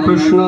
कृष्ण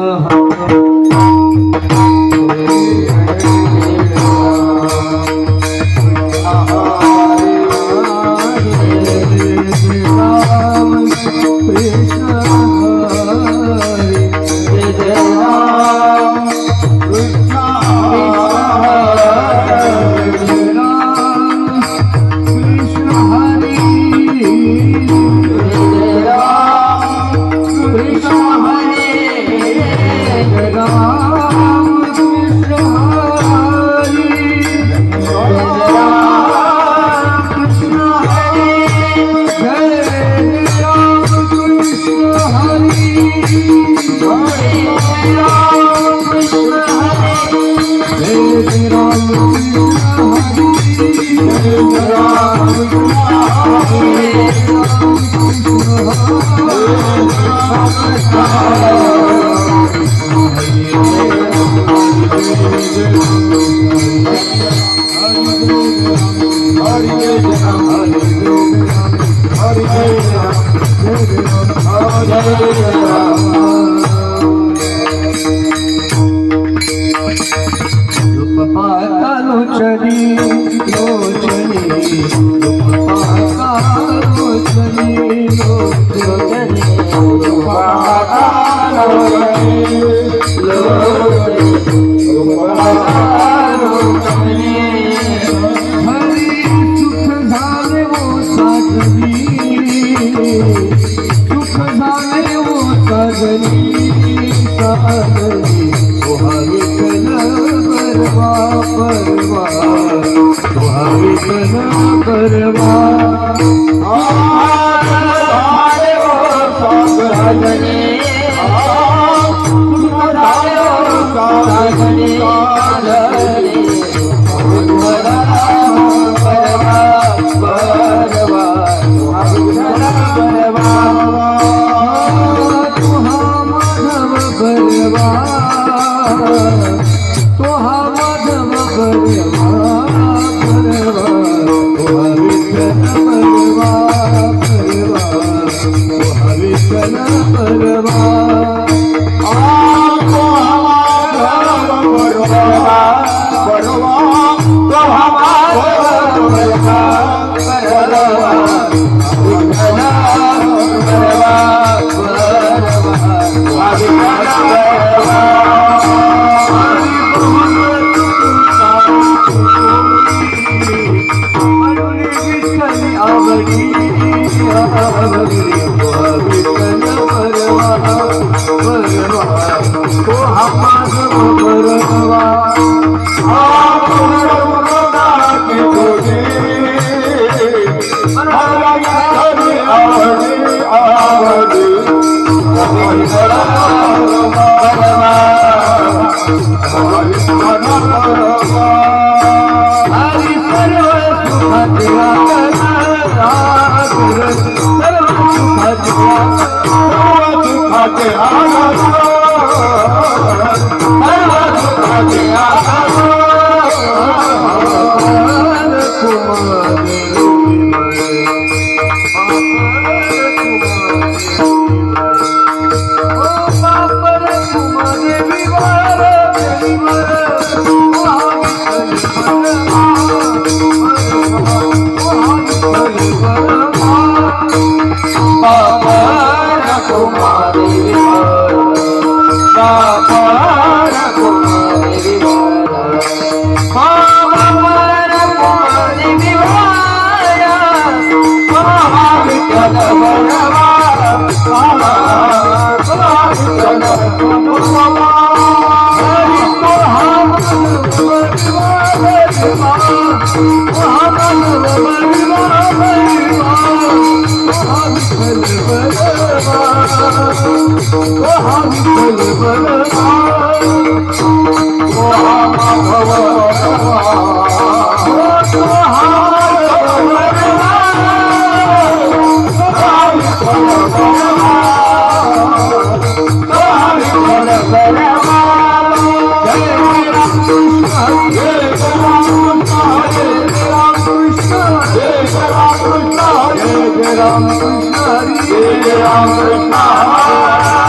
राम कृष्ण हरी जय राम कृष्ण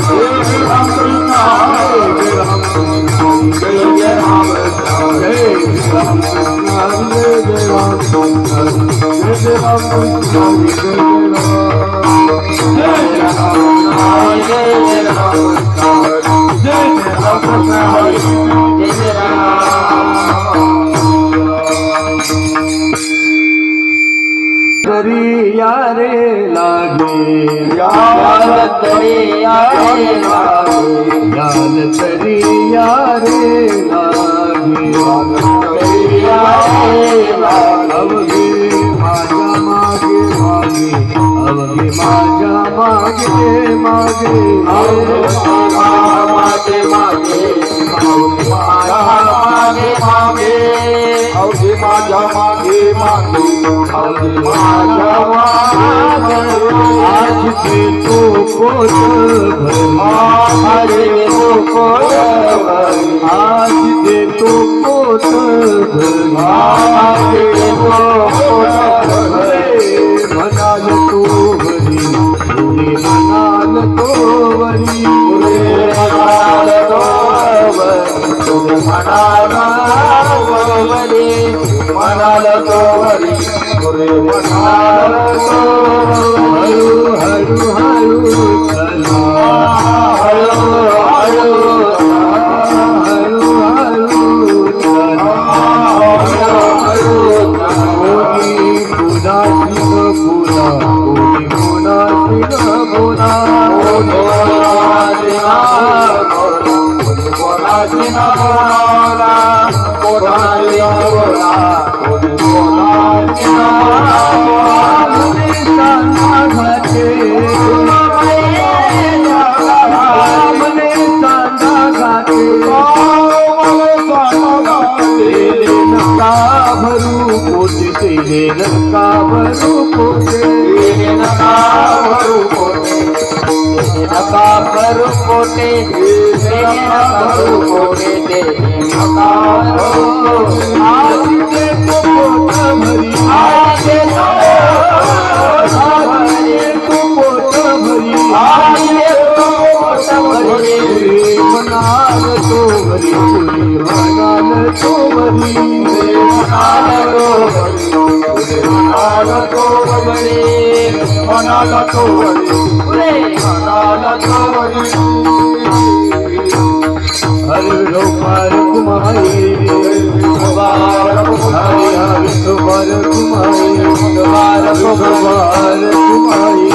जय राम कृष्ण जय जय राम जय राम कृष्ण हरे जय राम कृष्ण जय जय राम कृष्ण जय जय राम जय राम कृष्ण जय जय दरिया रे लागे याल दरिया रे लागे याल दरिया रे लागे याल दरिया रे लागे माझ्या मागे मागे अवघे माझ्या मागे मागे मागे मागे मागे मागे अवघे माझ्या मागे मागे अवघे माझ्या मागे आज ते तो कोट भरी आज ते तो कोट भरी म्हणाल तो भरी पुढे म्हणाल तो वरी म्हणाल तो वरी म्हणाल तो वरी पुढे म्हणाल तो हळू हळू हळू चला हळू हळू हळू हळू चला हळू कोणी पुनाची पुना कोणी पुनाची पुना कोणाची बोला कोणाची बोला कोणाची घाटे मने चांदा घाटे नका भरू पोटे तेरे नका भरू पोटे नका भरू पोटे नका भरू पोटे नका भरू पोटे नका भरू आज ते तो पोट भरी आज ते तो पोट भरी आज ते तो पोट भरी म्हणाल तो भरी म्हणाल तो भरी म्हणाल तो भरी म्हणाल तो भरी म्हणाल तो भरी हरि गोपाल कुमारी हरि हरि गोपाल कुमारी गोपाल गोपाल कुमारी गोपाल गोपाल कुमारी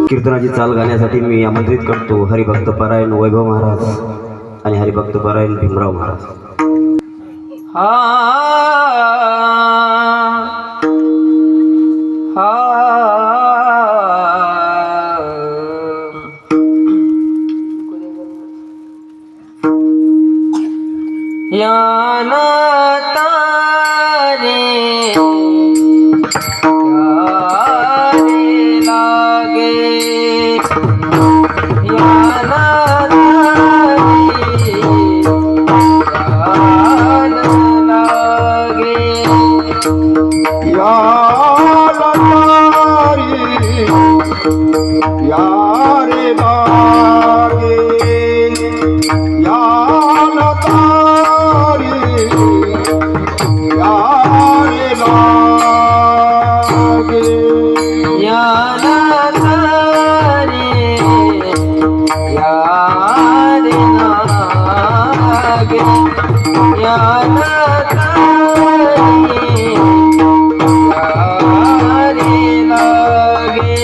कीर्तनाची चाल गाण्यासाठी मी आमंत्रित करतो हरिभक्त परायण वैभव महाराज आणि हरिभक्त परायण भीमराव महाराज. याना तारे लागे याना लागे यारे लागे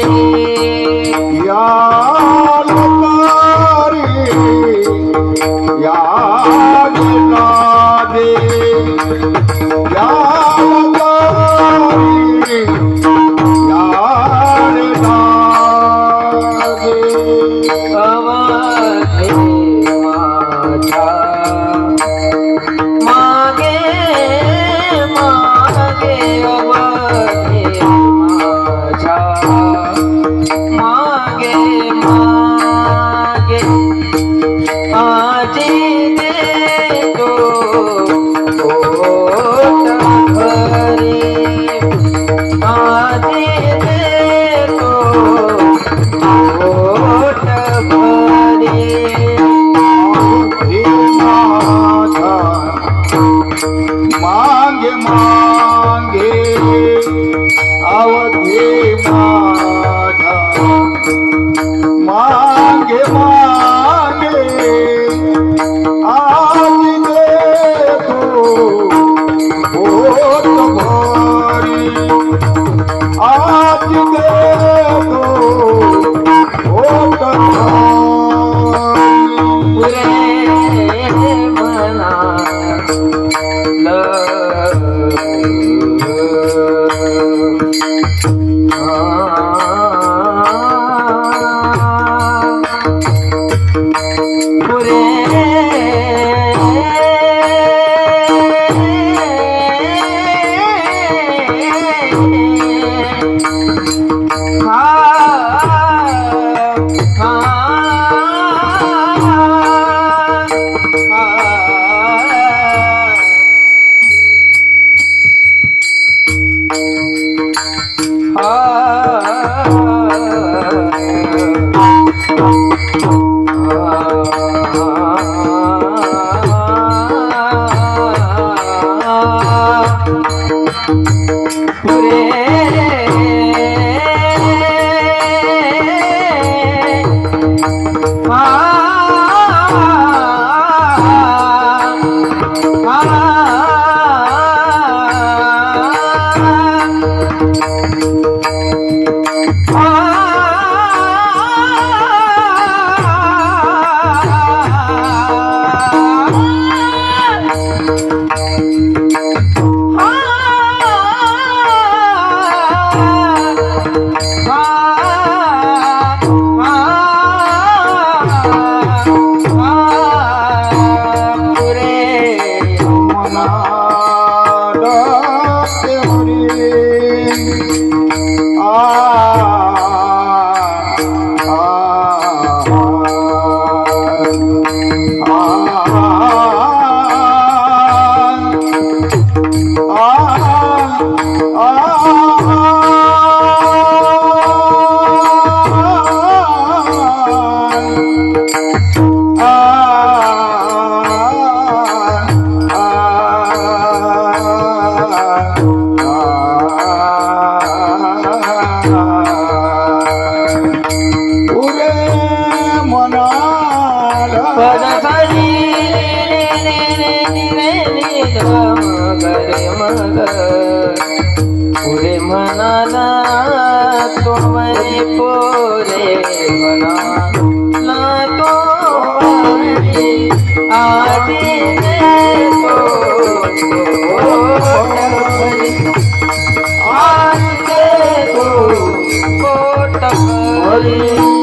पुरे म्हणाला तो मरे पोरे म्हणाला तो मरे आधी देतो आधी देतो पोट भरी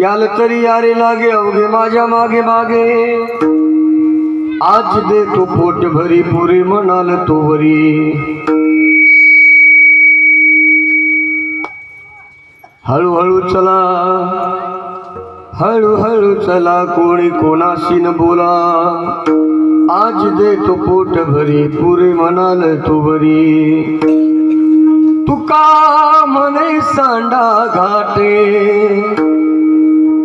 याल तरी यारे लागे अवघे माझ्या मागे मागे आज दे तू पोट भरी पुरे म्हणाल तो वरी हळूहळू चला हळूहळू चला कोणी कोणाशी न बोला आज दे तो पोट भरी पुरे म्हणाल तो वरी तुका म्हणे सांडा घाटे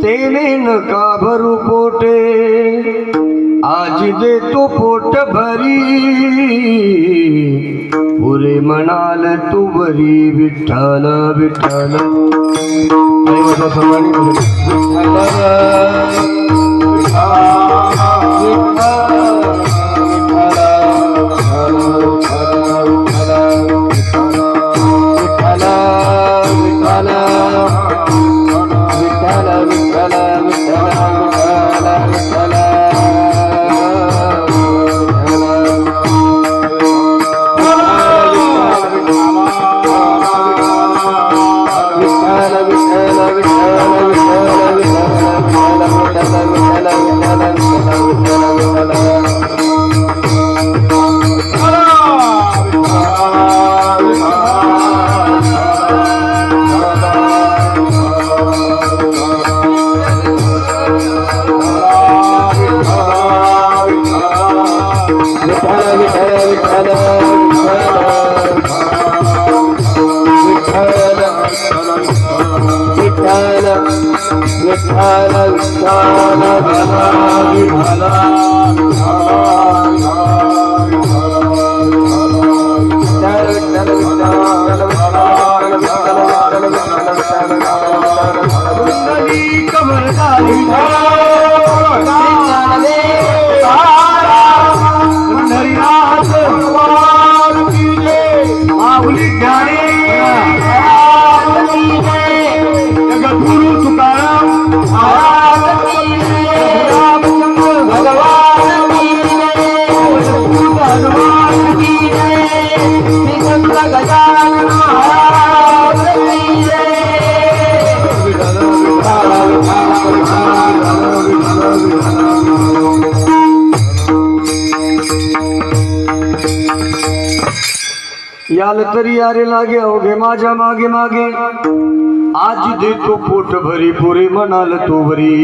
तेने नका भरू पोटे आज दे तो पोट भरी पुरे म्हणाल तू बरी विठ्ठल विठ्ठल विठ्ठल विठ्ठल विठ्ठल विठ्ठल विठ्ठल विठ्ठला जगद्गुरु तुकाराम याल तरी यारे लागे अवघे माझ्या मागे मागे आज देतो पोट भरी पुरे म्हणाल तो वरी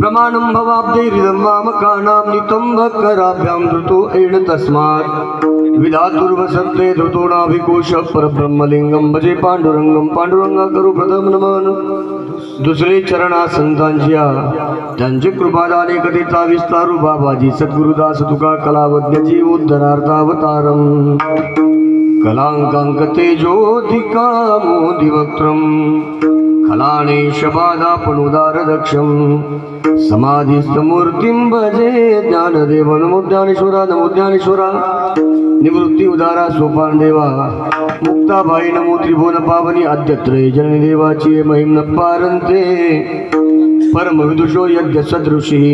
प्रमाणं भवाब्दैरिदं मामकानां नितं भक्कराभ्यां धृतो एण तस्मात् विधातुर्वसन्ते धृतो नाभिकोश परब्रह्मलिंगं भजे पांडुरंगं पांडुरंगा करू प्रथम नमन दुसरे चरणा संतांच्या त्यांचे कृपादाने कथेचा विस्तारू बाबाजी सद्गुरुदास तुका कलावज्ञजी उद्धरार्थावतारम कलांकांक तेजोधिका मोदिवक्त्रम खलाने शबादापणुदार दक्षम समाधिस्थ मूर्तिं भजे ज्ञानदेव नमो ज्ञानेश्वरा निवृत्ती उदारा सोपान देवा मुक्ताबाई नमो त्रिभुवन पावनी आद्यत्रय जननी देवाची महिम न पारंते परम विदुषो यज्ञ सदृशी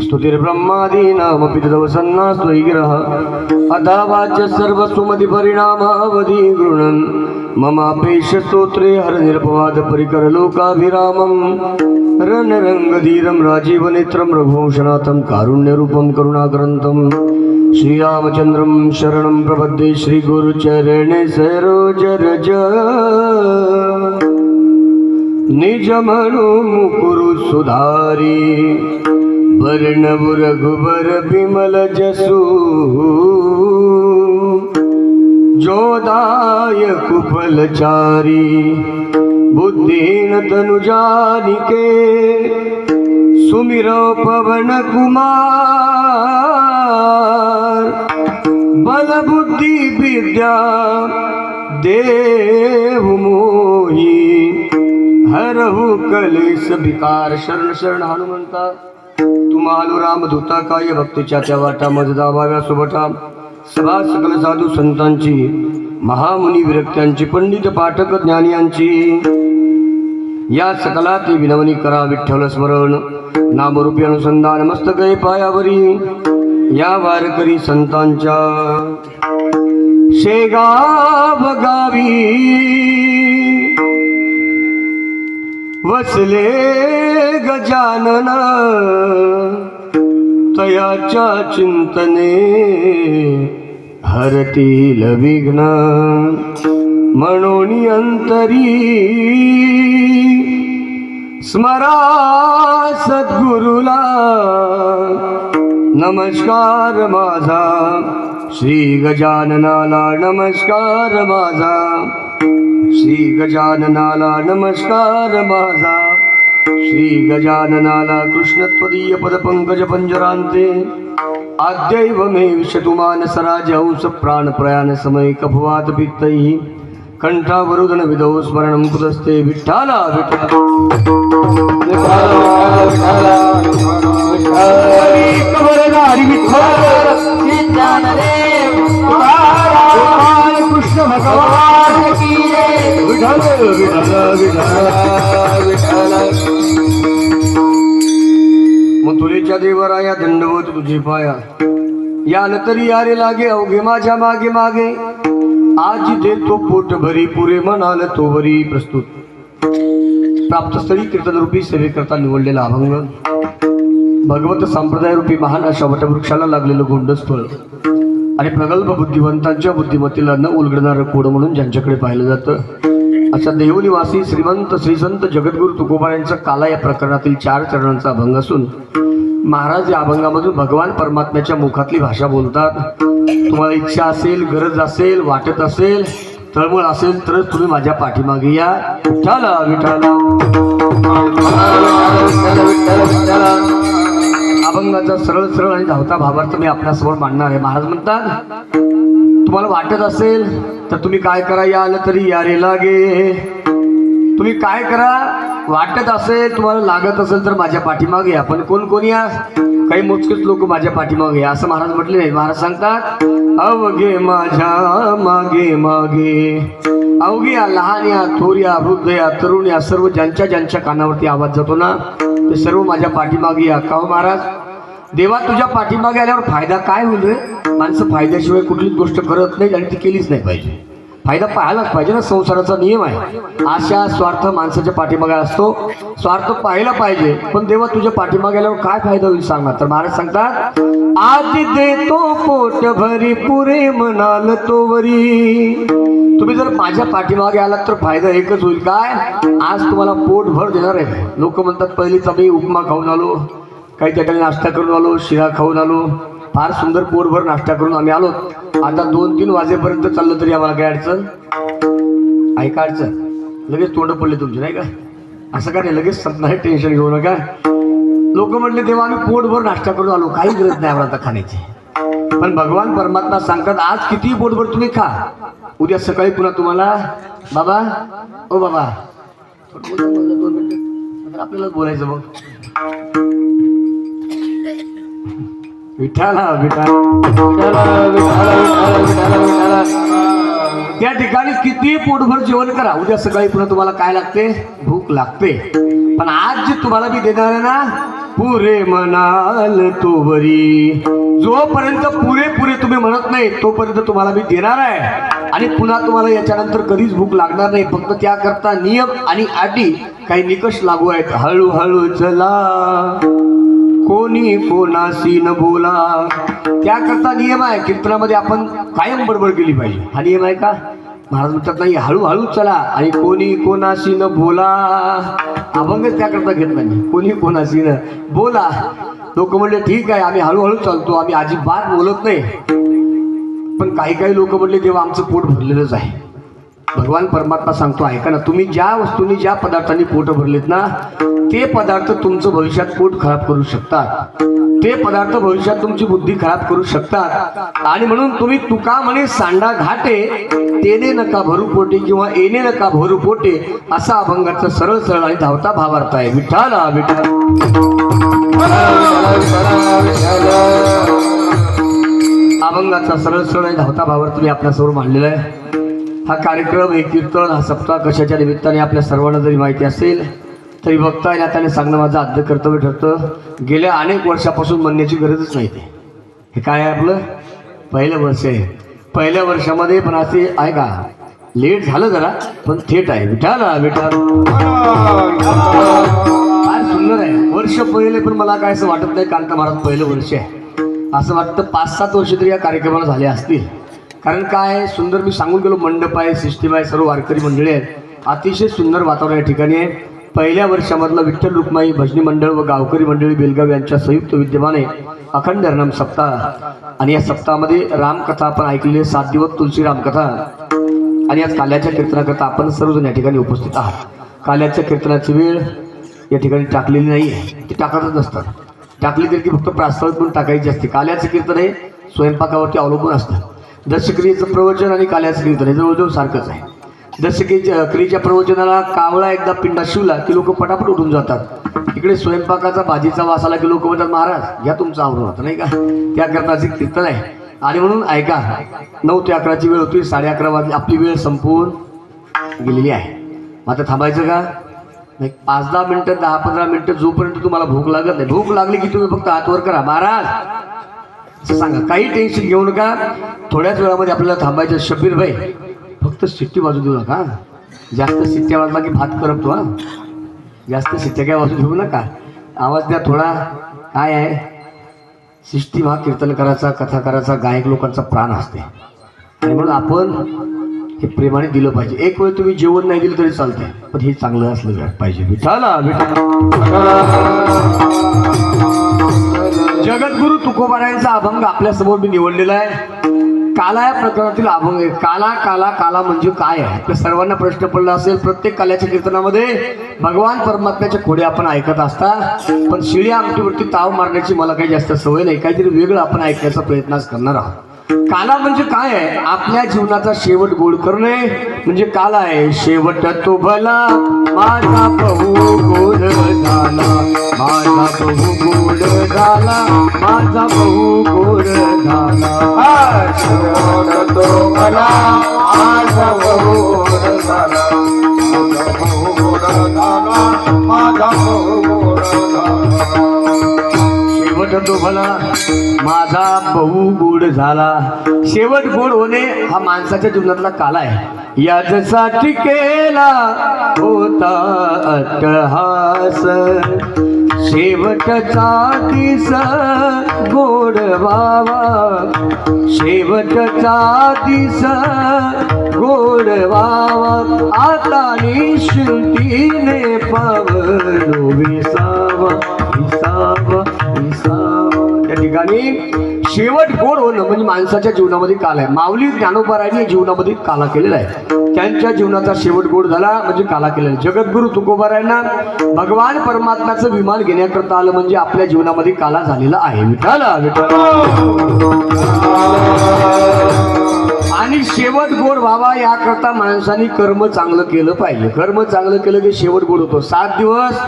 स्तुतिर्ब्रह्मादीनामपि तदवसन्नास्त्वैगिरः अथा वाच्य सर्वस्वमति परिणामावधि गृह्णन् ममापेश स्तोत्रे हरनिरपवाद परिकर लोकाभिरामं रणरङ्गधीरं राजीवनेत्रं रघुवंशनाथं कारुण्यरूपं करुणाग्रन्थं श्रीरामचन्द्रं शरणं प्रपद्ये श्रीगुरुचरणे सरोज रज निज मनो मुकुरु सुधारी वर्णव रघुबर विमल जसु जोदाय कुफलचारी बुद्धिहीन तनु जानिके सुमिरो पवन कुमार बल बुद्धि विद्या देव मोही हरहु कलेश विकार शरण शरण हनुमंता तुम्हालो रामदूता काय भक्तीच्या त्या वाटा मजदा भाव्या सोबटा सभा सकल साधू संतांची महामुनी विरक्त्यांची पंडित पाठक ज्ञानियांची या सकलाती विनवणी करा विठ्ठल स्मरण नामरूपी अनुसंधान मस्तके पायावरी या वारकरी संतांच्या शेगाव गावी वसले गजानन तयाच्या चिंतने हरतील विघ्न म्हणून अंतरी स्मरा सद्गुरुला नमस्कार माझा श्री गजाननाला नमस्कार माझा श्री गजाननाला नमस्कार माझा श्री गजाननाला कृष्णत्वदीय पदपंकज पंजरांते आद्यैव मे विशतुमान सराज हंस प्राण प्रयाण समय कफवात पित्तैः कंठावरुदन विदौ स्मरणं कुतस्ते विठ्ठला कृष्ण भगवान की मथुरेच्या देवराया दंडवत तुझे पाया याल तरी यारे लागे अवघे माझ्या मागे मागे आज देतो पोट भरी पुरे म्हणाल तो वरी प्रस्तुत प्राप्तस्थळी कीर्तनरूपी सेवेकरता निवडलेला अभंग भगवत संप्रदाय रूपी महान अशा वटवृक्षाला लागलेलं गोंडस्थळ आणि प्रगल्भ बुद्धिवंतांच्या बुद्धिमत्तेला न उलगडणारं कोड म्हणून ज्यांच्याकडे पाहिलं जातं अशा देवनिवासी श्रीमंत श्रीसंत जगद्गुरु तुकोबा यांचा काला या प्रकरणातील 4 चरणांचा अभंग असून महाराज या अभंगामधून भगवान परमात्म्याच्या मुखातली भाषा बोलतात. तुम्हाला इच्छा असेल, गरज असेल, वाटत असेल तळमळ असेल तरच तुम्ही माझ्या पाठीमागे या. विठ्ठला विठ्ठला. अभंगाचा सरळ सरळ आणि धावता भावार्थ मी आपल्यासमोर मांडणार आहे. महाराज म्हणतात तुम्हाला वाटत असेल तर तुम्ही काय करा, या आलं तरी या रे लागे. तुम्ही काय करा, वाटत असेल तुम्हाला लागत असेल तर माझ्या पाठीमागे या. पण कोण कोण या, काही मोजकेच लोक माझ्या पाठीमागे या असं महाराज म्हटले नाही. महाराज सांगतात अवघे माझ्या मागे मागे. अवघे या लहान या थोर या वृद्ध या तरुण या सर्व ज्यांच्या ज्यांच्या कानावरती आवाज जातो ना ते सर्व माझ्या पाठीमागे या. का हो महाराज, देवा तुझ्या पाठीमागे आल्यावर फायदा काय होईल रे? माणसं फायद्याशिवाय कुठलीच गोष्ट करत नाही आणि ती केलीच नाही पाहिजे. फायदा पाहायलाच पाहिजे ना, संसाराचा नियम आहे. आशा स्वार्थ माणसाच्या पाठीमागे असतो, स्वार्थ पाहायला पाहिजे. पण देवा तुझ्या पाठीमागे आल्यावर काय फायदा होईल सांगा. तर महाराज सांगतात आज देतो पोट भरी पुरे म्हणाल तोवरी. तुम्ही जर माझ्या पाठीमागे आलात तर फायदा एकच होईल, काय? आज तुम्हाला पोटभर देणार आहे. लोक म्हणतात पहिलीच आम्ही उपमा खाऊन आलो, काही ठिकाणी नाश्ता करून आलो, शिरा खाऊन आलो, फार सुंदर पोटभर नाश्ता करून आम्ही आलो. आता 2-3 वाजेपर्यंत चाललं तरी आम्हाला काय अडचण आहे का? अडचण लगेच तोंड पडले तुमचे नाही का? असं का नाही, लगेच संपणार, टेन्शन घेऊ नका. लोक म्हटले तेव्हा आम्ही पोटभर नाश्ता करून आलो, काही गरज नाही आम्हाला आता खाण्याची. पण भगवान परमात्मा सांगतात आज किती पोटभर तुम्ही खा, उद्या सकाळी पुन्हा तुम्हाला बाबा ओ बाबा 2 मिनिटं आपल्याला बोलायचं. मग विठ्ठला त्या ठिकाणी किती पोटभर जेवण करा, उद्या सकाळी पुन्हा तुम्हाला काय लागते? भूक लागते. पण आज जे तुम्हाला मी देणार आहे ना पुरे म्हणाल तोवरी. जोपर्यंत पुरे तुम्ही म्हणत नाही तोपर्यंत तुम्हाला मी देणार आहे. आणि पुन्हा तुम्हाला याच्यानंतर कधीच भूक लागणार नाही. फक्त त्याकरता नियम आणि अटी काही निकष लागू आहेत. हळूहळू चला कोणी कोणाशी न बोला, त्याकरता नियम आहे. कीर्तनामध्ये आपण कायम बडबड केली पाहिजे, हा नियम आहे का? महाराज म्हणतात नाही, हळूहळू चला आणि कोणी कोणाशी न बोला. अभंगच त्याकरता घेत नाही, कोणी कोणाशी न बोला. लोक म्हणले ठीक आहे आम्ही हळूहळू चालतो, आम्ही अजिबात बोलत नाही. पण काही लोक म्हणले तेव्हा आमचं पोट भरलेलंच आहे. भगवान परमात्मा सांगतो ऐका ना, तुम्ही ज्या वस्तूंनी ज्या पदार्थांनी पोट भरलेत ना ते पदार्थ तुमचं भविष्यात पोट खराब करू शकतात. ते पदार्थ भविष्यात तुमची बुद्धी खराब करू शकतात. आणि म्हणून तुम्ही तुका म्हणे सांडा घाटे तेने नका भरू पोटे किंवा येणे नका भरू पोटे असा अभंगाचा सरळ सरळ आणि धावता भावार्थ आहे. विठ्ठला विठ्ठल. अभंगाचा सरळ सरळ आणि धावता भावार्थ मी आपल्यासमोर मांडलेला आहे. हा कार्यक्रम, हे कीर्तन, हा सप्ताह कशाच्या निमित्ताने आपल्या सर्वांना जरी माहिती असेल तरी बघता येईल त्याने सांगणं माझं आद्य कर्तव्य ठरतं. गेल्या अनेक वर्षापासून म्हणण्याची गरजच नाही. हे काय आहे आपलं पहिलं वर्ष आहे. पहिल्या वर्षामध्ये पण असे आहे का, लेट झालं जरा पण थेट आहे. विठ्ठला विठ्ठल. फार सुंदर आहे. वर्ष पहिले पण मला काय असं वाटत नाही कारण का महाराज पहिलं वर्ष आहे. असं वाटतं 5-7 वर्ष तरी या कार्यक्रमाला झाले असतील. कारण काय सुंदर मी सांगून गेलो, मंडप आहे, सिस्टीम आहे, सर्व वारकरी मंडळी आहेत, अतिशय सुंदर वातावरण या ठिकाणी आहे. पहिल्या वर्षामधला विठ्ठल रुक्माई भजनी मंडळ व गावकरी मंडळी बेलगाव यांच्या संयुक्त विद्यमाने अखंड हरिनाम सप्ताह. आणि या सप्ताहामध्ये रामकथा आपण ऐकलेली 7 दिवस तुलसी रामकथा. आणि आज काल्याच्या कीर्तनाकरता आपण सर्वजण या ठिकाणी उपस्थित आहात. काल्याच्या कीर्तनाची वेळ या ठिकाणी टाकलेली नाही आहे, ती टाकतच नसतात. टाकली तरी ती फक्त प्रास्ताविक म्हणून टाकायची असते. काल्याचं कीर्तन हे स्वयंपाकावरती अवलंबून असतं. दशक्रियेचं प्रवचन आणि काल्याचं कीर्तन हे जवळजवळ सारखंच आहे. क्रियेच्या प्रवचनाला कावळा एकदा पिंडा शिवला की लोक पटापट उठून जातात. इकडे स्वयंपाकाचा भाजीचा वास आला की लोक म्हणतात महाराज घ्या तुमचं आवरून होतं नाही का. त्या करताचे कीर्तन आहे. आणि म्हणून ऐका, 9 ते 11ची वेळ होती, 11:30 वाजली, आपली वेळ संपवून गेलेली आहे. मग आता थांबायचं का नाही? 5-10 मिनटं 10-15 मिनटं जोपर्यंत तुम्हाला भूक लागत नाही. भूक लागली की तुम्ही फक्त हात वर करा महाराज असं सांगा, काही टेन्शन घेऊ नका. थोड्याच वेळामध्ये आपल्याला थांबायचं. शब्बीर भाई फक्त शिट्टी वाजू देऊ नका. जास्त शिट्ट्या वाजला की भात करपतो. हा जास्त शिट्ट्या काय वाजू देऊ नका. आवाज द्या थोडा. काय आहे सिस्टीम हा कीर्तनकाराचा, कथाकाराचा, गायक लोकांचा प्राण असते. आणि म्हणून आपण हे प्रेमाने दिलं पाहिजे. एक वेळ तुम्ही जेवण नाही दिलं तरी चालतंय पण हे चांगलं असलं पाहिजे. विठ्ठला जगद्गुरु तुकोबारायांचा अभंग आपल्यासमोर मी निवडलेला आहे. काला या प्रकरणातील अभंग आहे. काला काला काला म्हणजे काय आहे आपल्या सर्वांना प्रश्न पडला असेल. प्रत्येक काल्याच्या कीर्तनामध्ये भगवान परमात्म्याच्या खोडे आपण ऐकत असता, पण शिळ्या आमटीवरती ताव मारण्याची मला काही जास्त सवय नाही. काहीतरी वेगळं आपण ऐकण्याचा प्रयत्न करणार आहोत. काला म्हणजे काय आहे? आपल्या जीवनाचा शेवट गोड करणे म्हणजे काला आहे. शेवट तो भला माझा बहु गोड झाला, माझा बहु गोड झाला, माझा बहु गोड झाला. शेवट तो भला माझा बहु गोड झाला, माझा बहु गोड झाला, माझा बहु गोड झाला. शेवट तो भला माझा बहु गोड झाला. शेवट गोड होणे हा माणसाच्या जीवनातला काला आहे. याच्यासाठी केला होता अट्टहास, शेवटचा दिस गोड व्हावा, शेवटचा दिस गोड व्हावा. आता निश्चिंतीने पावलो विसावा, विसावा, विसावा. या ठिकाणी शेवट गोड होणं म्हणजे माणसाच्या जीवनामध्ये काला आहे. माऊली ज्ञानोबारायांनी जीवनामध्ये काला केलेला आहे. त्यांच्या जीवनाचा शेवट गोड झाला म्हणजे काला केलेला आहे. जगद्गुरु तुकोबारायांना भगवान परमात्म्याचं विमान घेण्याकरता आलं म्हणजे आपल्या जीवनामध्ये काला झालेला आहे. विठाला विठाला. आणि शेवट गोड व्हावा याकरता माणसाने कर्म चांगलं केलं पाहिजे. कर्म चांगलं केलं की शेवट गोड होतो. 7 दिवस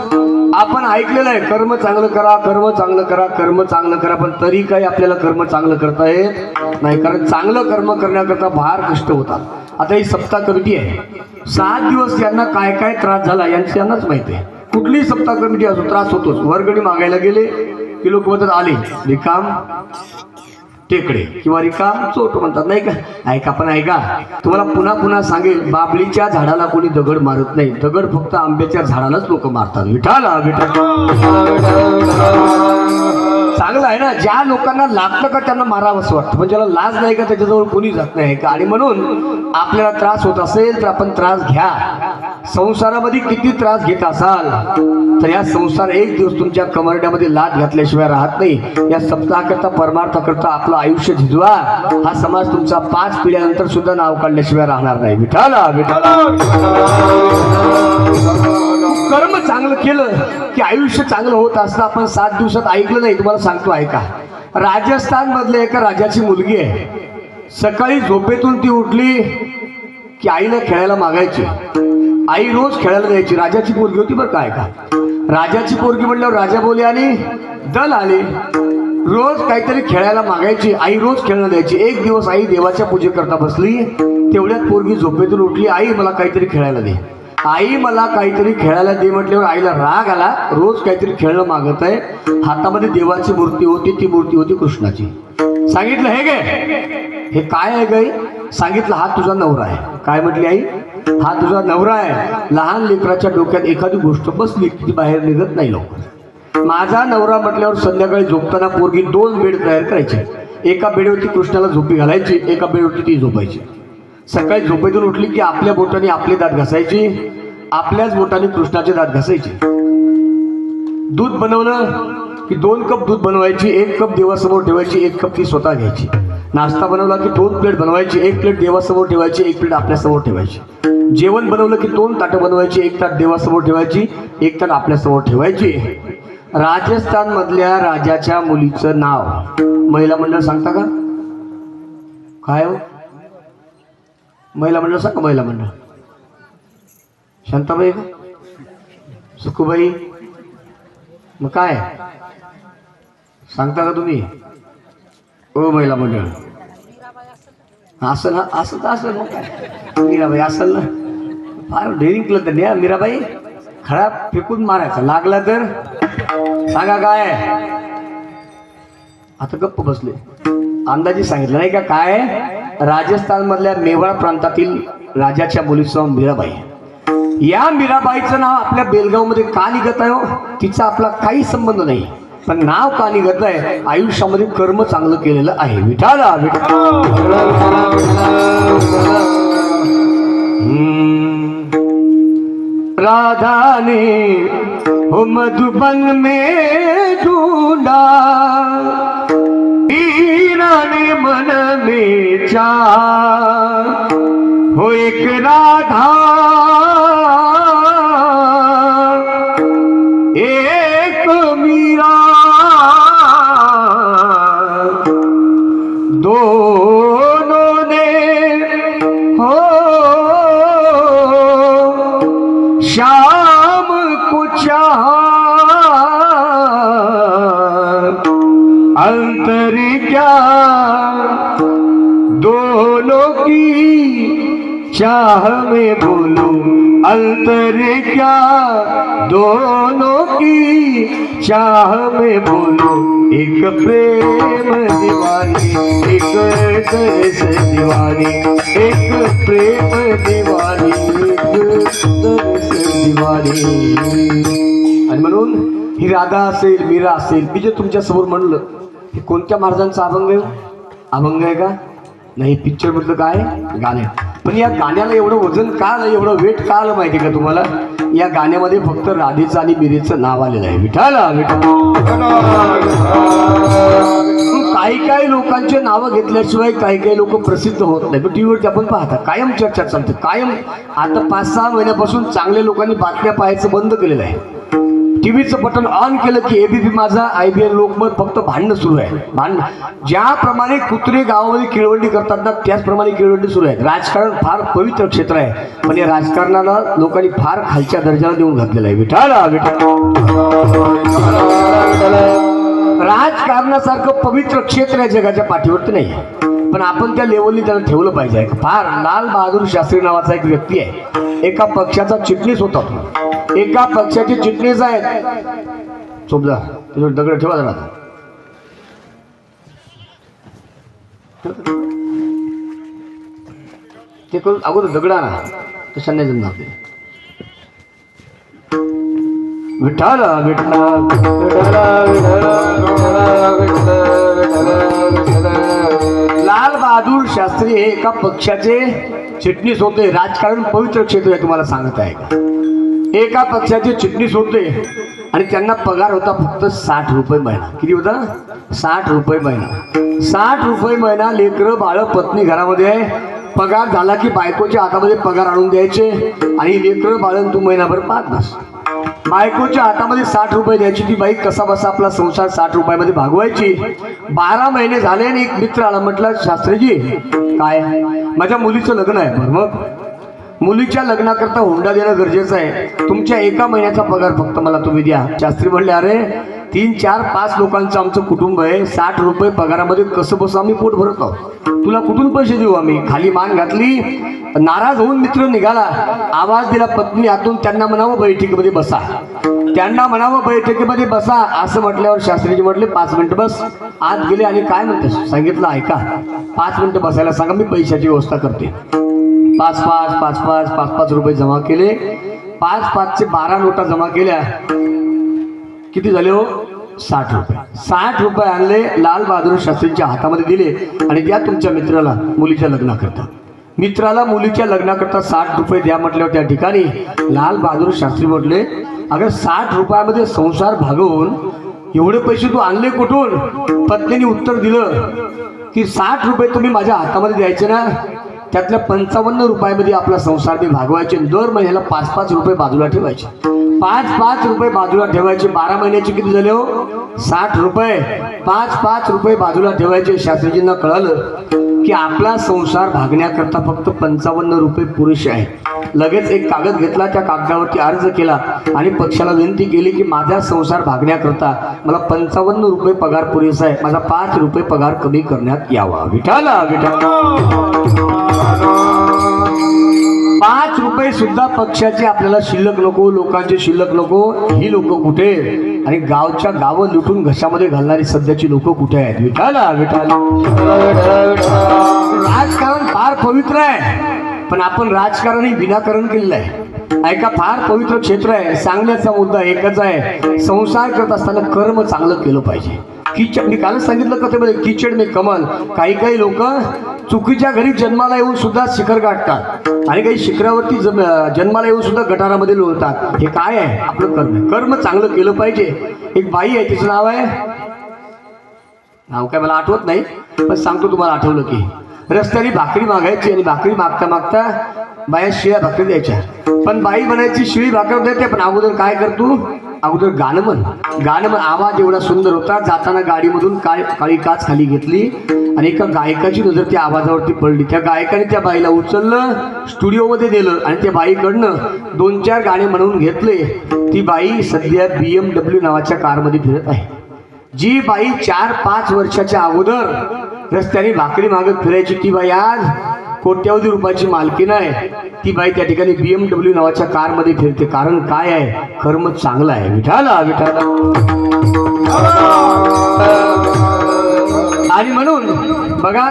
आपण ऐकलेलं आहे कर्म चांगलं करा, कर्म चांगलं करा, कर्म चांगलं करा, पण तरी काही आपल्याला कर्म चांगलं करता येत नाही. कारण चांगलं कर्म करण्याकरता फार कष्ट होतात. आता ही सप्ताह कमिटी आहे. 7 दिवस यांना काय काय त्रास झाला यांचं यांनाच माहिती आहे. कुठलीही सप्ताह कमिटी असो त्रास होतोच. वर्गणी मागायला गेले की लोक म्हणतात आले रिकाम टेकडे किंवा रिकाम चोट म्हणतात नाही का. ऐका पण ऐका, तुम्हाला पुन्हा पुन्हा सांगेल, बाबळीच्या झाडाला कोणी दगड मारत नाही. दगड फक्त आंब्याच्या झाडालाच लोक मारतात. विठाला विठाला. चांगलं आहे ना. ज्या लोकांना लागतं का त्यांना मारावंच वाटतं, पण ज्याला लाज नाही का त्याच्याजवळ कोणी जात नाही का. आणि म्हणून आपल्याला त्रास होत असेल तर आपण त्रास घ्या. संसारामध्ये किती त्रास घेत असाल तर या संसार एक दिवस तुमच्या कमरड्यामध्ये लाद घातल्याशिवाय राहत नाही. या सप्ताहाकरता परमार्थाकरता आपलं आयुष्य झिजवा. हा समाज तुमचा 5 पिढ्यानंतर सुद्धा नाव काढल्याशिवाय राहणार नाही. विठाला विठाला. कर्म चांगलं केलं की आयुष्य चांगलं होत असतं. आपण 7 दिवसात ऐकलं नाही. तुम्हाला सांगतो ऐका. राजस्थान मधल्या एका राजाची मुलगी आहे. सकाळी झोपेतून ती उठली की आईला खेळायला मागायची. आई रोज खेळायला द्यायची. राजाची पोरगी होती बरं काय का. राजाची पोरगी म्हटल्यावर राजा बोले आणि दल आले. रोज काहीतरी खेळायला मागायची. आई रोज खेळणं द्यायची. एक दिवस आई देवाच्या पूजेकरता बसली. तेवढ्यात पोरगी झोपेतून उठली. आई मला काहीतरी खेळायला दे. आई मला काहीतरी खेळायला दे म्हटल्यावर आईला राग आला. रोज काहीतरी खेळणं मागत आहे. हातामध्ये देवाची मूर्ती होती. ती मूर्ती होती कृष्णाची. सांगितलं हे गे हे काय आहे गाई. सांगितलं हा तुझा नवरा आहे. काय म्हटली आई. हा तुझा नवरा आहे. लहान लेकराच्या डोक्यात एखादी गोष्ट बसली की ती बाहेर निघत नाही लवकर. माझा नवरा म्हटल्यावर संध्याकाळी झोपताना पोरगी 2 बेड तयार करायची. एका बेडवरती कृष्णाला झोपी घालायची, एका बेडवरती ती झोपायची. सकाळी झोपेतून उठली की आपल्या बोटाने आपले दात घासायची, आपल्याच बोटाने कृष्णाचे दात घासायचे. दूध बनवलं की 2 कप दूध बनवायची. 1 कप देवासमोर ठेवायची, 1 कप ती स्वतः घ्यायची. नाश्ता बनवला की 2 प्लेट बनवायची. 1 प्लेट देवासमोर ठेवायची, 1 प्लेट आपल्यासमोर ठेवायची. जेवण बनवलं की 2 ताटं बनवायची. 1 ताट देवासमोर ठेवायची, 1 ताट आपल्यासमोर ठेवायची. राजस्थान मधल्या राजाच्या मुलीचं नाव महिला मंडळ सांगता का. काय हो महिला मंडळ सांगा. महिला मंडळ शांताबाई का सुखूबाई. मग काय सांगता का तुम्ही. ओ महिला मंडळ असं ना. असं तर असं मग काय मीराबाई असेल ना. फार डेअरिंग केलं त्यांनी. मीराबाई खडा फेकून मारायचा. लागला तर सांगा काय. आता गप्प बसले. अंदाजे सांगितलं नाही का काय. राजस्थान मधल्या मेवाड प्रांतातील राजाच्या मुलीचं मीराबाई. या मीराबाईचं नाव आपल्या बेलगाव मध्ये का निघत आहे हो. तिचा आपला काही संबंध नाही, पण नाव का निघत आहे. आयुष्यामध्ये कर्म चांगलं केलेलं आहे. विठाला राधा ने हो मधुबन में ढूंढा, ने मन में चाहा हो एक राधा एक मीरा दोनों ने हो शाम को चाहा अंतर क्या दोनों की चाह में बोलो अंतर क्या दोनों की चाह में बोलो एक प्रेम दीवानी एक तरस दीवानी एक प्रेम दीवानी एक तरस दीवानी. आणि म्हणून ही राधा असेल मीरा असेल मी जे तुमच्या समोर म्हणलं हे कोणत्या महाराजांचा अभंग आहे? अभंग आहे का नाही? पिक्चर मधलं काय गाणे. पण या गाण्याला एवढं वजन का आलं एवढं वेट का आलं माहिती का तुम्हाला? या गाण्यामध्ये फक्त राधेचं आणि मीरेचं नाव आलेलं आहे. विठाला काही काही लोकांचे नावं घेतल्याशिवाय काही काही लोक प्रसिद्ध होत नाही. पण टीव्हीवरती आपण पाहता कायम चर्चा चालते कायम. आता 5-6 महिन्यापासून चांगल्या लोकांनी बातम्या पाहायचं बंद केलेलं आहे. टीव्हीचं बटन ऑन केलं की एबीपी माझा IBN लोकमत फक्त भांडणं सुरू आहे. भांडण ज्याप्रमाणे कुत्रे गावामध्ये किळवंडी करतात ना त्याचप्रमाणे किळवंडी सुरू आहे. राजकारण फार पवित्र क्षेत्र आहे पण या राजकारणाला लोकांनी फार खालच्या दर्जाला देऊन घातलेलं आहे. विठाला राजकारणासारखं पवित्र क्षेत्र आहे जगाच्या पाठीवरती नाही. पण आपण त्या लेवलनी त्याला ठेवलं पाहिजे. फार लाल बहादूर शास्त्री नावाचा एक व्यक्ती आहे. एका पक्षाचा चिटणीस होता तो. एका पक्षाचे चिटणीस आहेत. चोपदा त्याच्यावर दगड ठेवा जरा. ते करून अगोदर दगडा ना तशा नाही जमणार ते. विठाला विठला लाल बहादूर शास्त्री हे एका पक्षाचे चिटणीस होते. राजकारण पवित्र क्षेत्र आहे तुम्हाला सांगत आहे का? एका पक्षाचे चिटणीस होते आणि त्यांना पगार होता फक्त 60 रुपये महिना. किती होता? 60 रुपये महिना. 60 रुपये महिना. लेकरं बाळ पत्नी घरामध्ये आहे. पगार झाला की बायकोच्या हातामध्ये पगार आणून द्यायचे आणि लेकरं बाळन तू महिनाभर पाहत बस. बायकोच्या हातामध्ये 60 रुपये द्यायची. ती बाई कसा बसा आपला संसार 60 रुपयामध्ये भागवायची. 12 महिने झाले आणि एक मित्र आला. म्हटलं शास्त्रीजी काय? माझ्या मुलीचं लग्न आहे. बरं मग मुलीच्या लग्नाकरता हुंडा देणं गरजेचं आहे. तुमच्या एका महिन्याचा पगार फक्त मला तुम्ही द्या. शास्त्री म्हणले अरे 3, 4, 5 लोकांचं आमचं कुटुंब आहे. 60 रुपये पगारामध्ये कसं बसं आम्ही पोट भरत आहोत. तुला कुठून पैसे देऊ आम्ही? खाली मान घातली. नाराज होऊन मित्र निघाला. आवाज दिला पत्नी हातून. त्यांना म्हणावं बैठकीमध्ये बसा. त्यांना म्हणावं बैठकीमध्ये बसा. असं म्हटल्यावर शास्त्रीजी म्हटले 5 मिनिटं बस. आत गेले आणि काय म्हणते सांगितलं ऐका 5 मिनिटं बसायला सांगा मी पैशाची व्यवस्था करते. 5 रुपये जमा केले. 5 चे 12 नोटा जमा केल्या. किती झाले हो? 60 रुपये. 60 रुपये आणले लाल बहादूर शास्त्रींच्या हातामध्ये दिले आणि द्या तुमच्या मित्राला मुलीच्या लग्नाकरता. मित्राला मुलीच्या लग्नाकरता 60 रुपये द्या म्हटल्यावर त्या ठिकाणी लाल बहादूर शास्त्री म्हटले अगं 60 रुपयामध्ये संसार भागवून एवढे पैसे तू आणले कुठून? पत्नीने उत्तर दिलं की 60 रुपये तुम्ही माझ्या हातामध्ये द्यायचे ना त्यातल्या 55 रुपयामध्ये आपला संसार मी भागवायचे. दर महिन्याला 5 रुपये बाजूला ठेवायचे. 5 रुपये बाजूला ठेवायचे. 12 महिन्याचे किती झाले हो? 60 रुपये. 5 रुपये बाजूला ठेवायचे. शास्त्रीजींना कळालं की आपला संसार भागण्याकरता फक्त 55 रुपये पुरेसे आहे. लगेच एक कागद घेतला. त्या कागदावरती अर्ज केला आणि पक्षाला विनंती केली की माझा संसार भागण्याकरता मला 55 रुपये पगार पुरेसा आहे. माझा 5 रुपये पगार कमी करण्यात यावा. विठाला विठाला 5 रुपये सुद्धा पक्षाचे आपल्याला शिल्लक नको. लोकांचे शिल्लक नको. ही लोक कुठे? आणि गावच्या गावं लुटून घशामध्ये घालणारी सध्याची लोक कुठे आहेत? विठाला विठाला राजकारण फार पवित्र आहे पण आपण राजकारण ही विनाकारण केलेलं आहे. ऐका फार पवित्र क्षेत्र आहे. सांगण्याचा मुद्दा एकच आहे. संसार करत असताना कर्म चांगलं केलं पाहिजे. किचड मी कालच सांगितलं कथेमध्ये किचड में कमल. काही काही लोक चुकीच्या घरी जन्माला येऊन सुद्धा शिखर गाठतात आणि काही शिखरावरती जन्माला येऊन सुद्धा गटारामध्ये लोळतात. हे काय आहे? आपलं कर्म. कर्म चांगलं केलं पाहिजे. एक बाई आहे तिचं नाव आहे नाव काय मला आठवत नाही, पण सांगतो तुम्हाला आठवलं की रस्त्याने भाकरी मागायची आणि भाकरी मागता मागता बाया शिळ्या भाकरी द्यायच्या. पण बाई म्हणायची शिळी भाकर देते, पण अगोदर काय करतो, अगोदर गाणं म्हण. आवाज एवढा सुंदर होता. जाताना गाडीमधून काळी काच खाली घेतली आणि एका गायकाची नजर त्या आवाजावरती पडली. त्या गायकाने त्या बाईला उचललं, स्टुडिओमध्ये दिलं आणि त्या बाईकडनं 2-4 गाणे म्हणून घेतले. ती बाई सध्या BMW नावाच्या कारमध्ये फिरत आहे. जी बाई 4-5 वर्षाच्या अगोदर रस्त्याने भाकरी मागत फिरायची, ती बाई आज कोट्यावधी रुपयाची मालकीण आहे. ती बाई त्या ठिकाणी BMW नावाच्या कारमध्ये फिरते. कारण काय आहे, कर्म चांगलं आहे. विठाला विठाला. आणि म्हणून बघा,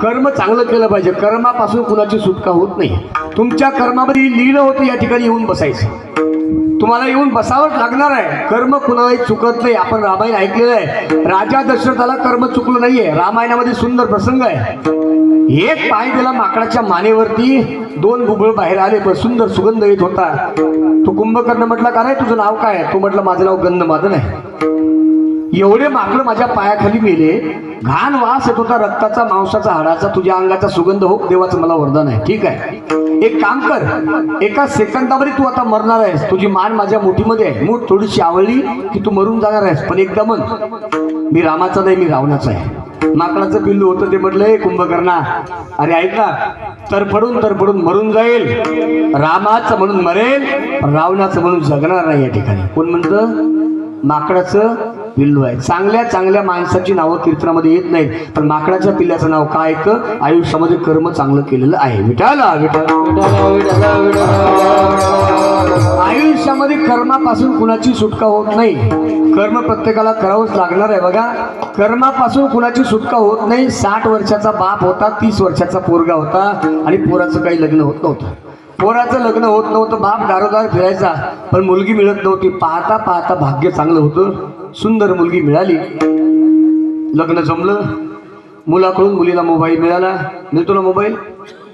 कर्म चांगलं केलं पाहिजे. कर्मापासून कुणाची सुटका होत नाही. तुमच्या कर्मामध्ये लिहिलं होतं या ठिकाणी येऊन बसायचं, तुम्हाला येऊन बसावंच लागणार आहे. कर्म कुणालाही चुकत नाही. आपण रामायण ऐकलेलं आहे. राजा दशरथाला कर्म चुकलं नाहीये. रामायणामध्ये सुंदर प्रसंग आहे. एक पाय दिला माकडाच्या मानेवरती, 2 बुबळ बाहेर आले, पण सुंदर सुगंध येत होता. तो कुंभकर्ण म्हटला, का रे तुझं नाव काय? तो म्हटलं, माझं नाव गंधमादन आहे. एवढे माकड माझ्या पायाखाली मेले, घाण वास येत होता, रक्ताचा, मांसाचा, हाडाचा, तुझ्या अंगाचा सुगंध हो, देवाचं मला वरदान आहे. ठीक आहे, एक काम कर, एका सेकंदामध्ये तू आता मरणार आहेस. तुझी मान माझ्या मुठीमध्ये आहे. मूठ थोडीशी आवळली की तू मरून जाणार आहेस. पण एकदा म्हण, मी रामाचा नाही, मी रावणाचा आहे. माकडाचं पिल्लू होतं. ते म्हटलंय, कुंभकर्णा अरे ऐक ना, तरफडून मरून जाईल. रामाचं म्हणून मरेल, रावणाचं म्हणून जगणार नाही. या ठिकाणी कोण म्हणतं? माकडाचं पिल्लू आहे. चांगल्या चांगल्या माणसाची नावं कीर्तनामध्ये येत नाहीत, पण माकडाच्या पिल्ल्याचं नाव काय ऐकतं? आयुष्यामध्ये कर्म चांगलं केलेलं आहे. विठाला आयुष्यामध्ये कर्मापासून कुणाची सुटका होत नाही. कर्म प्रत्येकाला करावंच लागणार आहे. बघा, कर्मापासून कुणाची सुटका होत नाही. 60 वर्षाचा बाप होता, 30 वर्षाचा पोरगा होता आणि पोराचं काही लग्न होत नव्हतं. पोराचं लग्न होत नव्हतं. बाप दारोदार फिरायचा, पण मुलगी मिळत नव्हती. पाहता पाहता भाग्य चांगलं होतं, सुंदर मुलगी मिळाली. लग्न जमलं. मुलाकडून मुलीला मोबाईल मिळाला. मिळतो ना मोबाईल,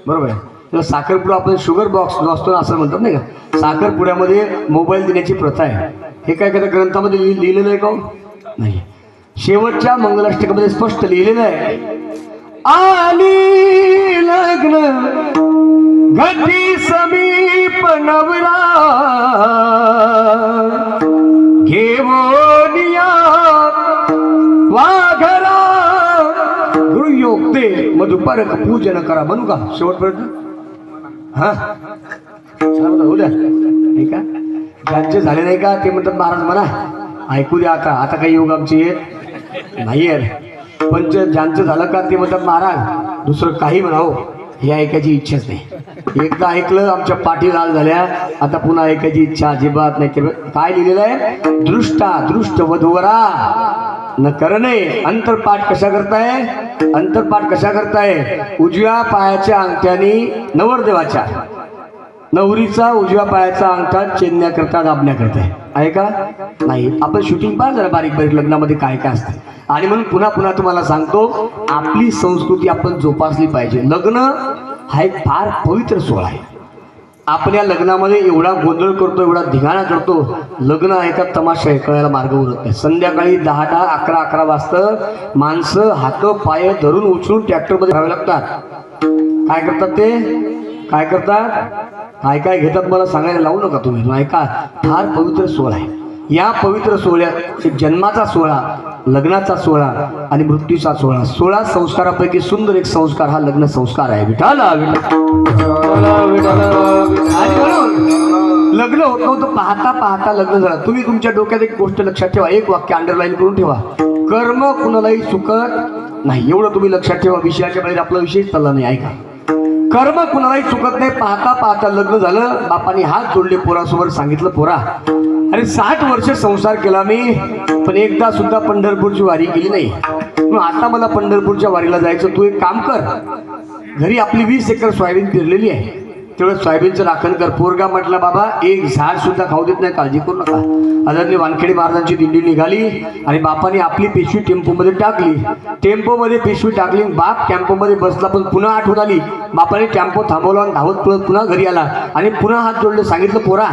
बरोबर आहे. त्याला साखरपुडा, आपण शुगर बॉक्स जो असतो ना असं म्हणतात नाही का, साखरपुड्यामध्ये मोबाईल देण्याची प्रथा आहे. हे काय त्या ग्रंथामध्ये लिहिलेलं आहे का? नाही. शेवटच्या मंगलाष्टकामध्ये स्पष्ट लिहिलेलं आहे, आणि लग्न घटी समीप नवरा घेवोनिया वाघरा गृहयोक्ते मधुपरक पूजन करा. म्हणू का शेवटपर्यंत? हा, होऊ द्या. नाही का, ज्यांचे झाले नाही का ते म्हणतात महाराज म्हणा, ऐकू द्या. आता काही योग आमचे येत नाही आहे. पण ज्यांचं झालं का ते म्हणतात महाराज दुसरं काही म्हणावं, हे ऐकायची इच्छाच नाही. एकदा ऐकलं आमच्या पाठी लाल झाल्या, आता पुन्हा ऐकायची इच्छा अजिबात नाही. काय लिहिलेलं आहे? दृष्ट वधूवरा न करणे. अंतरपाठ कशा करताय? उजव्या पायाच्या अंगठ्याने नवरदेवाच्या, नवरीचा उजव्या पायाचा अंगठा चेन्या करता, दाबण्या करताय. आहे का? नाही. आपण शूटिंग पहा जरा, बारीक बारीक लग्नामध्ये काय काय असतं. आणि म्हणून पुन्हा तुम्हाला सांगतो, आपली संस्कृती आपण जोपासली पाहिजे. लग्न हा एक फार पवित्र सोहळा आहे. आपण या लग्नामध्ये एवढा गोंधळ करतो, एवढा धिंगाणा करतो. लग्न आहे का तमाशा आहे, कळायला मार्ग उरत नाही. संध्याकाळी 10, 11 वाजता माणसं हात पाय धरून उचलून ट्रॅक्टरमध्ये घ्यावे लागतात. काय करतात ते? काय काय घेतात मला सांगायला लावू नका तुम्ही. ऐका, फार पवित्र सोहळा आहे. या पवित्र सोहळ्यात जन्माचा सोहळा, लग्नाचा सोहळा आणि मृत्यूचा सोहळा, 16 संस्कारापैकी सुंदर एक संस्कार हा लग्न संस्कार आहे. विठाला आणि म्हणून लग्न होत नव्हतं. पाहता लग्न झालं. तुम्ही तुमच्या डोक्यात एक गोष्ट लक्षात ठेवा, एक वाक्य अंडरलाईन करून ठेवा, कर्म कुणालाही चुकत नाही. एवढं तुम्ही लक्षात ठेवा. विषयाच्या बाहेर आपला विषयच चालला नाही. ऐका, कर्म कुणालाही चुकत नाही. पाहता लग्न झालं. बापाने हात जोडले पोरासमोर, सांगितलं, पोरा अरे 60 वर्ष संसार केला मी, पण एकदा सुद्धा पंढरपूरची वारी केली नाही. आता मला पंढरपूरच्या वारीला जायचं. तू एक काम कर, घरी आपली 20 एकर सोयाबीन पेरलेली आहे, तेवढं सोयाबीनचं राखण कर. पोरगा म्हटला, बाबा एक झाड सुद्धा खाऊ देत नाही, काळजी करू नका. आदरणीय वानखेडे महाराजांची दिंडी निघाली आणि बापाने आपली पिशवी टेम्पोमध्ये टाकली. टेम्पोमध्ये पिशवी टाकली. बाप टेम्पोमध्ये बसला, पण पुन्हा आठवण आली. बापाने टेम्पो थांबवला आणि धावत पळत पुन्हा घरी आला आणि पुन्हा हात जोडले, सांगितलं, पोरा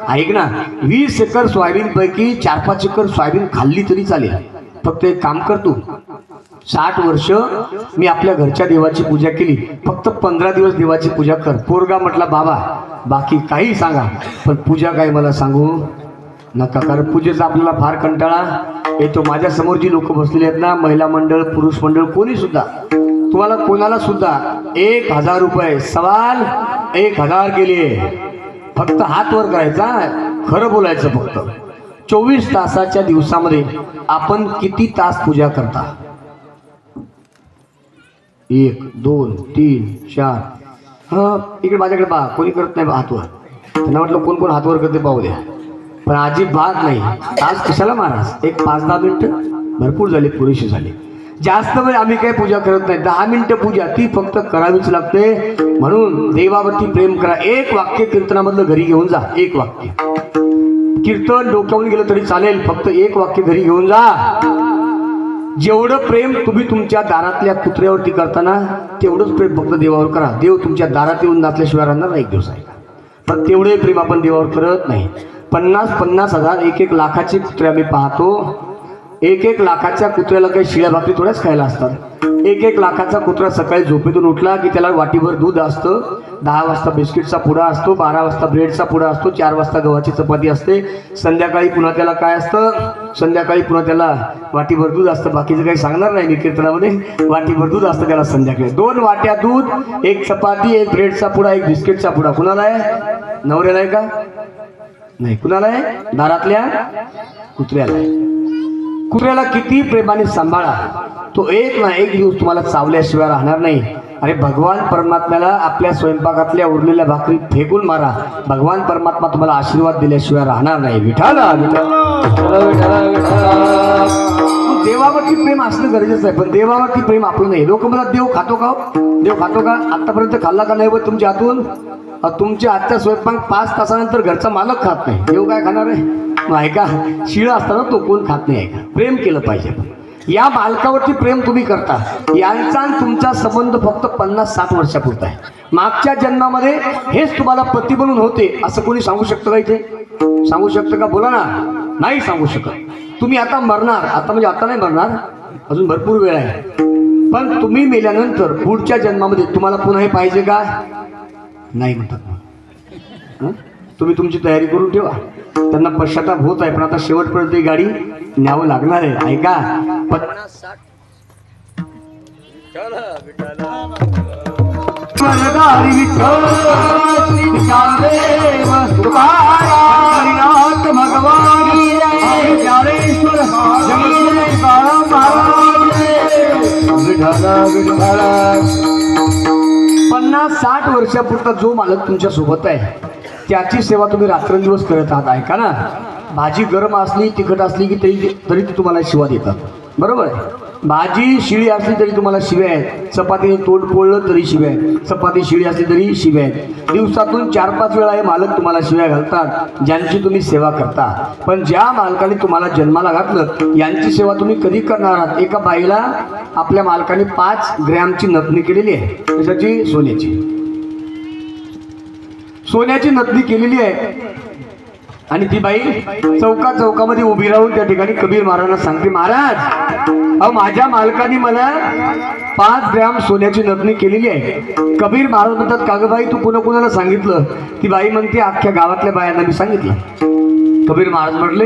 ऐक ना, 20 एकर सोयाबीन पैकी 4-5 एकर सोयाबीन खाल्ली तरी चालेल, फक्त एक काम कर, तू 60 वर्ष मी आपल्या घरच्या देवाची पूजा केली, फक्त 15 दिवस देवाची पूजा कर. पोरगा म्हटला बाबा बाकी काही सांगा पण पूजा काय मला सांगू नका, कारण पूजेचा आपल्याला फार कंटाळा येतो. माझ्या समोर जी लोक बसलेली आहेत ना, महिला मंडळ पुरुष मंडळ कोणी सुद्धा, तुम्हाला कोणाला सुद्धा 1000 रुपये सवाल 1000 गेले, फक्त हात वर करायचा, खरं बोलायचं. फक्त 24 तासाच्या दिवसामध्ये आपण किती तास पूजा करता? 1 2 3 4. हा इकडे माझ्याकडे पहा, कोणी करत नाही हातवर. त्यांना म्हटलं कोण कोण हातवर करते पाहू द्या, पण अजिबात नाही. आज कशाला महाराज, एक 5-10 मिनिटं भरपूर झाले, पुरेशी झाले. जास्त वेळ आम्ही काही पूजा करत नाही, 10 मिनिटं पूजा ती फक्त करावीच लागते. म्हणून देवावरती प्रेम करा. एक वाक्य कीर्तनामधलं घरी घेऊन जा, एक वाक्य कीर्तन डोक्यावरून गेलं तरी चालेल, फक्त एक वाक्य घरी घेऊन जा. जेवढं प्रेम तुम्ही तुमच्या दारातल्या कुत्र्यावरती करताना तेवढंच प्रेम फक्त देवावर करा. देव तुमच्या दारात येऊन नाचल्याशिवाय राहणार नाही एक दिवस आहे का, पण तेवढे प्रेम आपण देवावर करत नाही. 50-50 हजार 1-1 लाखाचे कुत्रे आम्ही पाहतो. 1-1 लाखाच्या कुत्र्याला काही शिळ्या भाकरी थोड्याच खायला असतात. 1-1 लाखाचा कुत्रा सकाळी झोपेतून उठला की त्याला वाटीभर दूध असतं, 10 वाजता बिस्किटचा पुडा असतो, 12 वाजता ब्रेडचा पुडा असतो, 4 वाजता गव्हाची चपाती असते, संध्याकाळी पुन्हा त्याला काय असतं, संध्याकाळी पुन्हा त्याला वाटीभर दूध असतं. बाकीचं काही सांगणार नाही मी कीर्तनामध्ये, वाटीभर दूध असतं त्याला संध्याकाळी. 2 वाट्या दूध, 1 चपाती, 1 ब्रेडचा पुडा, 1 बिस्किटचा पुडा. कुणाला आहे? नवऱ्याला आहे का? नाही. कुणाला आहे? दारातल्या कुत्र्याला आहे. कुत्र्याला किती प्रेमाने सांभाळा, तो एक ना एक दिवस तुम्हाला चावल्याशिवाय राहणार नाही. अरे भगवान परमात्म्याला आपल्या स्वयंपाकातल्या उरलेल्या भाकरी फेकून मारा, भगवान परमात्मा तुम्हाला आशीर्वाद दिल्याशिवाय राहणार नाही. विठाला देवावरती प्रेम असणं गरजेचं आहे, पण देवावरती प्रेम आपलं नाही. लोक म्हणतात देव खातो का? देव खातो का? आतापर्यंत खाल्ला का नाही व तुमच्या हातून? तुमच्या हातचा स्वयंपाक 5 तासानंतर घरचा मालक खात नाही, देव काय खाणार आहे? नाही का, शिळ असताना तो कोण खात नाही आहे का? प्रेम केलं पाहिजे. या मालकावरती प्रेम तुम्ही करता, यांचा आणि तुमचा संबंध फक्त 50-60 वर्षापुरता आहे. मागच्या जन्मामध्ये हेच तुम्हाला पती बनून होते असं कोणी सांगू शकतं का? इथे सांगू शकतं का? बोला ना. नाही सांगू शकत. तुम्ही आता मरणार, आता म्हणजे आता नाही मरणार, अजून भरपूर वेळ आहे, पण तुम्ही मेल्यानंतर पुढच्या जन्मामध्ये तुम्हाला पुन्हा हे पाहिजे का? नाही म्हणतात. तुम्ही तुमची तयारी करून ठेवा. त्यांना पश्चाताप होत आहे, पण आता शेवटपर्यंत ही गाडी न्यावं लागणार आहे. ऐका, 50-60 50-60 वर्षापुरता जो मालक तुमच्या सोबत आहे त्याची सेवा तुम्ही रात्रंदिवस करत आहात. ऐका ना, भाजी गरम असली तिखट असली की तरी ती तुम्हाला शिवा देतात, बरोबर आहे. भाजी शिळी असली तरी तुम्हाला शिव्या आहेत, चपातीने तोंड पोळलं तरी शिव्या आहेत, चपाती शिळी असली तरी शिव्या आहेत. दिवसातून 4-5 वेळा हे मालक तुम्हाला शिव्या घालतात, ज्यांची तुम्ही सेवा करता. पण ज्या मालकाने तुम्हाला जन्माला घातलं यांची सेवा तुम्ही कधी करणार आहात? एका बाईला आपल्या मालकाने 5 ग्रॅमची नथनी केलेली आहे, कशाची? सोन्याची नथनी केलेली आहे. आणि ती बाई चौकामध्ये उभी राहून त्या ठिकाणी कबीर महाराजांना सांगते, महाराज अहो माझ्या मालकाने मला 5 ग्रॅम सोन्याची नथनी केलेली आहे. कबीर महाराज म्हणतात, का ग बाई तू कुणाला सांगितलं? ती बाई म्हणते, अख्ख्या गावातल्या बायांना मी सांगितलं. कबीर महाराज म्हटले,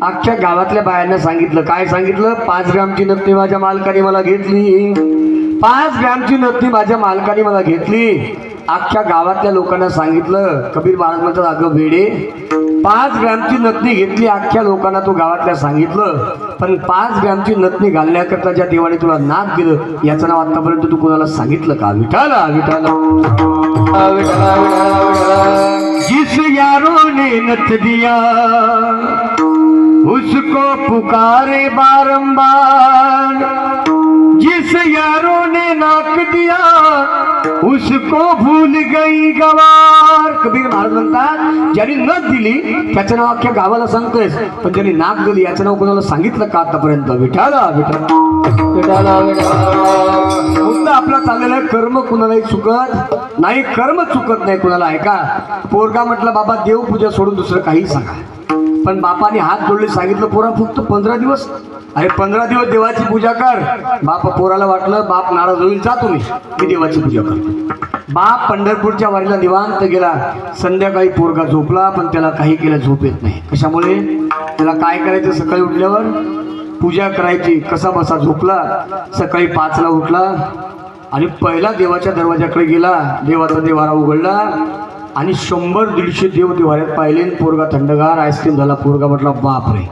अख्ख्या गावातल्या बायांना सांगितलं. काय सांगितलं? 5 ग्रॅमची नथनी माझ्या मालकाने मला घेतली, 5 ग्रॅमची नथनी माझ्या मालकाने मला घेतली. अख्ख्या गावातल्या लोकांना सांगितलं. कबीर महाराज म्हणतात, अगं वेडे, 5 ग्रॅमची नथनी घेतली, अख्ख्या लोकांना तो गावातल्या सांगितलं, पण 5 ग्रॅमची नथनी घालण्याकरता ज्या देवाने तुला नाद दिलं याचं नाव आतापर्यंत तू कोणाला सांगितलं का? विठाला विठाला जिस यारों ने नथ दिया उसको पुकारे बारंबार, जिस यारों ने नाक दिया उसको भूल गई गवार. कबीर महाराज म्हणतात, ज्यांनी नथ दिली त्याचं नाव अख्ख्या गावाला सांगतोयस, पण ज्यांनी नाक दिली याचं नाव कोणाला सांगितलं का आतापर्यंत? विठाला विठाला विठाला विठाला. मुद्दा आपला चाललेला आहे, कर्म कुणालाही चुकत नाही, कर्म चुकत नाही कुणाला. ऐका, पोरगा म्हटलं बाबा देवपूजा सोडून दुसरं काही सांगा, पण बापाने हात जोडले, सांगितलं पोरा फक्त 15 दिवस. अरे 15 दिवस देवाची पूजा कर. पोराला वाटलं बाप नाराज होईल, जा तुम्ही, मी देवाची पूजा करतो. बाप पंढरपूरच्या वारीला निवांत गेला. संध्याकाळी पोरगा झोपला, पण त्याला काही केलं झोप येत नाही. कशामुळे? त्याला काय करायचं, सकाळी उठल्यावर पूजा करायची. कसा बसा झोपला. सकाळी 5ला उठला आणि पहिला देवाच्या दरवाजाकडे गेला. देवाचा देवारा उघडला आणि 100-150 देव देवाऱ्यात पाहिले. पोरगा थंडगार आईस्क्रीम झाला. पोरगा म्हटला बाप रे,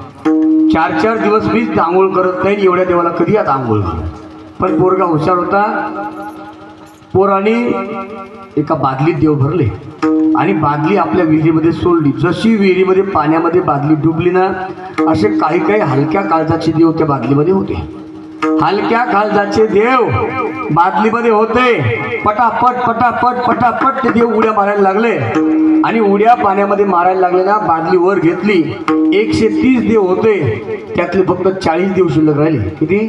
4-4 दिवस मीच आंघोळ करत नाही, एवढ्या देवाला कधी आता आंघोळ घालू. पण पोरगा हुशार होता. पोराने एका बादलीत देव भरले आणि बादली आपल्या विहिरीमध्ये सोडली. जशी विहिरीमध्ये पाण्यामध्ये बादली डुबली ना, असे काही काही हलक्या काळजाचे देव त्या बादलीमध्ये होते. हलक्या काळजाचे देव बादलीमध्ये होते. पटापट पटापट पटापट ते देव उड्या मारायला लागले आणि उड्या पाण्यामध्ये मारायला लागले ना, बादली वर घेतली. 130 देव होते, त्यातले फक्त 40 देव शिल्लक राहिले. किती?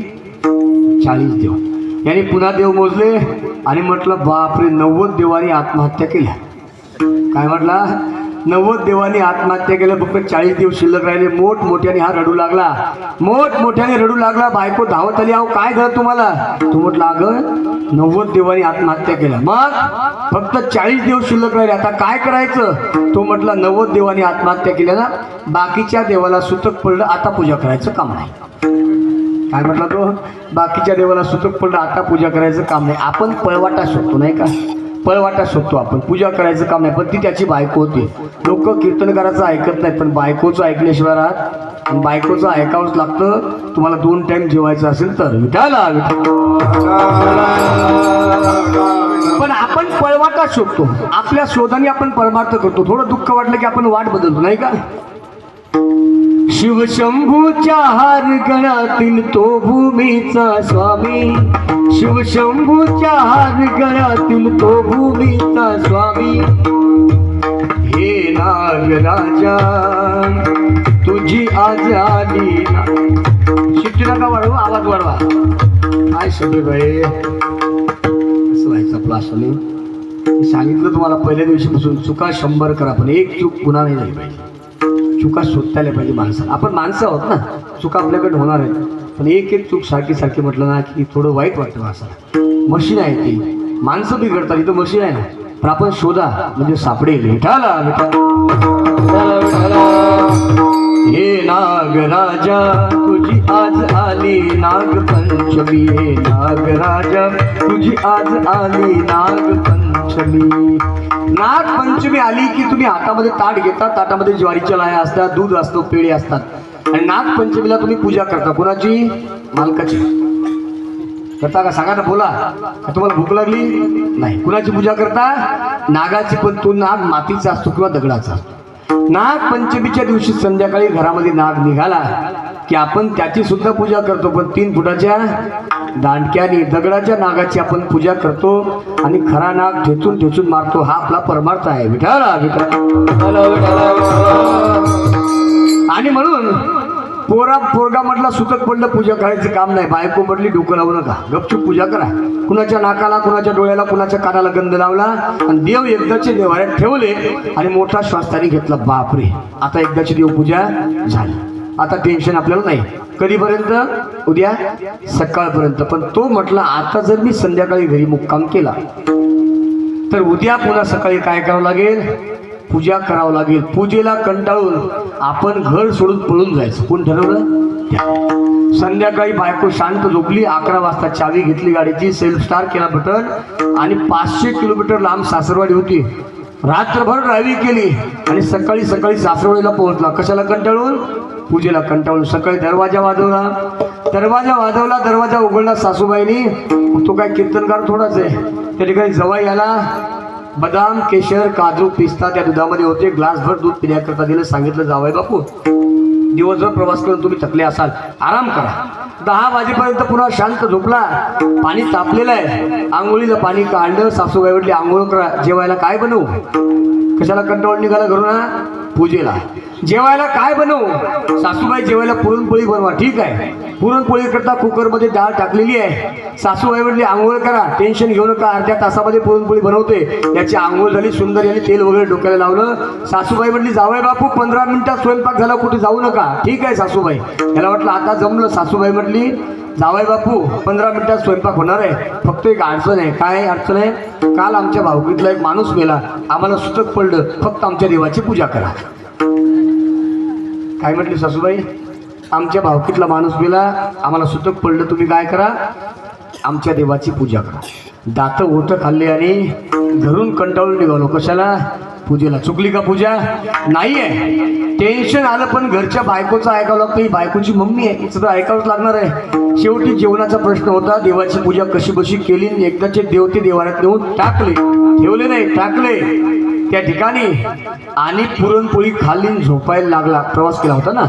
40 देव. याने पुन्हा देव मोजले आणि म्हटलं बापरे, 90 देवांनी आत्महत्या केल्या. काय म्हटला? 90 देवांनी आत्महत्या केल्या, फक्त 40 देव शिल्लक राहिले. मोठमोठ्याने हा रडू लागला. मोठमोठ्याने रडू लागला. बायको धावत आली, अहो काय झालं तुम्हाला? तू म्हटलं अगं 90 देवांनी आत्महत्या केल्या, मग फक्त 40 देव शिल्लक राहिले, आता काय करायचं? तो म्हटला 90 देवांनी आत्महत्या केल्या ना, बाकीच्या देवाला सुतक पडलं, आता पूजा करायचं काम नाही. काय म्हटला तो? बाकीच्या देवाला सुतक पडलं, आता पूजा करायचं काम नाही. आपण पळवाटा शोधतो नाही का? पळवाटा शोधतो आपण, पूजा करायचं काम नाही. पण ती त्याची बायको होती. लोक कीर्तनकाराचं ऐकत नाही, पण बायकोचं ऐकल्याशिवाय राहत. आणि बायकोचं ऐकावंच लागतं. तुम्हाला 2 टाइम जेवायचं असेल तर. विठाला पण आपण पळवाटा शोधतो. आपल्या शोधाने आपण परमार्थ करतो. थोडं दुःख वाटलं की आपण वाट बदलतो नाही का? शिवशंभूच्या हार गळ्यातील तो भूमीचा स्वामी. शिवशंभूच्या हार गळ्यातील तो भूमीचा स्वामी. हे नागराजा तुझी आज आली ना. शिट्टी नका वाढवा, आवाज वाढवा. काय सगळे बाई असं व्हायचं आपलं. असं नाही सांगितलं तुम्हाला पहिल्या दिवशीपासून. चुका 100 करा, पण एक चूक पुन्हा नाही झाली पाहिजे. चुका शोधतायला पाहिजे माणसं. आपण माणसं आहोत ना, चुका आपल्याकडे होणार आहेत. पण एक चूक सारखी सारखी म्हटलं ना की थोडं वाईट वाटतं माणसाला. मशीन आहे ती, माणसं बिघडतात, इथं मशीन आहे ना. पण आपण शोधा म्हणजे सापडेल. विठाला हे नागराजा तुझी आज आली नागपंचमी. हे नागराजा तुझी आज आली नागपंचमी. नागपंचमी आली की तुम्ही हातामध्ये ताट घेता. ताटामध्ये ज्वारीच्या लाया असतात, दूध असतो, पेढे असतात. आणि नागपंचमीला तुम्ही पूजा करता. कुणाची? मालकाची. करता का? सांगा ना, बोला. तुम्हाला भूक लागली नाही? कुणाची पूजा करता? नागाची. पण तो नाग मातीचा असतो किंवा दगडाचा असतो. नागपंचमीच्या दिवशी संध्याकाळी घरामध्ये नाग निघाला की आपण त्याची सुद्धा पूजा करतो. पण 3 फुटाच्या दांडक्याने दगडाच्या नागाची आपण पूजा करतो आणि खरा नाग ठेचून ठेचून मारतो. हा आपला परमार्थ आहे. विठाला आणि म्हणून पोरगा म्हटला सुतक पडलं, पूजा करायचं काम नाही. बायको म्हटली डोकं लावू नका, गपचूप पूजा करा. कुणाच्या नाकाला, कुणाच्या डोळ्याला, कुणाच्या कानाला गंध लावला आणि देव एकदाचे देवाऱ्यात ठेवले आणि मोठा श्वास त्याने घेतला. बापरे, आता एकदाची देवपूजा झाली, आता टेन्शन आपल्याला नाही. कधीपर्यंत? उद्या सकाळपर्यंत. पण तो म्हटला आता जर मी संध्याकाळी घरी मुक्काम केला तर उद्या पुन्हा सकाळी काय करावं लागेल? पूजा करावं लागेल. पूजेला कंटाळून आपण घर सोडून पळून जायचं. कोण ठरवलं? संध्याकाळी बायको शांत झोपली. 11 वाजता चावी घेतली गाडीची, सेल्फ स्टार्ट केला बटन आणि 500 किलोमीटर लांब सासरवाडी होती. रात्रभर ड्रायव्हिंग केली आणि सकाळी सकाळी सासरवाडीला पोहोचला. कशाला कंटाळून? पूजेला कंटाळून. सकाळी दरवाजा वाजवला. दरवाजा उघडला सासूबाईनी. तो काय कीर्तनकार थोडाच आहे. त्या ठिकाणी जवाई आला. बदाम, केशर, काजू, पिस्ता त्या दुधामध्ये होते. ग्लासभर दूध पिण्याकरता दिलं. सांगितलं जावई बापू, दिवसभर प्रवास करून तुम्ही थकले असाल, आराम करा. 10 वाजेपर्यंत पुन्हा शांत झोपला. पाणी तापलेलं आहे. आंघोळीला पाणी काढलं. सासूबाई म्हटली आंघोळ करा. जेवायला काय बनवू? कशाला कंटाळून निघाला घरून? पूजेला. जेवायला काय बनवू? सासूबाई जेवायला पुरणपोळी बनवा. ठीक आहे, पुरणपोळी करता कुकरमध्ये डाळ टाकलेली आहे. सासूबाई म्हटली आंघोळ करा, टेन्शन घेऊ नका, अर्ध्या तासामध्ये पुरणपोळी बनवते. याची आंघोळ झाली सुंदर, याने तेल वगैरे डोक्याला लावलं. सासूबाई म्हटली जावई बापू 15 मिनिटात स्वयंपाक झाला, कुठे जाऊ नका. ठीक आहे सासूबाई. याला वाटलं आता जमलं. सासूबाई म्हटली जावई बापू 15 मिनिटात स्वयंपाक होणार आहे, फक्त एक अडचण आहे. काय अडचण आहे? काल आमच्या भावकीतला एक माणूस मेला, आम्हाला सुतक पडलं, फक्त आमच्या देवाची पूजा करा. काय म्हटली सासूबाई? आमच्या भावकीतला माणूस मेला, आम्हाला सुतक पडलं, तुम्ही काय करा? आमच्या देवाची पूजा करा. दात ओठ खाल्ले आणि घरून कंटाळून निघालो. कशाला? पूजेला. चुकली का पूजा? नाही आहे. टेन्शन आलं पण घरच्या बायकोचं ऐकावं लागतं. ही बायकोची मम्मी आहे, हिचं तर ऐकावंच लागणार आहे. शेवटी जेवणाचा प्रश्न होता. देवाची पूजा कशी बशी केली. एकदाचे देवते देवाऱ्यात नेऊन टाकले, ठेवले नाही, टाकले त्या ठिकाणी. आणि पुरणपोळी खाल्ली, झोपायला लागला. प्रवास केला होता ना,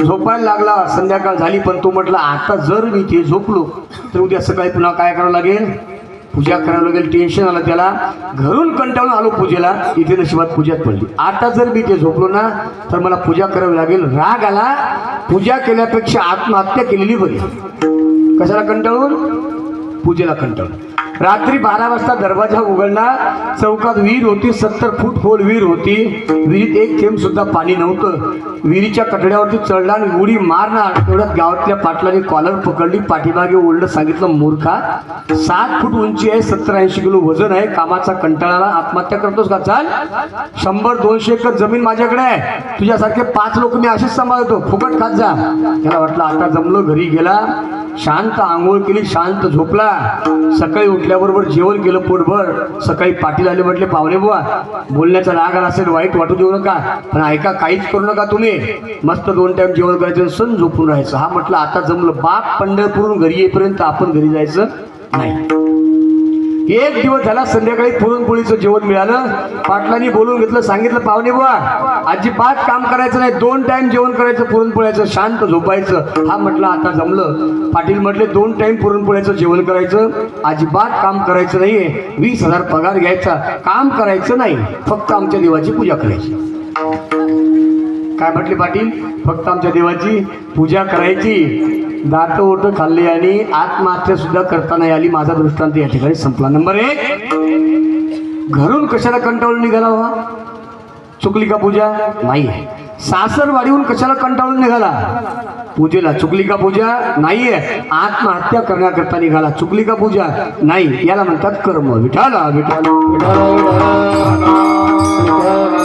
झोपायला लागला. संध्याकाळ झाली, पण तो म्हटला आता जर मी इथे झोपलो तर उद्या सकाळी पुन्हा काय करावं लागेल? पूजा करावं लागेल. टेन्शन आलं त्याला. घरून कंटाळून आलो पूजेला, इथे नशिबात पूजात पडली. आता जर मी इथे झोपलो ना तर मला पूजा करावी लागेल. राग आला. पूजा केल्यापेक्षा आत्महत्या केलेली बरी. कशाला कंटाळून? पूजेला कंटाळून. रात्री 12 वाजता दरवाजा उघडला. चौकात विहीर होती, 70 फूट खोल विहीर होती. विहिरीत एक थेंब सुद्धा पाणी नव्हतं. विहिरीच्या कठड्यावरती चढला आणि उडी मारणार. तेवढ्यात गावातल्या पाटलाने कॉलर पकडली, पाठीमागे ओढलं, सांगितलं मूर्खा, 7 फूट उंची आहे, 70-80 किलो वजन आहे, कामाचा कंटाळाला आत्महत्या करतोस का? चाल, 100-200 एकर जमीन माझ्याकडे आहे, तुझ्यासारखे 5 लोक मी असेच सांभाळतो, फुकट खात जा. त्याला वाटलं आता जमलं. घरी गेला, शांत आंघोळ केली, शांत झोपला. सकाळी उठल्याबरोबर जेवण केलं पोटभर. सकाळी पाटील आले, म्हटले पाहुणे बुवा बोलण्याचा राग आला असेल, वाईट वाटू देऊ नका, पण ऐका काहीच करू नका तुम्ही, मस्त 2 टाइम जेवण करायचं, सण झोपून राहायचं. हा म्हटलं आता जमलं. बाप पंढरपूरहून घरी येईपर्यंत आपण घरी जायचं नाही. 1 दिवस झाला, संध्याकाळी पुरणपोळीचं जेवण मिळालं. पाटलांनी बोलून घेतलं, सांगितलं पाहुणे बुवा अजिबात काम करायचं नाही, 2 टाइम जेवण करायचं पुरणपोळ्याचं, शांत झोपायचं. हा म्हटलं आता जमलं. पाटील म्हटले 2 टाइम पुरणपोळ्याचं जेवण करायचं, अजिबात काम करायचं नाहीये, 20,000 पगार घ्यायचा, काम करायचं नाही, फक्त आमच्या देवाची पूजा करायची. काय म्हटले पाटील? फक्त आमच्या देवाची पूजा करायची. दात ओठ खाल्ले आणि आत्महत्या सुद्धा करता नाही आली. माझा दृष्टांत या ठिकाणी संपला. नंबर 1, घरून कशाला कंटाळून निघाला व्हा? चुकली का पूजा? नाही. सासरवाडीहून कशाला कंटाळून निघाला? पूजेला. चुकली का पूजा? नाहीये. आत्महत्या करण्याकरता निघाला. चुकली का पूजा? नाही. याला म्हणतात कर्म. विठाला विठाला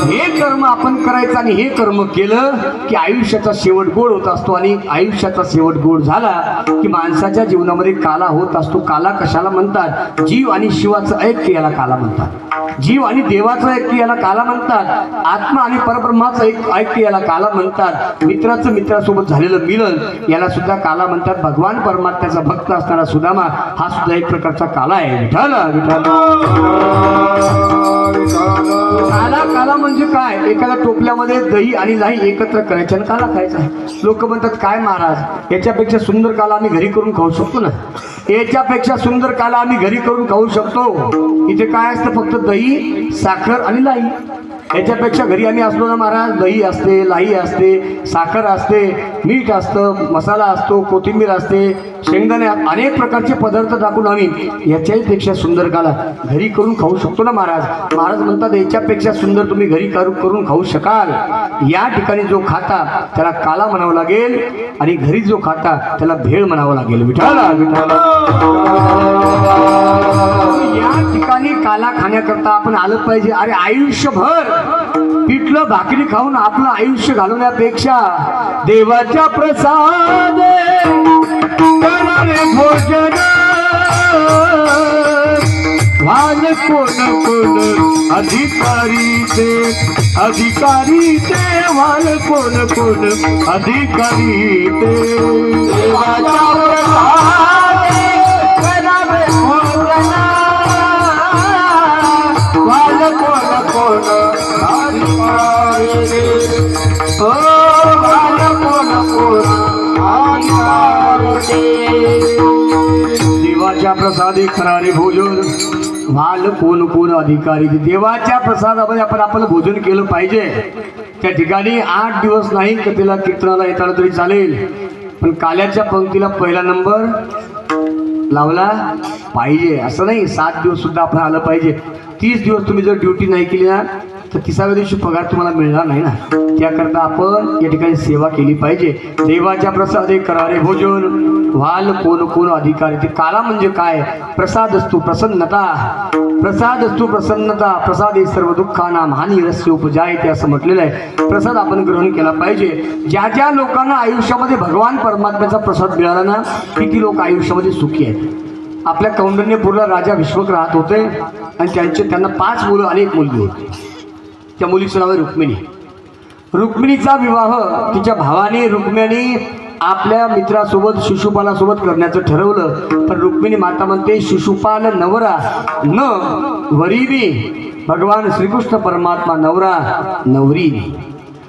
हे कर्म आपण करायचं आणि हे कर्म केलं की आयुष्याचा शेवट गोड होत असतो. आणि आयुष्याचा शेवट गोड झाला की माणसाच्या जीवनामध्ये काला होत असतो. काला कशाला म्हणतात? जीव आणि शिवाचं ऐक्य याला काला म्हणतात. जीव आणि देवाचं ऐक्य याला काला म्हणतात. आत्मा आणि परब्रह्माचं ऐक्य याला काला म्हणतात. मित्राचं मित्रासोबत झालेलं मिलन याला सुद्धा काला म्हणतात. भगवान परमात्म्याचा भक्त असणारा सुदामा हा सुद्धा एक प्रकारचा काला आहे. विठाला विठाला काला. काला म्हणजे काय? एखाद्या टोपल्यामध्ये दही आणि लाही एकत्र करायचे आणि काला खायचा. लोक म्हणतात काय महाराज याच्यापेक्षा सुंदर काला आम्ही घरी करून खाऊ शकतो ना, याच्यापेक्षा सुंदर काला आम्ही घरी करून खाऊ शकतो. इथे काय असतं? फक्त दही, साखर आणि लाही. याच्यापेक्षा घरी आम्ही असलो ना महाराज, दही असते, लाही असते, साखर असते, मीठ असतं, मसाला असतो, कोथिंबीर असते, शेंगदाणे, अनेक प्रकारचे पदार्थ टाकून आम्ही याच्याही पेक्षा सुंदर काला घरी करून खाऊ शकतो ना महाराज. महाराज म्हणतात याच्यापेक्षा सुंदर तुम्ही घरी करून खाऊ शकाल. या ठिकाणी जो खाता त्याला काला म्हणावं लागेल आणि घरी जो खाता त्याला भेळ म्हणावं लागेल. विठाला विठाला या ठिकाणी काला खाण्याकरता आपण आलं पाहिजे. अरे आयुष्यभर पिठलं भाकरी खाऊन आपलं आयुष्य घालवण्यापेक्षा देवाच्या प्रसाद करणारे भोजन वाल कोण कोण अधिकारी ते वाल कोण कोण अधिकारी ते देवाच्या प्रसाद करणारे भोजन वाल कोण कोण अधिकारी ते वाल कोण कोण देवाच्या प्रसादी खरारे भोजन वाल कोण कोण अधिकारी. देवाच्या प्रसादामध्ये आपण आपलं भोजन केलं पाहिजे. त्या ठिकाणी 8 दिवस नाही कथेला कीर्तनाला येताना तरी चालेल, पण काल्याच्या पंक्तीला पहिला नंबर लावला पाहिजे. असं नाही 7 दिवस सुद्धा आपण आलं पाहिजे. 30 दिवस तुम्ही जर ड्युटी नाही केली ना तर 30व्या दिवशी पगार तुम्हाला मिळणार नाही ना. त्याकरता आपण या ठिकाणी सेवा केली पाहिजे. देवाच्या प्रसादे करारे भोजन व्हाल कोण कोण अधिकारी. ते काला म्हणजे काय? प्रसाद असतो प्रसन्नता, प्रसाद असतो प्रसन्नता, प्रसादे सर्व दुःखानां हानी रस्य उपजायते असं म्हटलेलं आहे. प्रसाद आपण ग्रहण केला पाहिजे. ज्या ज्या लोकांना आयुष्यामध्ये भगवान परमात्म्याचा प्रसाद मिळाला ना, किती लोक आयुष्यामध्ये सुखी आहेत. आपल्या कौंडण्यपूरला राजा विश्वक राहत होते आणि त्यांना 5 मुलं आणि 1 मुलगी होती. त्या मुलीचं नाव आहे रुक्मिणी. रुक्मिणीचा विवाह तिच्या भावाने रुक्मिणी आपल्या मित्रासोबत शिशुपालासोबत करण्याचं ठरवलं. पण रुक्मिणी माता म्हणते शिशुपाल नवरा न वरीबी. भगवान श्रीकृष्ण परमात्मा नवरा नवरी.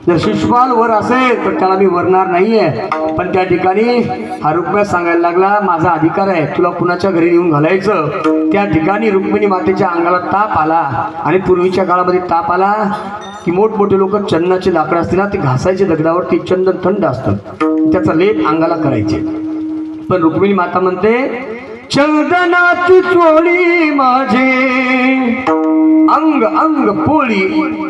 जर शिशुपाल वर असेल तर त्याला मी वरणार नाहीये. पण त्या ठिकाणी हा रुक्मिणी सांगायला लागला माझा अधिकार आहे तुला कुणाच्या घरी येऊन घालायचं. त्या ठिकाणी रुक्मिणी मातेच्या अंगाला ताप आला. आणि पूर्वीच्या काळामध्ये ताप आला की मोठमोठे लोक चंदनाचे लाकडं असतील ना ते घासायचे दगडावरती. चंदन थंड असतं, त्याचा लेप अंगाला करायचे. पण रुक्मिणी माता म्हणते चंदनाची चोळी माझे अंग अंग पोळी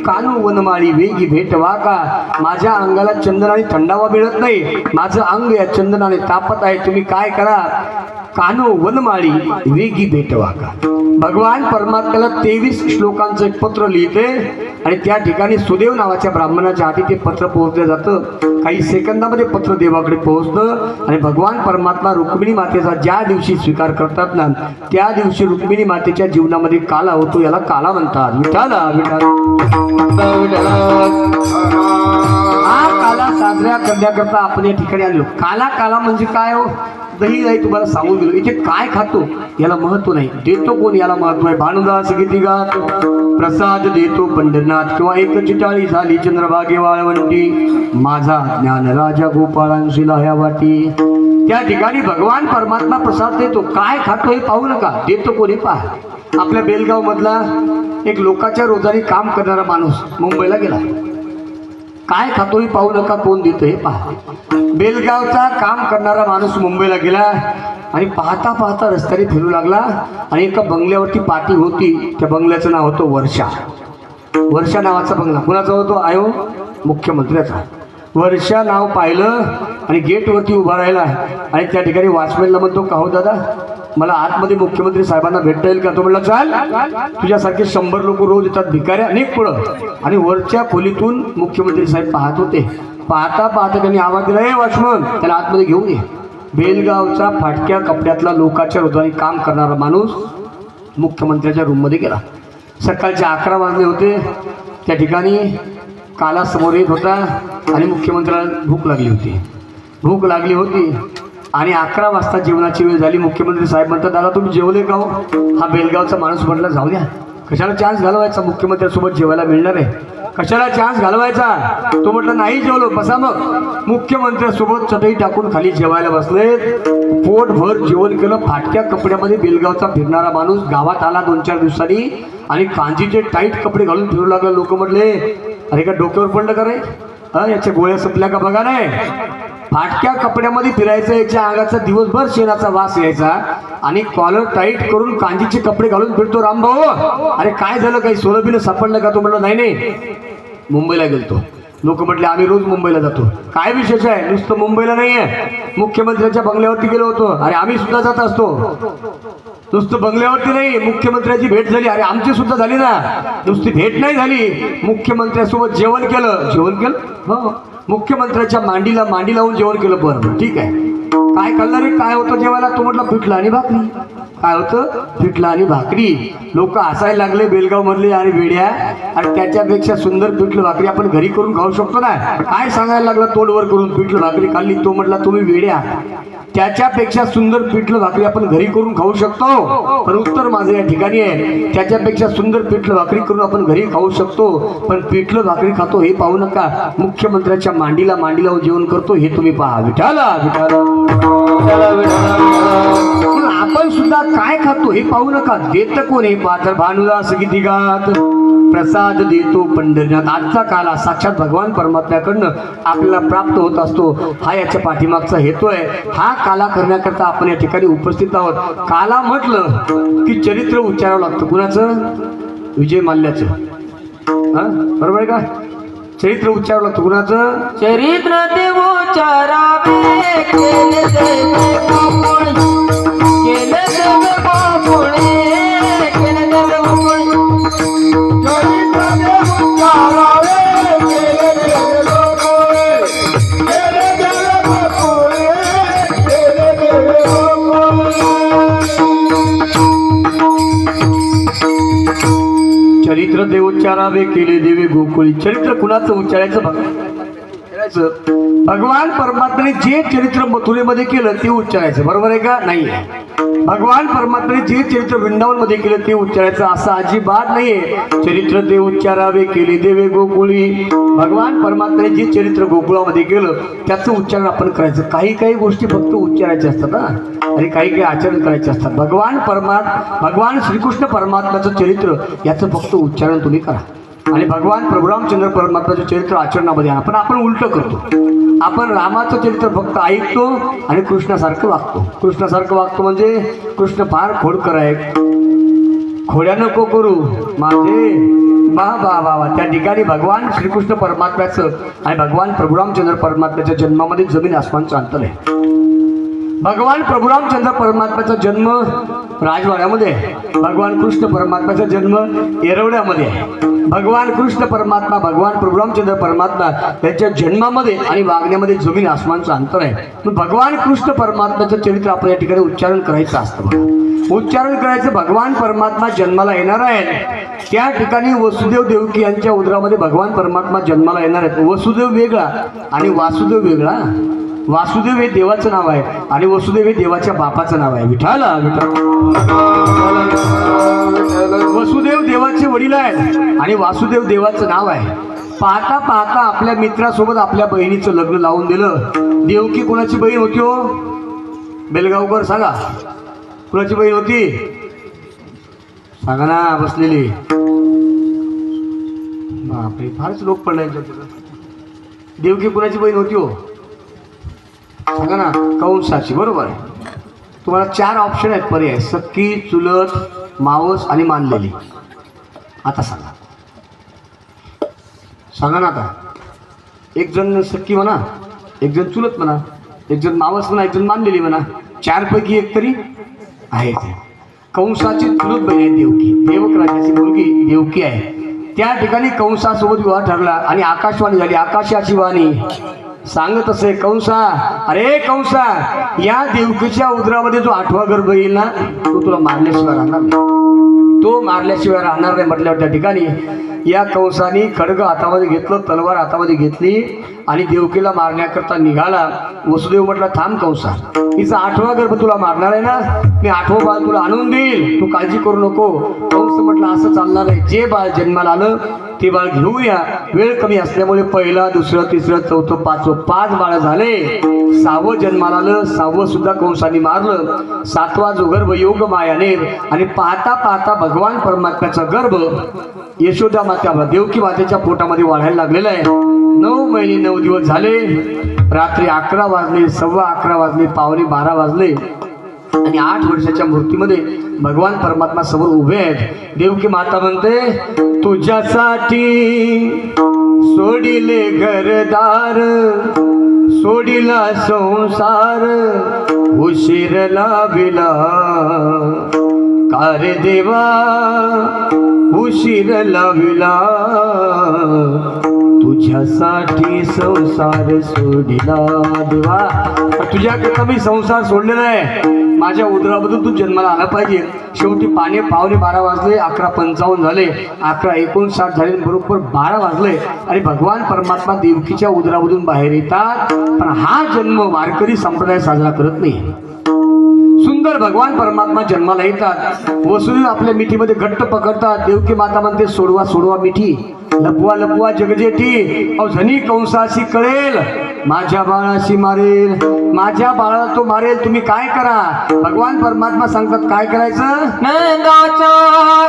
कानू वनमाळी वेगी भेटवा का. माझ्या अंगाला चंदनाने थंडावा मिळत नाही, माझं अंग या चंदनाने तापत आहे. तुम्ही काय करा कानो वनमाळी वेगी भेटवा का. भगवान परमात्म्याला 23 श्लोकांचं एक पत्र लिहिते आणि त्या ठिकाणी सुदेव नावाच्या ब्राह्मणाच्या हाती ते पत्र पोहोचलं जातं. काही सेकंदामध्ये पत्र देवाकडे पोहोचतं आणि भगवान परमात्मा रुक्मिणी मातेचा ज्या दिवशी स्वीकार करतात ना त्या दिवशी रुक्मिणी मातेच्या जीवनामध्ये काला होतो. याला काला म्हणतात. विठाला हा काला साजरा करण्याकरता आपण या ठिकाणी आलो. काला काला म्हणजे काय हो? दही नाही तुम्हाला सांगून दिलं. इथे काय खातो याला महत्व नाही, देतो कोण याला महत्व आहे. भानुदास गीती गात प्रसाद देतो पंढरनाथ किंवा 1 चिटाळी झाली चंद्रभागे वाळवंटी माझा ज्ञान राजा गोपाळांशी लाह्या वाटी. त्या ठिकाणी भगवान परमात्मा प्रसाद देतो. काय खातो हे पाहू नका, देतो कोणी पहा. आपल्या बेलगाव मधला एक लोकांच्या रोजाने काम करणारा माणूस मुंबईला गेला. काय खातो हे पाहू नका, कोण देतो हे पहा. बेलगावचा काम करणारा माणूस मुंबईला गेला आणि पाहता पाहता रस्त्याने फिरू लागला आणि एका बंगल्यावरती पार्टी होती. त्या बंगल्याचं नाव होतं वर्षा. वर्षा नावाचा बंगला कुणाचा होतो? आयो मुख्यमंत्र्याचा. वर्षा नाव पाहिलं आणि गेटवरती उभा राहिला आणि त्या ठिकाणी वॉचमॅनला म्हणतो का हो दादा मला आतमध्ये मुख्यमंत्री साहेबांना भेटता येईल का. तो म्हणला चाल, तुझ्यासारखे 100 लोक रोज येतात भिकाऱ्या अनेक पुढं. आणि वरच्या खोलीतून मुख्यमंत्री साहेब पाहत होते. पाहता पाहता त्यांनी आवाज दिला हे वॉचमन त्याला आतमध्ये घेऊन ये. बेलगावचा फाटक्या कपड्यातला लोकांच्या रोजाने काम करणारा माणूस मुख्यमंत्र्याच्या रूममध्ये गेला. सकाळचे 11 वाजले होते. त्या ठिकाणी काला समोर येत होता आणि मुख्यमंत्र्याला भूक लागली होती आणि 11 वाजता जेवणाची वेळ झाली. मुख्यमंत्री साहेब म्हणतात दादा तुम्ही जेवले का हो. हा बेलगावचा माणूस म्हटला जाऊ द्या, कशाला चान्स घालवायचा, मुख्यमंत्र्यांसोबत जेवायला मिळणार आहे, कशाला चान्स घालवायचा. तो म्हटलं नाही जेवलो बसा. मग मुख्यमंत्र्यांसोबत चटई टाकून खाली जेवायला बसले. पोटभर जेवण केलं. फाटक्या कपड्यामध्ये बेलगावचा फिरणारा माणूस गावात आला 2-4 दिवसांनी आणि कांजीचे टाईट कपडे घालून फिरू लागला. लोक म्हटले अरे का डोक्यावर पडलं का रे, याच्या गोळ्या संपल्या का बघा. नाही फाटक्या कपड्यामध्ये फिरायचं, याच्या अंगाचा दिवसभर शेणाचा वास यायचा आणि कॉलर टाईट करून कांजीचे कपडे घालून फिरतो. रामभाऊ अरे काय झालं, काही सोलबिनं सापडलं का. तो म्हटलं नाही मुंबईला गेलतो. लोक म्हटले आम्ही रोज मुंबईला जातो. काय विशेष आहे. नुसतं मुंबईला नाहीये, मुख्यमंत्र्यांच्या बंगल्यावरती गेलो होतो. अरे आम्ही सुद्धा जात असतो. नुसतं बंगल्यावरती नाही, मुख्यमंत्र्याची भेट झाली. अरे आमची सुद्धा झाली ना. नुसती भेट नाही झाली, मुख्यमंत्र्यांसोबत जेवण केलं. हो मुख्यमंत्र्याच्या मांडीला मांडी लावून जेवण केलं. बरं ठीक आहे. काय खाल्लं रे, काय होतं जेवायला. तो म्हटलं पिठलं आणि भाकरी. काय होतं, पिठलं आणि भाकरी. लोक हसायला लागले बेलगाव मधले आणि वेड्या. आणि त्याच्यापेक्षा सुंदर पिठलं भाकरी आपण घरी करून खाऊ शकतो ना. काय सांगायला लागला तोंडवर करून पिठलं भाकरी खाल्ली. तो म्हटला तुम्ही वेड्या, त्याच्यापेक्षा सुंदर पिठलं भाकरी आपण घरी करून खाऊ शकतो. पण उत्तर माझं या ठिकाणी आहे, त्याच्यापेक्षा सुंदर पिठलं भाकरी करून आपण घरी खाऊ शकतो. पण पिठलं भाकरी खातो हे पाहू नका, मुख्यमंत्र्याच्या मांडीला मांडी लावून जेवण करतो हे तुम्ही पहा. विठाला आपण सुद्धा काय खातो हे पाहू नका, देत कोण हे पहा. तर भानुदास गीती गात प्रसाद देतो पंढरीनाथ. आजचा काला साक्षात भगवान परमात्म्याकडनं आपल्याला प्राप्त होत असतो. हा याच्या पाठीमागचा हेतू आहे. हा काला करण्याकरता आपण या ठिकाणी उपस्थित आहोत. काला म्हटलं की चरित्र उच्चारावं लागतं. कुणाचं? विजय माल्याचं. हा बरोबर आहे का? चरित्र उच्चारावं लागतं. कुणाचं? चरित्र देवोचारावे केले देव बापुणे, केले देव बापुणे, केले देव बापुणे. चरित्र देव उच्चारावे, केले देव बापुणे, केले देव बापुणे, केले देव बापुणे. चरित्र देवोच्चारावे केले देवे गोकुळी. चरित्र कुणाचं उच्चारायचं? भगवान परमात्म्याने जे चरित्र मथुरेमध्ये केलं ते उच्चारायचं. बरोबर आहे का? नाही. भगवान परमात्म्याने जे चरित्र वृंदावन मध्ये केलं ते उच्चारायचं असं अजिबात नाहीये. चरित्र ते उच्चारावे केले देवे गोकुळी. भगवान परमात्म्याने जे चरित्र गोकुळामध्ये केलं त्याचं उच्चारण आपण करायचं. काही काही गोष्टी फक्त उच्चारायच्या असतात हा, आणि काही काही आचरण करायचे असतात. भगवान श्रीकृष्ण परमात्म्याचं चरित्र याचं फक्त उच्चारण तुम्ही करा. आणि भगवान प्रभू रामचंद्र परमात्म्याचं चरित्र आचरणामध्ये आणा. पण आपण उलट करतो. आपण रामाचं चरित्र फक्त ऐकतो आणि कृष्णासारखं वागतो. कृष्णासारखं वागतो म्हणजे कृष्ण फार खोडकर आहे. खोड्या नको करू माझे बा बा बा. त्या ठिकाणी भगवान श्रीकृष्ण परमात्म्याचं आणि भगवान प्रभू रामचंद्र परमात्म्याच्या जन्मामध्ये जमीन आसमानचं अंतर आहे. भगवान प्रभू रामचंद्र परमात्म्याचा जन्म राजवाड्यामध्ये आहे. भगवान कृष्ण परमात्म्याचा जन्म येरवड्यामध्ये आहे. भगवान कृष्ण परमात्मा भगवान प्रभू रामचंद्र परमात्मा यांच्या जन्मामध्ये आणि वागण्यामध्ये जमीन आसमानचं अंतर आहे. मग भगवान कृष्ण परमात्म्याचं चरित्र आपण या ठिकाणी उच्चारण करायचं असतं. बघा, उच्चारण करायचं. भगवान परमात्मा जन्माला येणार आहेत. त्या ठिकाणी वसुदेव देवकी यांच्या उदरामध्ये भगवान परमात्मा जन्माला येणार आहेत. वसुदेव वेगळा आणि वासुदेव वेगळा. वासुदेव हे देवाचं नाव आहे आणि वसुदेव हे देवाच्या बापाचं नाव आहे. विठ्ठल वसुदेव देवाचे वडील आहेत आणि वासुदेव देवाचं नाव आहे. पाहता पाहता आपल्या मित्रासोबत आपल्या बहिणीचं लग्न लावून दिलं. देवकी कोणाची बहीण होती हो? बेलगावकर सांगा, कोणाची बहीण होती? सांगा ना बसलेली. बापरे, फारच लोक पडले. देवकी कोणाची बहीण होती हो? सांगा ना. कंसाची. बरोबर आहे. तुम्हाला 4 ऑप्शन आहेत पर्याय: सख्खी, चुलत, मावस आणि मानलेली. आता सांगा, सांगा ना. आता एक जण सख्खी म्हणा, एक जण चुलत म्हणा, एक जण मावस म्हणा, एक जण मानलेली म्हणा. 4 पैकी एक तरी आहे. कंसाची चुलत बहीण आहे देवकी. देवक राजाची मुलगी देवकी आहे. त्या ठिकाणी कंसासोबत विवाह ठरला आणि आकाशवाणी झाली. आकाशाची वाणी सांगत असे, कंसा, अरे कंसा, या देवकीच्या उदरामध्ये जो 8वा गर्भ येईल ना तो तुला मारल्याशिवाय राहणार नाही. तो मारल्याशिवाय राहणार नाही म्हटल्यावर त्या ठिकाणी या कंसाने खड्ग हातामध्ये घेतलं, तलवार हातामध्ये घेतली आणि देवकीला मारण्याकरता निघाला. वसुदेव म्हटला, थांब कंसा, हिचा 8वा गर्भ तुला मारणार आहे ना, मी 8वं बाळ तुला आणून देईल, तू काळजी करू नको. कंस म्हटलं, असं चालणार आहे. जे बाळ जन्माला आलं ते बाळ घेऊया. वेळ कमी असल्यामुळे 1, 2, 3, 4, 5 5 बाळ झाले. 6वं जन्माला आलं. 6वं सुद्धा कंसाने मारलं. 7वा जो गर्भ योग मायाने आणि पाहता पाहता भगवान परमात्म्याचा गर्भ यशोदा माता देवकी मातेच्या पोटामध्ये वाढायला लागलेला आहे. 9 महिने 9 दिवस झाले. रात्री 11 वाजले, 11:15 वाजले, 11:45 वाजले आणि 8 वर्षाच्या मूर्तीमध्ये भगवान परमात्मा समोर उभे आहेत. देवकी माता म्हणते, तुझ्यासाठी सोडिले घरदार, सोडिला संसार, उशीर लाविला कार देवा, उशीर लाविला, तुझ्यासाठी संसार सोडिला देवा. तुझ्याकरता मी संसार सोडलेला आहे. माझ्या उदरामधून तू जन्माला आला पाहिजे. शेवटी 12:15 वाजले, 11:55 झाले, 11:59 झाले, बरोबर 12 वाजले आणि भगवान परमात्मा देवकीच्या उदरामधून बाहेर येतात. पण हा जन्म वारकरी संप्रदाय साजरा करत नाही. सुंदर भगवान परमात्मा जन्माला येतात. वसुदेव आपल्या मिठीमध्ये घट्ट पकडतात. देवकी माता म्हणते, सोडवा सोडवा मिठी, लपवा लपवा जगजेठी, अहो झनी कंसाशी कळेल माझ्या बाळाशी मारेल, माझ्या बाळाला तो मारेल. तुम्ही काय करा, भगवान परमात्मा सांगतात काय करायचं. नंदाच्या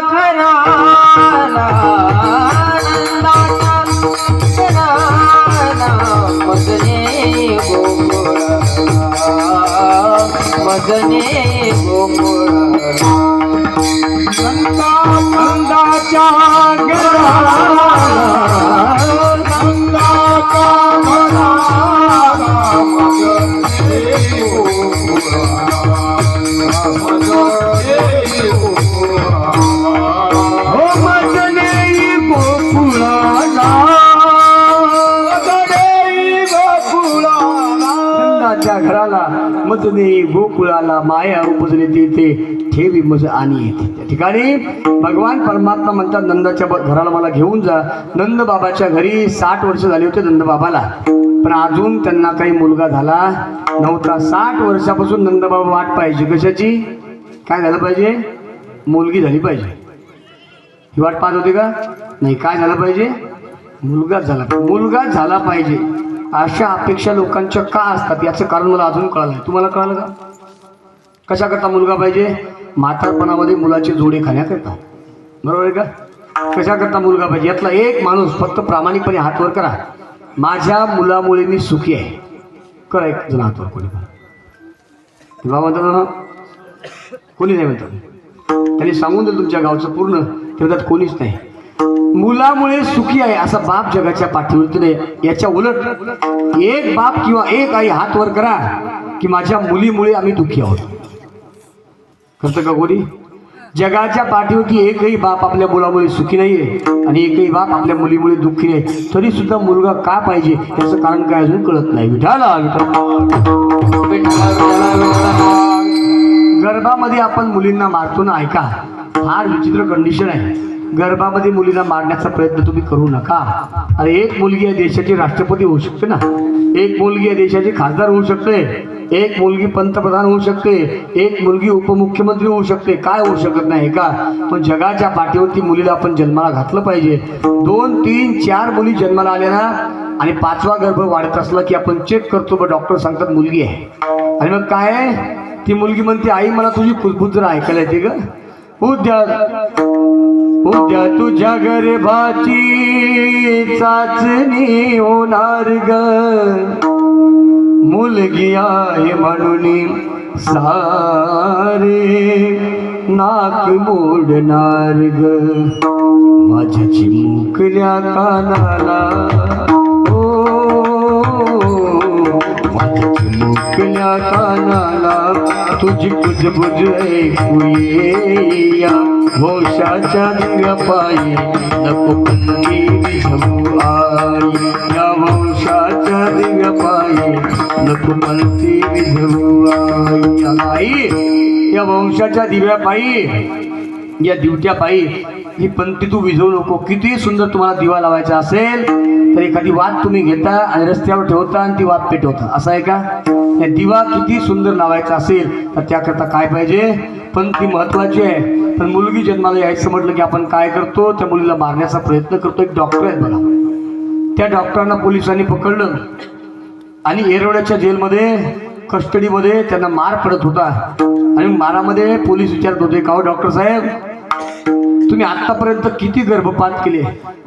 घराला नंदाच्या घराला मजने गोकुळा नंदाच्या घराला हो मजने गोकुळाला, नंदाच्या घराला मजने गोकुळाला माया उपजली ते ठेवी मज आणि येते. त्या ठिकाणी भगवान परमात्मा म्हणतात नंदाच्या घराला मला घेऊन जा. नंद बाबाच्या घरी 60 वर्ष झाली होते नंद बाबाला, पण अजून त्यांना काही मुलगा झाला नव्हता. 60 वर्षापासून नंद बाबा वाट पाहिजे. कशाची? काय झालं पाहिजे? मुलगी झाली पाहिजे. ही वाट पाहत होती का? नाही. काय झालं पाहिजे? मुलगा झाला पाहिजे. अशा अपेक्षा लोकांच्या का असतात याचं कारण मला अजून कळालं. तुम्हाला कळालं का? कशाकरता मुलगा पाहिजे? म्हातारपणामध्ये मुलाची जोडी खाण्याकरता. बरोबर आहे का? कशाकरता मुलगा पाहिजे? यातला एक माणूस फक्त प्रामाणिकपणे हात वर करा, माझ्या मुलामुळे मी सुखी आहे. करा एक जण हात वर. कोणी बाबा म्हणतात ना, कोणी नाही म्हणतात. त्यांनी सांगून दिलं तुमच्या गावचं पूर्ण, ते म्हणतात कोणीच नाही. मुलामुळे सुखी आहे असा बाप जगाच्या पाठीवरती नाही. याच्या उलट एक बाप किंवा एक आई हात वर करा की माझ्या मुलीमुळे आम्ही दुःखी आहोत. करतं का कोणी? जगाच्या पाठीवरती एकही बाप आपल्या मुलामुळे सुखी नाहीये आणि एकही बाप आपल्या मुलीमुळे दुःखी नाही. तरी सुद्धा मुलगा का पाहिजे याचं कारण काय अजून कळत नाही. विठाला गर्भामध्ये आपण मुलींना मारतो ना, ऐका, फार विचित्र कंडिशन आहे. गर्भामध्ये मुलीला मारण्याचा प्रयत्न तुम्ही करू नका. अरे एक मुलगी या देशाची राष्ट्रपती होऊ शकते ना, एक मुलगी या देशाची खासदार होऊ शकते, एक मुलगी पंतप्रधान होऊ शकते, एक मुलगी उपमुख्यमंत्री होऊ शकते. काय होऊ शकत नाही का? पण जगाच्या पाठीवरती मुलीला आपण जन्माला घातलं पाहिजे. 2, 3, 4 मुली जन्माला आल्या ना आणि 5वा गर्भ वाढत असला की आपण चेक करतो, पण डॉक्टर सांगतात मुलगी आहे. आणि मग काय? ती मुलगी म्हणते आई मला तुझी कुजबूज जरा ऐकायला येते ग. उद्या तुझ्या गर्भाची चाचणी होणार ग, मुलगी आहे म्हणून सारे नाक मोडणार ग, माझ्या चिमुकल्या कानाला ओ, माझ्या चिमुकल्या कानाला तुझी कुजबुज ऐकू येया. वंशाच्या दिव्या पायी नको पंथी विझवू आई, या वंशाच्या दिव्या पायी नको पंथी विझवू आई. या वंशाच्या दिव्या पायी, या दिवट्या पायी ही पंथी तू विझवू नको. किती सुंदर तुम्हाला दिवा लावायचा असेल तर एखादी वात तुम्ही घेता आणि रस्त्यावर ठेवता आणि ती वात पेटवता. असं आहे का? या दिवा किती सुंदर लावायचा असेल तर त्याकरता काय पाहिजे? पंथी महत्वाची आहे. पण मुलगी जन्माला यायचं म्हटलं की आपण काय करतो? त्या मुलीला मारण्याचा प्रयत्न करतो. एक डॉक्टर आहेत बघा, त्या डॉक्टरांना पोलिसांनी पकडलं आणि येरवड्याच्या जेलमध्ये कस्टडीमध्ये त्यांना मार पडत होता. आणि मारामध्ये पोलीस विचारत होते का हो डॉक्टर साहेब तुम्ही आतापर्यंत किती गर्भपात केले?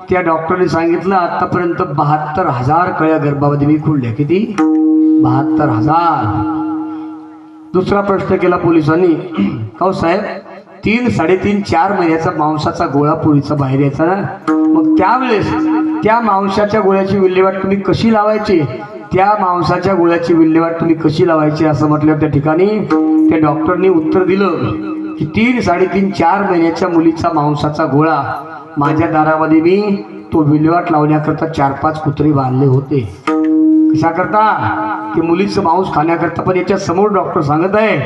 त्या डॉक्टरने सांगितलं आतापर्यंत 72,000 कळ्या गर्भामध्ये मी खुडल्या. किती? 72,000. दुसरा प्रश्न केला पोलिसांनी, हो साहेब 3, 3.5, 4 महिन्याचा मांसाचा गोळा पोळीचा बाहेर यायचा ना, मग त्यावेळेस त्या मांसाच्या गोळ्याची विल्हेवाट तुम्ही कशी लावायची? त्या मांसाच्या गोळ्याची विल्हेवाट तुम्ही कशी लावायची असं म्हटल्यावर त्या ठिकाणी त्या डॉक्टरनी उत्तर दिलं की 3, 3.5, 4 महिन्याच्या मुलीचा मांसाचा गोळा माझ्या दारामध्ये मी तो विल्हेवाट लावण्याकरता 4-5 कुत्री बांधले होते. कशाकरता? की मुलीचं मांस खाण्याकरता. पण याच्या समोर डॉक्टर सांगत आहे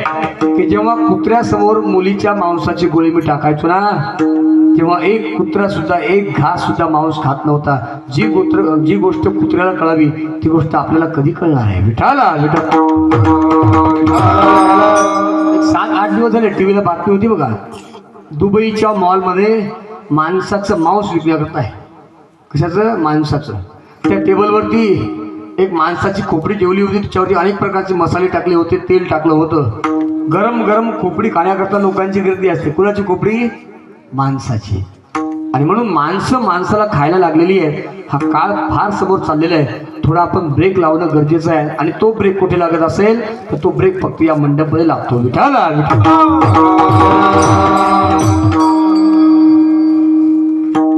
की जेव्हा कुत्र्यासमोर मुलीच्या मांसाची गोळी मी टाकायचो ना तेव्हा एक कुत्रा सुद्धा, एक घास सुद्धा मांस खात नव्हता. जी गोष्ट कुत्र्याला कळावी ती गोष्ट आपल्याला कधी कळणार आहे? विठाला 7-8 दिवस झाले टीव्हीला बातमी होती बघा, दुबईच्या मॉलमध्ये माणसाचं मांस विकल्या करत आहे. कशाचं? माणसाचं. त्या टेबलवरती एक माणसाची खोपडी ठेवली होती, त्याच्यावरती अनेक प्रकारचे मसाले टाकले होते, तेल टाकलं होतं. गरम गरम खोपडी खाण्याकरता लोकांची गर्दी असते. कुणाची खोपडी? माणसाची. आणि म्हणून माणसं माणसाला खायला लागलेली आहे. हा काळ फार समोर चाललेला आहे. थोडा आपण ब्रेक लावणं गरजेचं आहे. आणि तो ब्रेक कुठे लागत असेल तर तो ब्रेक फक्त या मंडपमध्ये लागतो. विठाला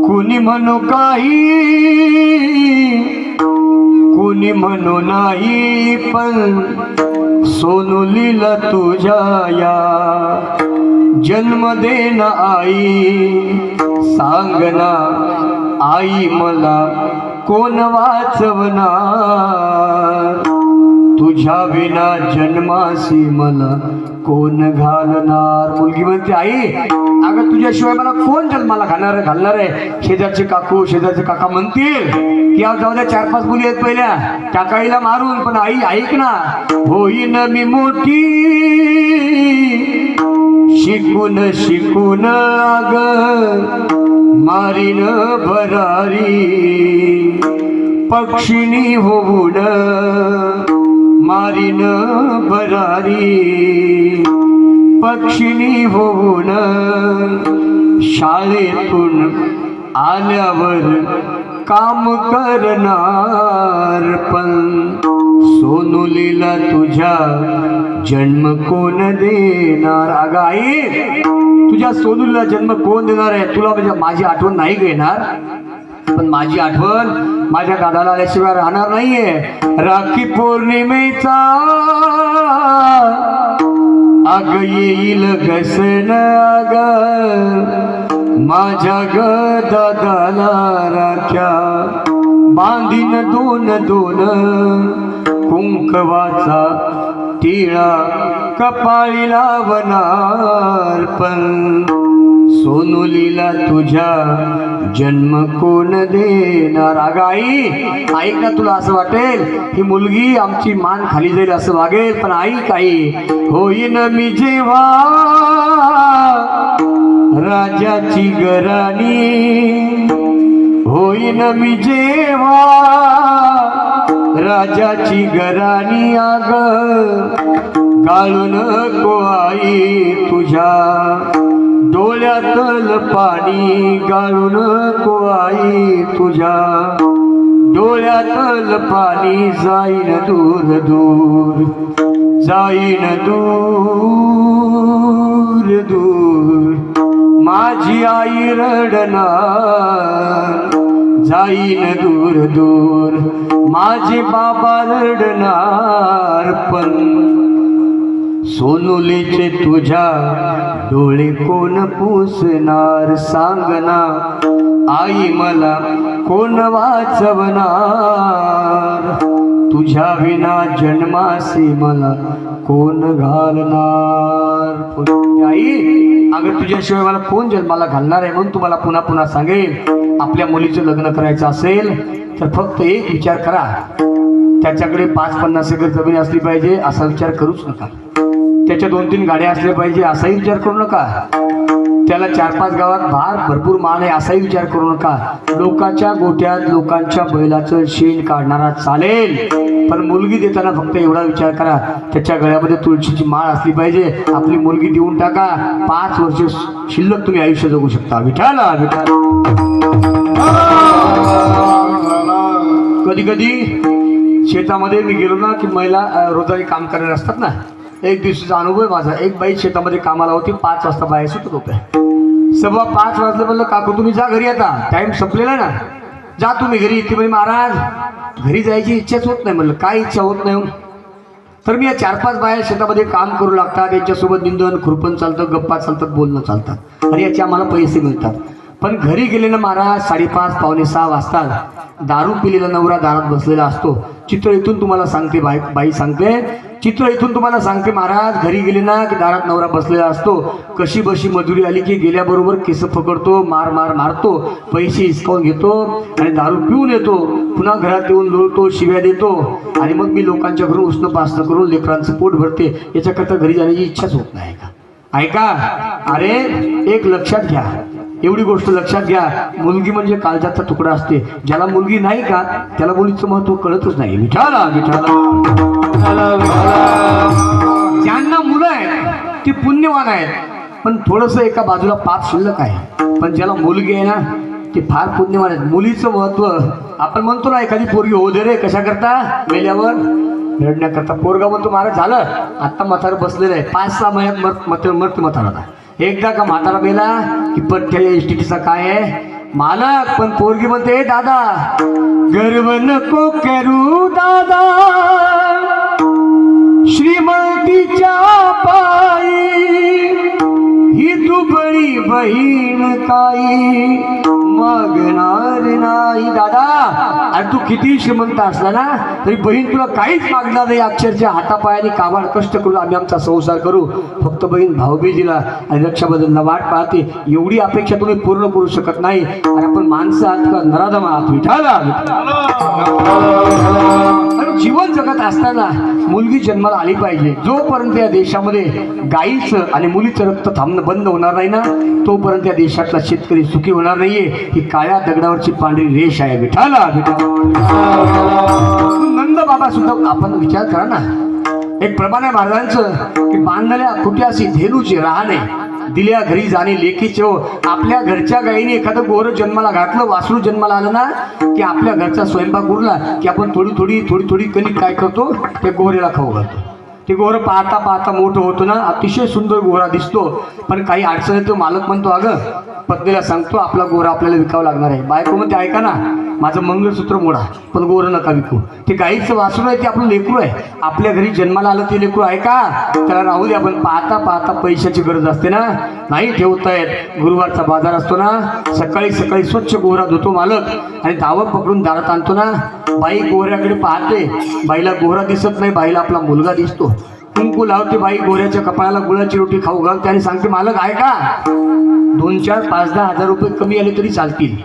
कोणी म्हणो काही, कोणी म्हणो नाही, पण सोनुलीला तुझ्या या जन्म देना आई. सांगना आई मला कोण वाचवणार, तुझ्या विना जन्मासी मला कोण घालणार. मुलगी म्हणते आई अगं तुझ्याशिवाय मला कोण जन्माला घालणार आहे. शेजारचे काका म्हणतील की आज जाऊ द्या 4-5 मुली आहेत पहिल्या टाका आईला मारून, पण आई ऐक ना, होईन मी मोठी शिकून शिकून अग मारीन भरारी, पक्षिणी होऊन मारीन भरारी, पक्षिणी होऊन शाळेतून आल्यावर काम करणार, पण सोनुलीला तुझ्या जन्म कोण देणार. अगं आई तुझ्या सोनुलीला जन्म कोण देणार आहे. तुला म्हणजे माझी आठवण नाही घेणार, पण माझी आठवण माझ्या दादाला आल्याशिवाय राहणार नाहीये. राखी पौर्णिमेचा अग येईल घसन अग माझ्या ग दादाला राख्या बांधीन 2-2 कुंकवाचा टिळा कपाळी लावणार, पण सोनुलीला तुझ्या जन्म कोण देणार. अगं आई ऐक ना, तुला असं वाटेल ही मुलगी आमची मान खाली जाईल असं वागेल, पण ऐक आई, होईन मी जेव्हा राजाची गराणी, होईन मी जेव्हा राजाची गराणी, अग गाळू नको आई तुझ्या डोळ्यातल पाणी, गाळू नको आई तुझ्या डोळ्यातल पाणी, जाईन दूर दूर, जाईन दूर दूर माझी आई रडणार, जाईन दूर दूर माझे बाबा रडणार, पण सोनुलीचे तुझ्या डोळे कोण पुसणार. सांगना आई मला कोण वाचवणार, तुझ्या विना जन्मासी मला कोण घालणार. आई अगं तुझ्याशिवाय मला कोण जन्माला घालणार आहे. म्हणून तुम्हाला पुन्हा पुन्हा सांगेल, आपल्या मुलीचं लग्न करायचं असेल तर फक्त एक विचार करा, त्याच्याकडे 5-50 एकर जमीन असली पाहिजे असा विचार करूच नका. त्याच्या 2-3 गाड्या असल्या पाहिजे असाही विचार करू नका. त्याला 4-5 गावात भरपूर मान आहे असाही विचार करू नका. लोकांच्या गोट्यात लोकांच्या बैलाचं शेण काढणारा चालेल, पण मुलगी देताना फक्त एवढा विचार करा, त्याच्या गळ्यामध्ये तुळशीची माळ असली पाहिजे. आपली मुलगी देऊन टाका, 5 वर्ष शिल्लक तुम्ही आयुष्य जगू शकता. विठाला विठाला. कधी कधी शेतामध्ये मी गेलो ना की महिला रोजारी काम करणारे असतात ना, एक दिवशीचा अनुभव आहे माझा. एक बाई शेतामध्ये कामाला होती, 5 वाजता बाहेर सुटत होत्या. 5:15 वाजले, म्हणलं काकू तुम्ही जा घरी, आता टाइम संपलेला ना, जा तुम्ही घरी. ती म्हणजे महाराज घरी जायची इच्छाच होत नाही. म्हणलं काय इच्छा होत नाही. तर मी या 4-5 बाया शेतामध्ये काम करू लागतात, यांच्यासोबत निंदन खुरपण चालतं, गप्पा चालतात, बोलणं चालतात आणि याचे आम्हाला पैसे मिळतात. पण घरी गेले ना महाराज 5:30 पावणे 6 वाजतात. दारू पिलेला नवरा दारात बसलेला असतो. चित्र इथून तुम्हाला सांगते, बाई सांगते, चित्र इथून तुम्हाला सांगते महाराज. घरी गेले ना की दारात नवरा बसलेला असतो. कशी बशी मजुरी आली की गेल्याबरोबर केस पकडतो, मारतो, पैसे हिसकावून घेतो आणि दारू पिऊन येतो. पुन्हा घरात येऊन लोळतो, शिव्या देतो आणि मग मी लोकांच्या घरून उष्ण पासणं करून लेकरांचं पोट भरते. याच्याकरता घरी जाण्याची इच्छाच होत नाही का? ऐका, अरे एक लक्षात घ्या, एवढी गोष्ट लक्षात घ्या, मुलगी म्हणजे काळजाचा तुकडा असते. ज्याला मुलगी नाही का त्याला मुलीचं महत्व कळतच नाही. विठाला विठाला. ज्यांना मुलं आहेत ते पुण्यवान आहेत, पण थोडंसं एका बाजूला पाप शिल्लक आहे. पण ज्याला मुलगी आहे ना ते फार पुण्यवान आहेत. मुलीचं महत्व आपण म्हणतो ना, एखादी पोरगी होऊ दे रे, कशा करता, मेल्यावर रडण्याकरता. पोरगा म्हणतो महाराज झालं आता म्हातारा बसलेलं आहे, 5-6 महिन्यात मरत म्हातारा. एकदा का म्हातारा मेला की पठ्ठ्या इष्टिकीचा काय आहे मालक. पण पोरगी म्हणते दादा गर्व नको करू दादा, श्रीमतीच्या पायी ही दुबळी बहीण काही मागणार नाही. दादा अरे तू किती श्रीमंत असला ना तरी बहीण तुला काहीच मागणार नाही. अक्षरशः हातापायाने काबाड कष्ट करून आम्ही आमचा संसार करू. फक्त बहीण भाऊबीजीला आणि रक्षाबंधनला वाट पाहते, एवढी अपेक्षा तुम्ही पूर्ण करू शकत नाही. आणि आपण माणसं आहात का नराधम आहात. विठाला. जीवन जगत असताना मुलगी जन्माला आली पाहिजे. जोपर्यंत या देशामध्ये गाईचं आणि मुलीचं रक्त थांबणं बंद होणार नाही ना तोपर्यंत या देशातला शेतकरी सुखी होणार नाहीये. ही काळ्या दगडावरची पांढरी रेष आहे. विठाला. नंद बाबा सुद्धा आपण विचार करा ना, एक प्रमाणे महाराजांचं की बांधल्या खुट्याशी धेनूची राहणे, दिल्या घरी जाणे लेकीचे हो. आपल्या घरच्या गाईने एखादं गोर जन्माला घातलं, वासरू जन्माला आलं ना की आपल्या घरचा स्वयंपाक उरला की आपण थोडी थोडी कणिक काय करतो ते गोऱ्याला खाऊ घालतो. ते गोरं पाहता पाहता मोठं होतं ना, अतिशय सुंदर गोरा दिसतो. पण काही अडचण येतो, मालक म्हणतो अगं पत्नीला सांगतो आपला गोरा आपल्याला विकावं लागणार आहे. बायको म्हणते ऐका ना माझं मंगळसूत्र मोडा पण गोरं नका विकू. ते गाईचं वासरू आहे ते आपलं लेकरू आहे, आपल्या घरी जन्माला आलं ते लेकरू आहे का, त्याला राहू दे. आपण पाहता पाहता पैशाची गरज असते ना, नाही ठेवतायत. गुरुवारचा बाजार असतो ना, सकाळी सकाळी स्वच्छ गोरा धुतो मालक आणि दावं पकडून दारात आणतो ना. बाई गोऱ्याकडे पाहते, बाईला गोरा दिसत नाही, बाईला आपला मुलगा दिसतो. कुंकू लावते बाई गोऱ्याच्या कपाळाला, गुळाची रोटी खाऊ घालते आणि सांगते मालक आहे का 2-4-5-10 हजार रुपये कमी आले तरी चालतील,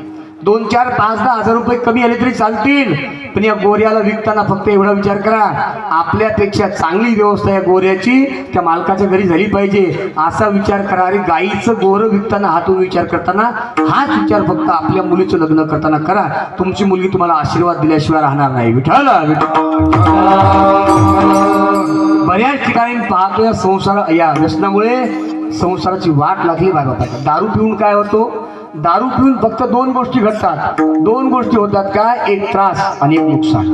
2-4-5-10 हजार रुपये कमी आले तरी चालतील. पण या गोऱ्याला विकताना फक्त एवढा विचार करा, आपल्यापेक्षा चांगली व्यवस्था या गोऱ्याची त्या मालकाच्या घरी झाली पाहिजे असा विचार करा. अरे गाईचं गोरं विकताना हा तुम्ही विचार करताना हाच विचार फक्त आपल्या मुलीचं लग्न करताना करा. तुमची मुलगी तुम्हाला आशीर्वाद दिल्याशिवाय राहणार नाही. विठाला. बऱ्याच ठिकाणी पाहतो या संसार या व्यसनामुळे संसाराची वाट लागली बायकोला. दारू पिऊन काय होतो, दारू पिऊन फक्त 2 गोष्टी घडतात. 2 गोष्टी होतात का, एक त्रास आणि एक नुकसान.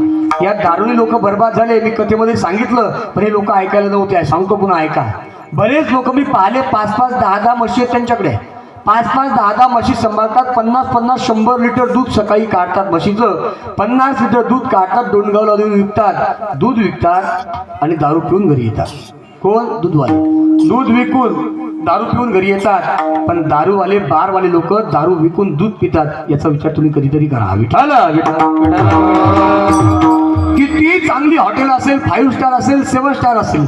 या दारूने लोक बर्बाद झाले. मी कथेमध्ये सांगितलं पण हे लोक ऐकायला नव्हते, सांगतो पुन्हा ऐका. बरेच लोक मी पाहिले 5-5, 10-10 म्हशी आहेत त्यांच्याकडे, 5-5, 10-10 म्हशी सांभाळतात. 50-50, 100 लिटर दूध सकाळी काढतात म्हशीचं, 50 लिटर दूध काढतात, डोंडगावला देऊन विकतात, दूध विकतात आणि दारू पिऊन घरी येतात. कोण, दूधवाले. दूध विकून दारू पिऊन घरी येतात. पण दारूवाले बारवाले लोक दारू विकून दूध पितात. याचा विचार तुम्ही कधीतरी करा. विठाला. किती चांगली हॉटेल असेल, 5 स्टार असेल, 7 स्टार असेल,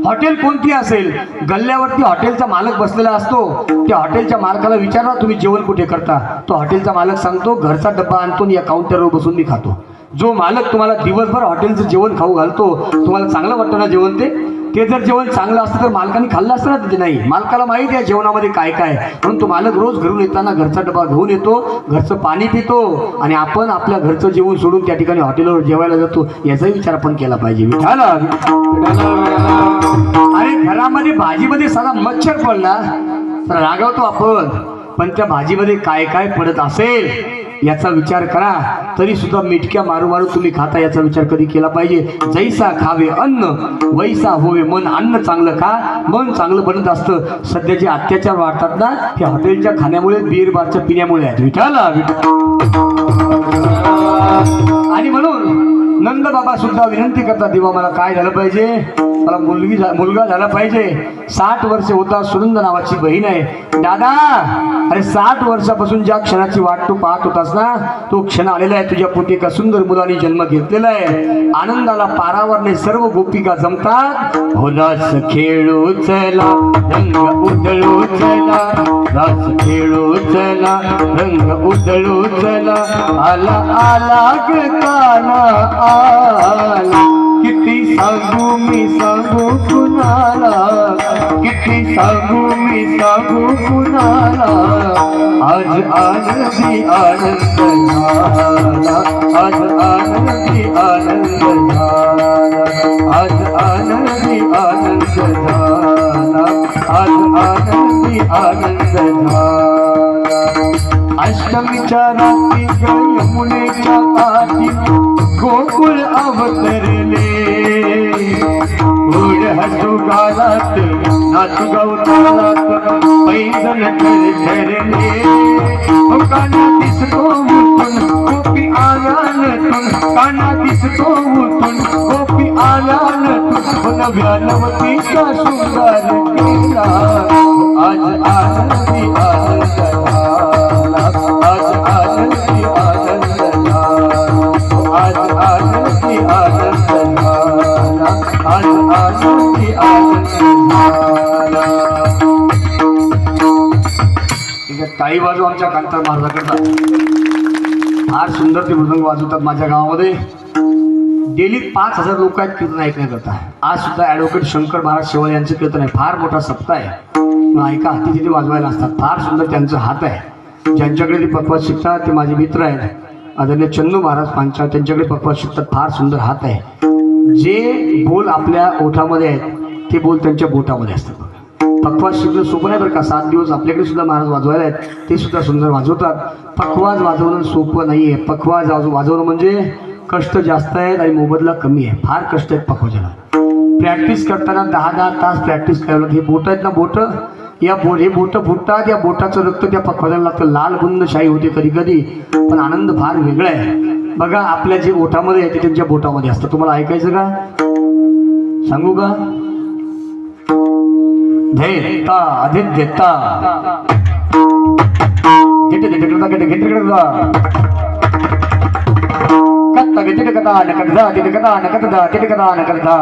हॉटेल कोणती असेल, गल्ल्यावरती हॉटेलचा मालक बसलेला असतो. त्या हॉटेलच्या मालकाला विचारा तुम्ही जेवण कुठे करता, तो हॉटेलचा मालक सांगतो घरचा डब्बा आणतो या काउंटरवर बसून मी खातो. जो मालक तुम्हाला दिवसभर हॉटेलचं जेवण खाऊ घालतो तुम्हाला चांगलं वाटतं ना जेवण, ते जर जेवण चांगलं असतं तर मालकाने खाल्लं असतं ना. तिथे नाही, मालकाला माहिती आहे जेवणामध्ये काय काय, म्हणून तो मालक रोज घरून येताना घरचा डबा घेऊन येतो, घरचं पाणी पितो आणि आपण आपल्या घरचं जेवण सोडून त्या ठिकाणी हॉटेलवर जेवायला जातो. याचाही विचार आपण केला पाहिजे. विठाला. अरे घरामध्ये भाजीमध्ये साधा मच्छर पडला तर रागवतो आपण, पण त्या भाजीमध्ये काय काय पडत असेल याचा विचार करा. तरी सुद्धा मिटक्या मारू मारू तुम्ही खाता याचा विचार कधी केला पाहिजे. जैसा खावे अन्न वैसा होवे मन. अन्न चांगलं खा, मन चांगलं बनत असतं. सध्या जे अत्याचार वाढतात ना हे हॉटेलच्या खाण्यामुळे, बीर बारच्या पिण्यामुळे आहेत. विठाला. आणि म्हणून नंद बाबा सुद्धा विनंती करतात, देवा मला काय झालं पाहिजे, मला मुलगा झाला पाहिजे. 60 वर्ष होता, सुनंद नावाची बहीण आहे. दादा अरे 60 वर्षापासून ज्या क्षणाची वाट तू पाहत होतास ना तो क्षण आलेला आहे. तुझ्या पोटी एका सुंदर मुलाने जन्म घेतलेला आहे. आनंदाला पारावरने सर्व गोपिका जमतात. हो रस खेळू चला रंग उधळू चला, रस खेळू चला रंग उधळू चला, आला आला ग काना आला, किती सांगू मी सांगू कुणाला, किती सांगू मी सांगू कुणाला, आज आनंदी आनंद झाला, आज आनंदी आनंद झाला, आज आनंदी आनंद झाला, आज आनंदी आनंद झाला. अष्टमीच्या रात्री यमुनेच्या काठी गोकुळ अवतरले, गोड हसू गालात नाचू गवतालात पैदल ठरले. काना दिसतो उठून गोपी आल्यातून, काना दिसतो उठून गोपी आल्यातून, नव्या नवतीचा शृंगार केला. आज आनंदी आनंद झाला, आज आनंदी आनंद झाला, आज आनंदी आनंद झाला, आज आनंदी आनंद झाला. टाळी वाजव आमच्या कांतार महाराजाकरता. फार सुंदर ते मृदंग वाजवतात माझ्या गावामध्ये. डेली 5,000 लोक आहेत कीर्तन ऐकण्याकरता. आज सुद्धा ॲडव्होकेट शंकर महाराज शेवाळे यांचं कीर्तन आहे. फार मोठा सप्ताह आहे. मग ऐका, ते तिथे वाजवायला असतात. फार सुंदर त्यांचा हात आहे. ज्यांच्याकडे ते पक्वात शिकतात ते माझे मित्र आहेत. आदरणीय चंदू महाराज पांचाळ, त्यांच्याकडे पक्वात शिकतात. फार सुंदर हात आहे. जे बोल आपल्या ओठामध्ये आहेत ते बोल त्यांच्या बोटामध्ये असतात. पक्वाज शिकणं सोपं नाही बरं का. 7 दिवस आपल्याकडे सुद्धा महाराज वाजवायला आहेत. ते सुद्धा सुंदर वाजवतात. पक्वाज वाजवणं सोपं नाही आहे. पक्वाज वाजवणं म्हणजे कष्ट जास्त आहेत आणि मोबदला कमी आहे. फार कष्ट आहेत पक्वाजाला. प्रॅक्टिस करताना 10-10 तास प्रॅक्टिस करावं लागते. हे बोटं आहेत ना, बोटं, हे बोटं फुटतात. या बोटाचं रक्त त्या पक्वाजाला लागतं. लाल बुंद शाही होते कधी कधी, पण आनंद फार वेगळा आहे. बघा, आपल्या जे ओठामध्ये आहे ते त्यांच्या बोटामध्ये असतं. तुम्हाला ऐकायचं का? सांगू का? धेता अधिध्यता घेते घेते घेते घेते घेते कत्ता घेते कथा नकदा घेते कथा नकदा घेते कथा नकदा.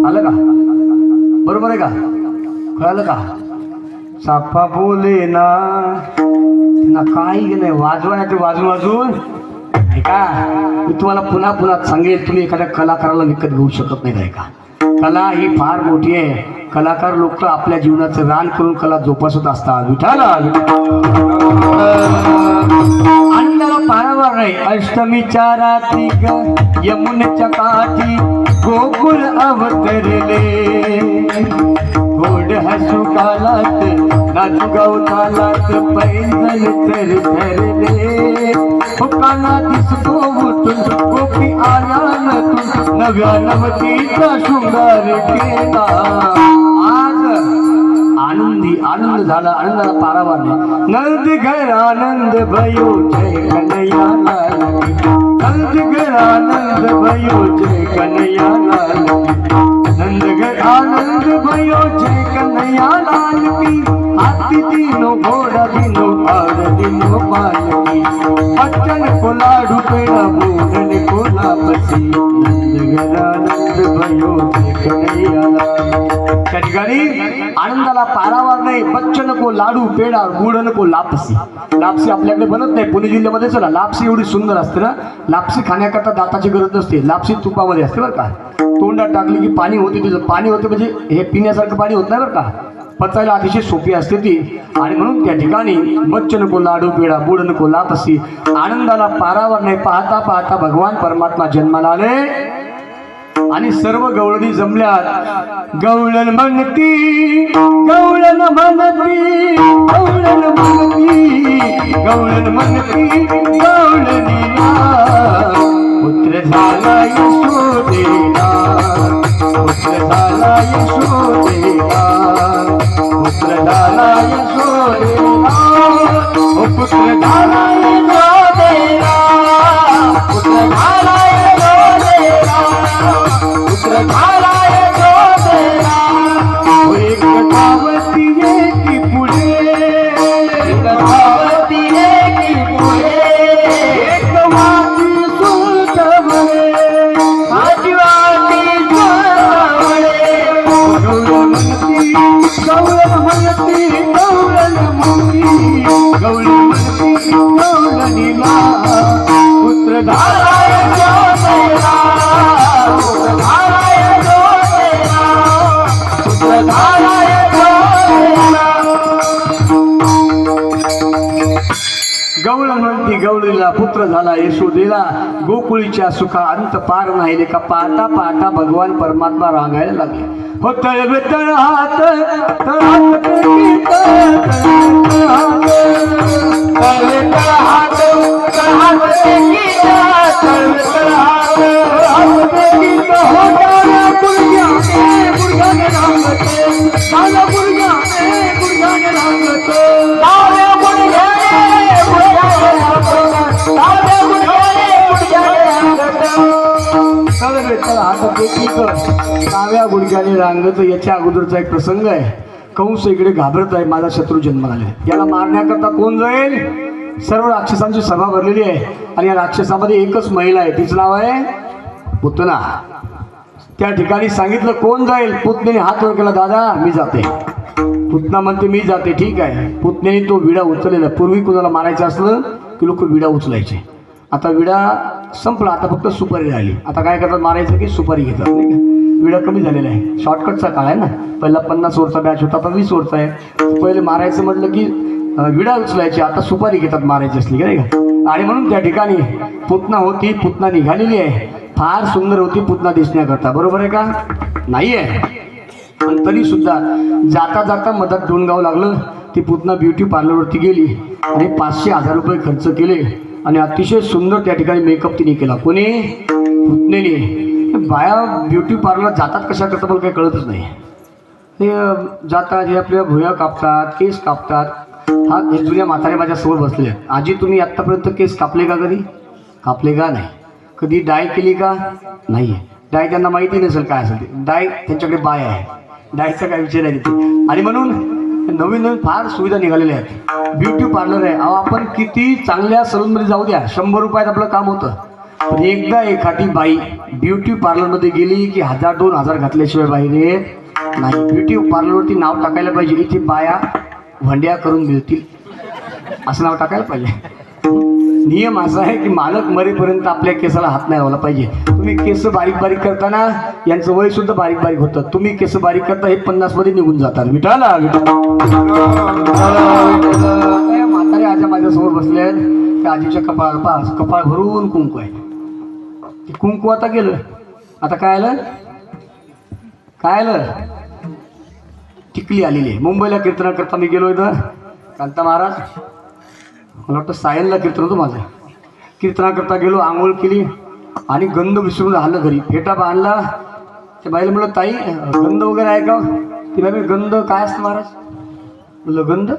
आलं का? बरोबर आहे का? कळालं का? सापा बोले ना काही नाही. वाजवाय ते वाजून ऐका, मी तुम्हाला पुन्हा पुन्हा सांगेल, तुम्ही एखाद्या कलाकाराला विकत घेऊ शकत नाही. ऐका, कला ही फार मोठी आहे. कलाकार लोक आपल्या जीवनाचं रान करून कला जोपासत असतात. विठाला आनंदाला पारावार नाही. अष्टमीच्या रात्री यमुनेच्या काठी गोकुळ अवतरले, गोड हसू गालात नाचू गवतालात पैदल ठरले. काना दिसतो उठून गोपी आल्यातून, नव्या नवतीचा शृंगार केला. आज आनंदी आनंद झाला. आनंदाला पारावार नाही. नंद घर आनंद भयो जय कन्हैया लाल, नंद घर आनंद भयो जय कन्हैया लाल, नंद घर आनंद भयो जय कन्हैया लाल की. हाथी दिनो घोड़ा दिनो आड़ दिनो पालकी, बच्चन को लाडू पेड़ा बूढ़न को लापसी, नंद घर आनंद भयो जय कन्हैया लाल. त्या ठिकाणी आनंदाला पारावार नाही. बच्चन को लाडू पेडा गुडन को लापसी. लापसी आपल्याकडे बनत नाही. पुणे जिल्ह्यामध्ये चला, लापसी एवढी सुंदर असते ना. लापसी खाण्याकरता दाताची गरज नसते. लापसी तुपामध्ये असते बरं का. तोंडात टाकली की पाणी होते. तिचं पाणी होते म्हणजे हे पिण्यासारखं पाणी होत नाही बरं का. पचायला अतिशय सोपी असते ती. आणि म्हणून त्या ठिकाणी बच्चन को लाडू पेडा बुडन को लापसी. आनंदाला पारावर नाही. पाहता पाहता भगवान परमात्मा जन्माला आले आणि सर्व गवळणी जमल्यात. गवळण म्हणती, गवळण म्हणती, गवळण म्हणती, गवळण म्हणती गवळणीला. पुत्र झाला यशोदेला, पुत्र झाला यशोदेला, पुत्र झाला यशोदेला, पुत्र झाला यशोदेला, पुत्र झाला यशोदेला, पुत्र झाला यशोदेला. एक धावती की पुढे, एक धावती की पुढे, एक वाटी सुलत म्हणे, माझी वाटी सुलत म्हणे. गवळण म्हणती, गवळण म्हणती, गवळण म्हणती, गवळण म्हणती. होईला पुत्र झाला यशोदेला गोकुळीच्या सुखा अंत पार नाही का पाहता पाहता भगवान परमात्मा रांगायला लागले हो तळवे तळहात तळहात डाव्या गुडघ्याने रांगत याच्या अगोदरचा एक प्रसंग आहे कंस इकडे घाबरत आहे माझा शत्रू जन्माला आले याला मारण्याकरता कोण जाईल सर्व राक्षसांची सभा भरलेली आहे आणि या राक्षसामध्ये एकच महिला आहे तिचं नाव आहे पुतना त्या ठिकाणी सांगितलं कोण जाईल पुतनेने हात वर केला दादा मी जाते पुतना म्हणते मी जाते ठीक आहे पुतनेने तो विडा उचललेला पूर्वी कुणाला मारायचं असलं की लोक विडा उचलायचे आता विडा संपला आता फक्त सुपारी राहिली आता काय करतात मारायचं की सुपारी घेतात नाही का विडा कमी झालेला आहे शॉर्टकटचा काळ आहे ना पहिला 50 ओव्हरचा बॅच होता आता 20 ओव्हरचा आहे पहिले मारायचं म्हटलं की विडा उचलायची आता सुपारी घेतात मारायची असली का नाही का आणि म्हणून त्या ठिकाणी पुतना होती पुतना निघालेली आहे फार सुंदर होती पुतना दिसण्याकरता बरोबर आहे का नाही आहे पण तरी सुद्धा जाता जाता मधात डोंगावं लागलं ती पुतना ब्युटी पार्लरवरती गेली आणि 500,000 रुपये खर्च केले आणि अतिशय सुंदर त्या ठिकाणी मेकअप तिने केला कोणी पुतनेने बाया ब्युटी पार्लर जातात कशा करता मला काही कळतच नाही हे जातात हे आपल्या भुया कापतात केस कापतात हा हे जुन्या म्हातारे माझ्यासमोर बसलेले आहेत आजी तुम्ही आत्तापर्यंत केस कापले का कधी कापले का नाही कधी डाय केली का नाही आहे डाय त्यांना माहिती नसेल काय असेल ते डाय त्यांच्याकडे बाय आहे डायचा काय विषय नाही तिथे आणि म्हणून नवीन नवीन फार सुविधा निघालेल्या आहेत ब्युटी पार्लर आहे अहो आपण किती चांगल्या सलूनमध्ये जाऊ द्या 100 रुपयात आपलं काम होतं पण एकदा एखादी बाई ब्युटी पार्लरमध्ये गेली की 1000-2000 घातल्याशिवाय बाहेर येत नाही ब्युटी पार्लरवरती नाव टाकायला पाहिजे इथे बाया भंड्या करून मिळतील असं नाव टाकायला पाहिजे नियम असा आहे की मालक मरेपर्यंत आपल्या केसाला हात नाही लावला पाहिजे तुम्ही केस बारीक बारीक करताना यांचं वय सुद्धा बारीक बारीक होतं तुम्ही केस बारीक करता हे 50 मध्ये निघून जातात विठाला म्हातारे आजा माझ्यासमोर बसले त्या आजीच्या कपाळ भरून कुंकू आहे ते कुंकू आता गेलं आता काय आलं टिकली आलेली आहे मुंबईला कीर्तन करता मी गेलो इथं कांता महाराज मला वाटतं सायनला कीर्तन होतं माझं कीर्तनाकरता गेलो आंघोळ केली आणि गंध विसरून राहिलं घरी फेटा बांधला त्या बाईला म्हणलं ताई गंध वगैरे आहे का ती बाई गंध काय असतं महाराज म्हणलं गंध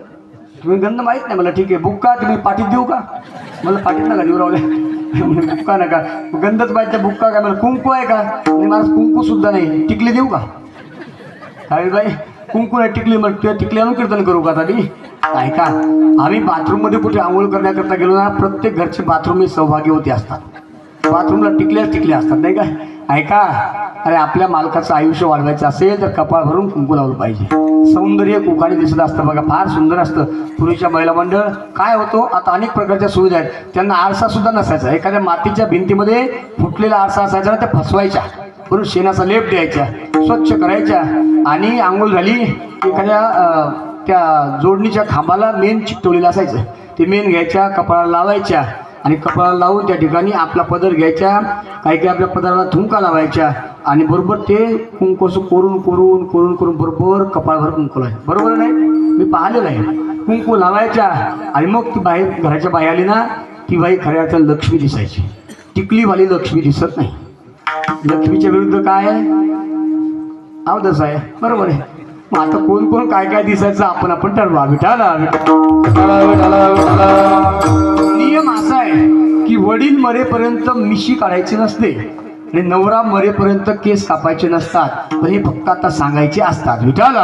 तुम्ही गंध माहीत नाही मला ठीक आहे बुक्का तुम्ही पाठीत देऊ का मला पाठीत नका देऊ रावले बुक्का नका गंधच पाहिजे बुक्का काय मला कुंकू आहे का आणि महाराज कुंकू सुद्धा नाही टिकली देऊ का काय बाई कुंकू नाही टिकली मग तुझ्या टिकल्यानं कीर्तन करू का तरी ऐका आम्ही बाथरूममध्ये कुठे आंघोळ करण्याकरता गेलो ना प्रत्येक घरचे बाथरूम हे सौभाग्यवती असतात बाथरूमला टिकल्या असतात नाही का ऐका अरे आपल्या मालकाचं आयुष्य वाढवायचं असेल तर कपाळ भरून कुंकू लावलं पाहिजे सौंदर्य कुकाने दिसत असतं बघा फार सुंदर असतं पूर्वीच्या महिला मंडळ काय होतो आता अनेक प्रकारच्या सुविधा आहेत त्यांना आरसा सुद्धा नसायचा एखाद्या मातीच्या भिंतीमध्ये फुटलेला आरसा असायचा ना त्या फसवायच्या वरून शेणाचा लेप द्यायच्या स्वच्छ करायच्या आणि आंघोळ झाली एखाद्या त्या जोडणीच्या खांबाला मेन चिकटवलेलं असायचं ते मेन घ्यायच्या कपाळाला लावायच्या आणि कपाळाला लावून त्या ठिकाणी आपला पदर घ्यायच्या काही आपल्या पदराला थुंका लावायच्या आणि बरोबर ते कुंकू असं कोरून बरोबर कपाळभर कुंकू लावायचं बरोबर नाही मी पाहिलेलं आहे कुंकू लावायच्या आणि मग ती बाहेर घराच्या बाहेर आली ना ती बाई खऱ्या अर्थानं लक्ष्मी दिसायची टिकलीवाली लक्ष्मी दिसत नाही लक्ष्मीच्या विरुद्ध काय आहे अवदस आहे बरोबर आहे मग आता कोण काय दिसायचं आपण ठरवा विठाला नियम असा आहे की वडील मरेपर्यंत मिशी काढायची नसते आणि नवरा मरेपर्यंत केस कापायचे नसतात पण हे फक्त आता सांगायचे असतात विठाला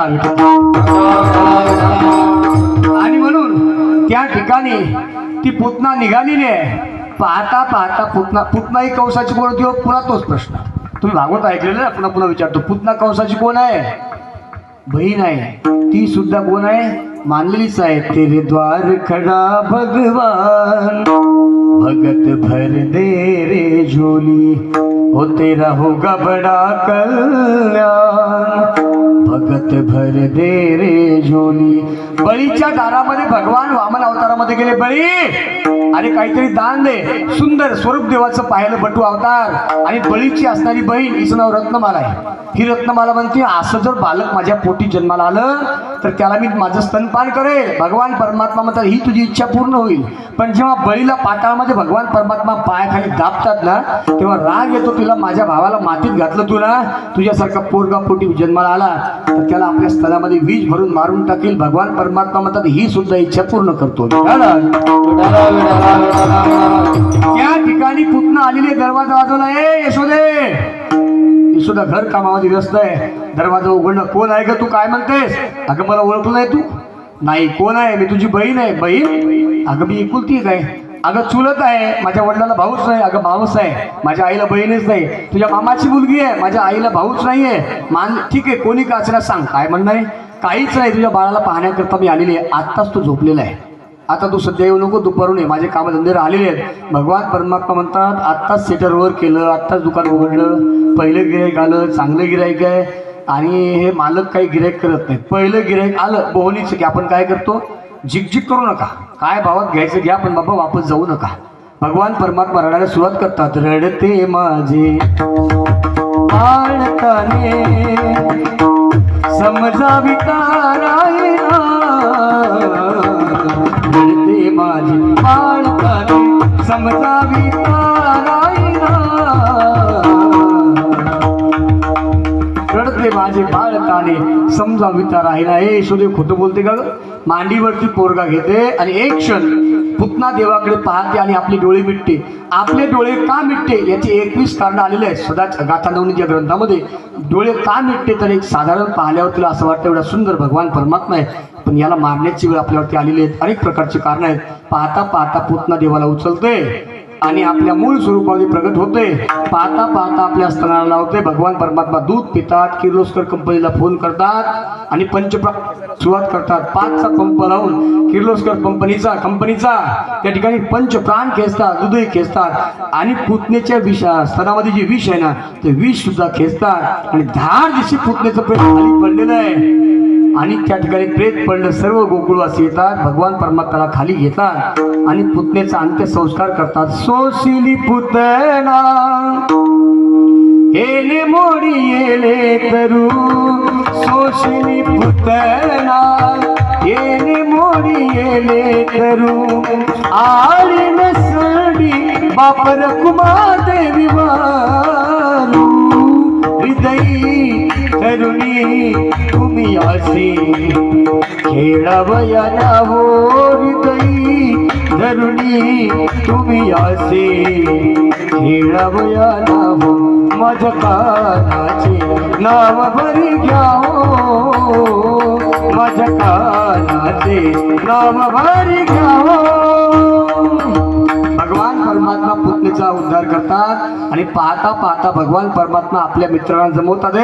आणि म्हणून त्या ठिकाणी ती पुतना निघालेली आहे पाहता पुतना ही कंसाची कोण होती पुन्हा तोच प्रश्न तुम्ही भागवत ऐकलेलं आहे पुन्हा विचारतो पुतना कंसाची कोण आहे बहीण आहे ती सुद्धा कोण आहे मानलेलीच आहे तेरे द्वार खड़ा भगवान भगत भर दे रे झोली हो तेरा होगा बड़ा कल्याण भगत भर दे रे झोली. बळीच्या दारामध्ये भगवान वामन अवतारामध्ये गेले. बळी अरे काहीतरी दान दे. सुंदर स्वरूप देवाचं पाहिलं बटू अवतार. आणि बळीची असणारी बहीण हिचं नाव रत्नमाला आहे. ही रत्नमाला म्हणते असं जर बालक माझ्या पोटी जन्माला आलं तर त्याला मी माझं स्तनपान करेल. भगवान परमात्मा म्हणतात ही तुझी इच्छा पूर्ण होईल. पण जेव्हा बळीला पाताळामध्ये भगवान परमात्मा पायाखाली दाबतात ना तेव्हा राग येतो. तुला माझ्या भावाला मातीत घातलं तू ना, तुझ्यासारखा पोरगा पोटी जन्माला आला तर त्याला आपल्या स्थलामध्ये वीज भरून मारून टाकेल. भगवान परमात्मा म्हणतात ही सुद्धा इच्छा पूर्ण करतो. त्या ठिकाणी पुतना आलेले दरवाजा वाजवला. यशोदे यशोदा घर कामामध्ये व्यस्त आहे. दरवाजा उघडणं. कोण आहे का तू? काय म्हणतेस? अगं मला ओळखलं नाही तू? नाही. कोण आहे? मी तुझी बहीण आहे. बहीण? अगं मी एकुलती काय? अगं चुलत आहे. माझ्या वडिलाला भाऊच नाही. अगं भाऊच आहे. माझ्या आईला बहीणच नाही. तुझ्या मामाची मुलगी आहे. माझ्या आईला भाऊच नाहीये. ठीक आहे कोणी का असेना सांग काय म्हणणं आहे? काहीच नाही. तुझ्या बाळाला पाहण्याकरता मी आलेली आहे. आत्ताच तू झोपलेला आहे. आता तू सध्या येऊ नको. दुपारून ये. माझे कामधंदे राहिलेले आहेत. भगवान परमात्मा म्हणतात आत्ताच सेटर वर केलं, आत्ताच दुकान उघडलं, पहिलं गिराईक आलं, चांगलं गिराईक आहे. आणि हे मालक काही गिराईक करत नाही. पहिलं गिराईक आलं बोहलीचं की आपण काय करतो? झिकझिक करू नका. काय भावात घ्यायचं घ्या पण बाबा वापस जाऊ नका. भगवान परमात्मा रडायला सुरुवात करतात. रडते माझे बाळकाने समजावी तारायना. रडते माझे बाळकाने समजावी तारायना. रडते माझे बाळकाने समजाविता राहिला. हे यशोदे खोटं बोलते का? मांडीवरती पोरगा घेते आणि एक क्षण पुतना देवाकडे पाहते आणि आपले डोळे मिटते. आपले डोळे का मिटते याची 21 कारणं आलेले आहेत सदाच गाथा नवनीत या ग्रंथामध्ये. डोळे का मिटते तर एक साधारण पाहिल्यावर तुला असं वाटतं एवढा सुंदर भगवान परमात्मा आहे पण याला मारण्याची वेळ आपल्यावरती आलेली आहेत. अनेक प्रकारची कारणं आहेत. पाहता पाहता पुतना देवाला उचलते आणि आपल्या मूळ स्वरूपामध्ये प्रगट होते. पाहता पाहता आपल्या स्तनाला लावते. भगवान परमात्मा दूध पितात. किर्लोस्कर कंपनीला फोन करतात आणि सुरुवात करतात. 5चा पंप लावून किर्लोस्कर कंपनीचा त्या ठिकाणी पंचप्राण खेचतात, दूधही खेचतात आणि पुतनेच्या स्तनामध्ये जे विष आहे ना ते विष सुद्धा खेचतात आणि 10 दिवशी पुतनेचं प्रेत खाली पडलेलं आहे आणि त्या ठिकाणी प्रेत पडलं. सर्व गोकुळवासी येतात. भगवान परमात्म्याला खाली घेतात आणि पुतनेचा अंत्यसंस्कार करतात. सोशिली पुतना हेले मोडी येले तरू. सोशिली पुतना हेले मोडी येले तरू. आली नसडी बापर कुमादेवी वारू. हृदयी तरुणी तुम्ही असे खेळावया नावो. हृदयी तरुणी तुम्ही असे खेळावया नावो. माझ्या कानाचे नाव भरी घ्यावो. माझ्या कानाचे नाव भरी घ्यावो. भगवान परमात्मा पुतनेचा उद्धार करतात आणि पाहता पाहता भगवान परमात्मा आपल्या मित्रांना जमवतात.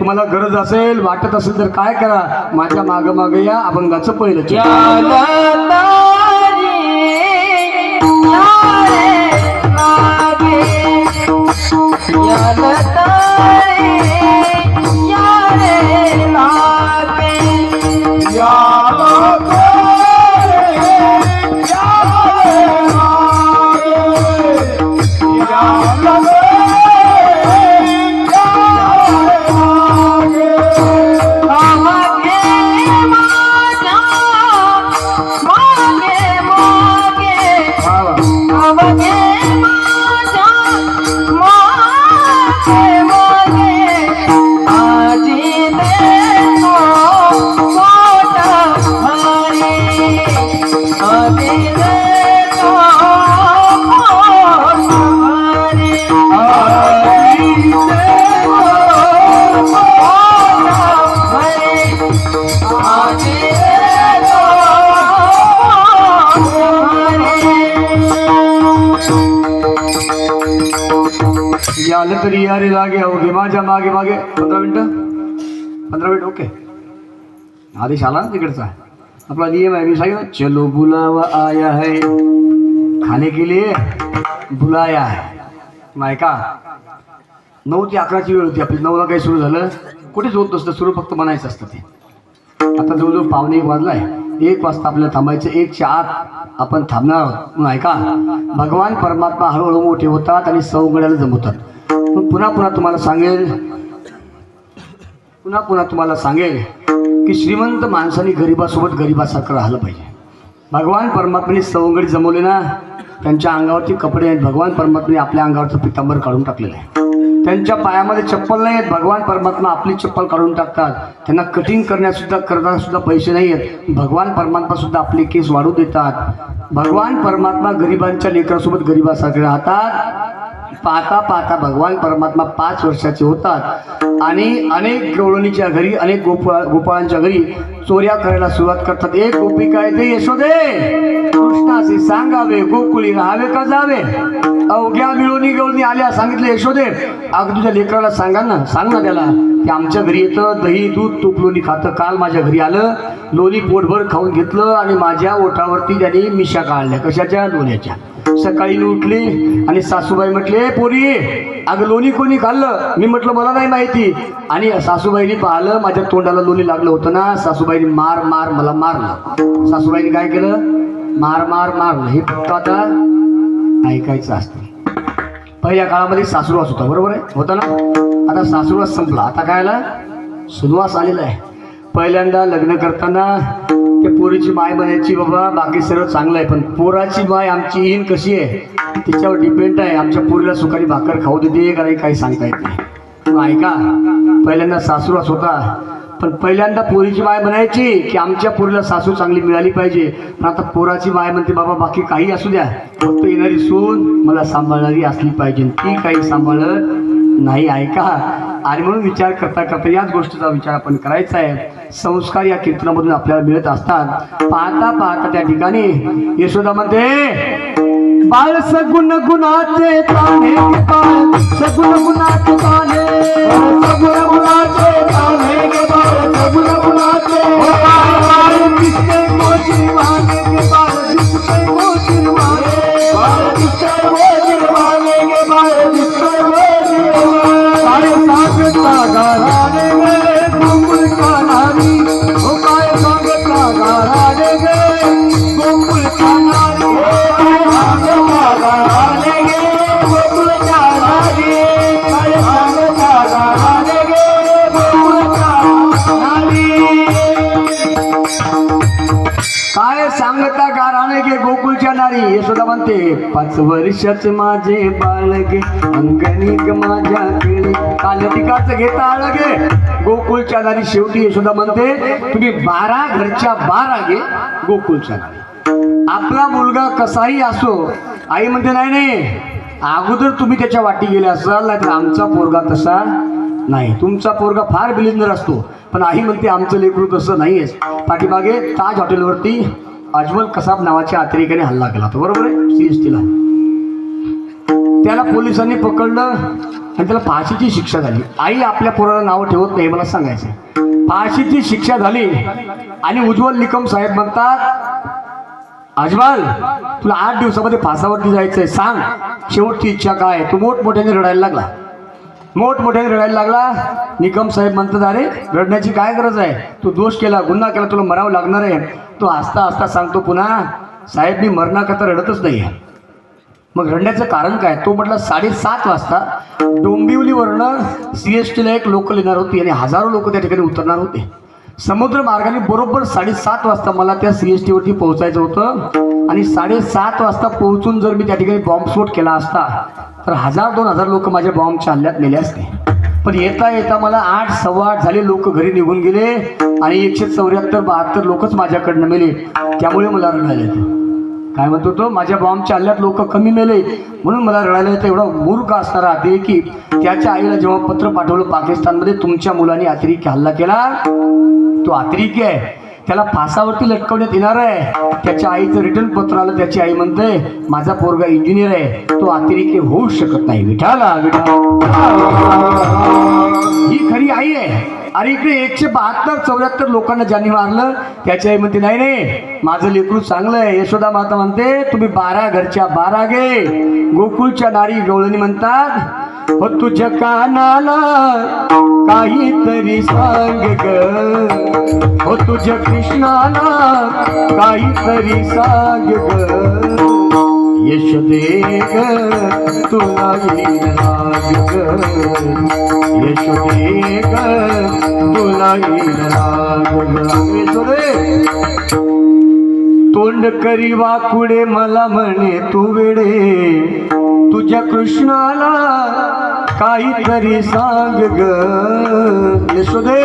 तुम्हाला गरज असेल वाटत असेल तर काय करा माझ्या माग माग या. अभंगाचं पहिलं आलं तरी यारे लागे अवघे माझ्या मागे मागे. 15 मिनिट ओके. आदेश आला तिकडचा. आपला नियम आहे मी सांगितलं चलो बुलावा आया है खाने के लिए बुलाया है. ऐका 9 ते 11ची वेळ होती आपली. 9ला काही सुरू झालं, कुठेच होत नसतं सुरू, फक्त म्हणायचं असतं ते. आता जवळजवळ 1:15 वाजलाय. 1 वाजता आपल्याला थांबायचं. 1च्या आत आपण थांबणार आहोत. म्हणून ऐका, भगवान परमात्मा हळूहळू मोठे होतात आणि सवंगड्याला जमवतात. पण पुन्हा तुम्हाला सांगेल की श्रीमंत माणसाने गरिबासोबत गरिबासारखं राहिलं पाहिजे. भगवान परमात्म्याने सवंगडी जमवले ना, त्यांच्या अंगावरती कपडे आहेत. भगवान परमात्म्याने आपल्या अंगावरचं पितांबर काढून टाकलेलं आहे. त्यांच्या पायामध्ये चप्पल नाही आहेत. भगवान परमात्मा आपली चप्पल काढून टाकतात. त्यांना कटिंग करताना सुद्धा पैसे नाही आहेत. भगवान परमात्मा सुद्धा आपले केस वाढू देतात. भगवान परमात्मा गरिबांच्या लेकरासोबत गरिबासारखे राहतात. पाहता पाहता भगवान परमात्मा 5 वर्षाचे होतात आणि अनेक गवळणीच्या घरी, अनेक गोपाळांच्या घरी चोऱ्या करायला सुरुवात करतात. एक गोपिका येते, यशोदे कृष्णाचे सांगावे, गोकुळी राहावे का जावे. अवघ्या मिळवणी गवळणी आल्या, सांगितलं यशोदे अगं तुझ्या लेकराला सांग ना त्याला की आमच्या घरी येतं, दही दूध तूप लोणी खातं. काल माझ्या घरी आलं, लोणी पोटभर खाऊन घेतलं आणि माझ्या ओठावरती त्याने मिशा काढल्या. कशाच्या? लोण्याच्या. सकाळी उठली आणि सासूबाई म्हटले, पोरी अगं लोणी कोणी खाल्लं? मी म्हटलं मला नाही माहिती. आणि सासूबाईने पाहिलं, माझ्या तोंडाला लोणी लागलं होतं ना. सासूबाईने मला मारलं. सासूबाईने काय केलं? मारलं. हे फक्त आता ऐकायचं असतं. पहिल्या काळामध्ये सासूरवास होता, बरोबर आहे, होता ना. आता सासूरवास संपला, आता काय आला? सुनवास आलेला आहे. पहिल्यांदा लग्न करताना त्या पोरीची माय म्हणायची, बाबा बाकी सर्व चांगलं आहे, पण पोराची माय आमची येईन कशी आहे तिच्यावर डिपेंड आहे. आमच्या पोरीला सुखारी भाकर खाऊ देते का नाही काही सांगता येत नाही. मग ऐका, पहिल्यांदा सासूरवास होता, पण पहिल्यांदा पोरीची माय म्हणायची की आमच्या पोरीला सासू चांगली मिळाली पाहिजे. पण आता पोराची माय म्हणते, बाबा बाकी काही असू द्या, फक्त येणारी सून मला सांभाळणारी असली पाहिजे. ती काही सांभाळत नाही. ऐका, आणि म्हणून विचार करता करता याच गोष्टीचा विचार आपण करायचा आहे. संस्कार या कीर्तनामधून आपल्याला मिळत असतात. पाहता पाहता त्या ठिकाणी यशोदा म्हणते, बाळ सगुण गुणाचे ताने, बाळ सगुण गुणाचे ताने, सगुण गुणाचे ताने गे बाळ, सगुण गुणाचे बाळ दिसते मोजीवाने गे बाळ, दिसते मोजीवाने, बाळ दिसते मोजीवाने गे बाळ, दिसते मोजीवाने. काय सांगता गाराने गे गोकुळच्या नारी, हो काय सांगता गाराने गे गोकुळच्या नारी, काय सांगता गाराने गे गोकुळच्या नारी, काय सांगता गाराने गे गोकुळच्या नारी, काय सांगता गाराने गे गोकुळच्या नारी. यशोदा म्हणते, 5 वर्षाचे माझे बाळगे, अंगणी ग माझ्या केळी, काल पिकाचं घेता आळगे गोकुळच्या नारी. शेवटी यशोदा म्हणते, तुम्ही 12 घरच्या 12 गे गोकुळच्या नारी. आपला मुलगा कसाही असो, आई म्हणते नाही, अगोदर तुम्ही त्याच्या वाटी गेले असाल, नाही तर आमचा पोरगा तसा नाही. तुमचा पोरगा फार बिलिंदर असतो, पण आई म्हणते आमचं लेकरू तसं नाहीयेच. पाठीमागे ताज हॉटेलवरती अजमल कसाब नावाच्या अतिरेक्याने हल्ला केला होता, बरोबर आहे, CST ला. त्याला पोलिसांनी पकडलं आणि त्याला फाशीची शिक्षा झाली. आई आपल्या पोराला नावं ठेवत नाही, मला सांगायचं. फाशीची शिक्षा झाली आणि उज्ज्वल निकम साहेब म्हणतात, अजमल तुला 8 दिवसामध्ये फासावरती जायचंय, सांग शेवटची इच्छा काय. तो मोठमोठ्याने रडायला लागला. निकम साहेब म्हणतात, अरे रडण्याची काय गरज आहे, तू दोष केला, गुन्हा केला, तुला मरावं लागणार आहे. तो हसता हसता सांगतो पुन्हा, साहेब मी मरणाकरता रडतच नाही आहे. मग रडण्याचं कारण काय. तो म्हटलं 7:30 वाजता डोंबिवलीवरनं CST ला एक लोकल येणार होती आणि हजारो लोक त्या ठिकाणी उतरणार होते. समुद्र मार्गाने बरोबर 7:30 वाजता मला त्या CST वरती पोहोचायचं होतं आणि 7:30 वाजता पोहोचून जर मी त्या ठिकाणी बॉम्बस्फोट केला असता तर 1000-2000 लोक माझ्या बॉम्बच्या हल्ल्यात मेले असते. पण येता येता मला 8, 8:15 झाले, लोक घरी निघून गेले आणि 174-72 लोकच माझ्याकडनं मेले. त्यामुळे मला रडायला येतं. काय म्हणतो तो, माझ्या बॉम्बच्या हल्ल्यात लोक कमी मेले म्हणून मला रडायला येतं. एवढा मूर्ख असणारा ते की त्याच्या आईला जेव्हा पत्र पाठवलं पाकिस्तानमध्ये, तुमच्या मुलांनी अतिरेकी हल्ला केला, तो अतिरेकी आहे, त्याला फासावरती लटकवण्यात येणार आहे. त्याच्या आईचं रिटर्न पत्र आलं. त्याची आई म्हणते, माझा पोरगा इंजिनियर आहे, तो अतिरेकी होऊ शकत नाही. विठाला ही खरी आई आहे. अरे इकडे 172-74 लोकांना ज्यांनी मारलं, त्याची आई म्हणते, नाही माझं लेकरू चांगलं आहे. यशोदा माता म्हणते, तुम्ही 12 घरच्या 12 गे गोकुळच्या नारी. गवळणी म्हणतात, हो तुझ्या कानाला काहीतरी सांग ग, हो तुझ्या कृष्णाला काहीतरी सांग ग, यशोदे ग तुला येईल राग ग, यशोदे ग तुला येईल राग ग. यशोदे तोंड करी वाकुडे मला म्हणे तू वेडे, तुझ्या कृष्णाला काहीतरी सांग ग. यशोदे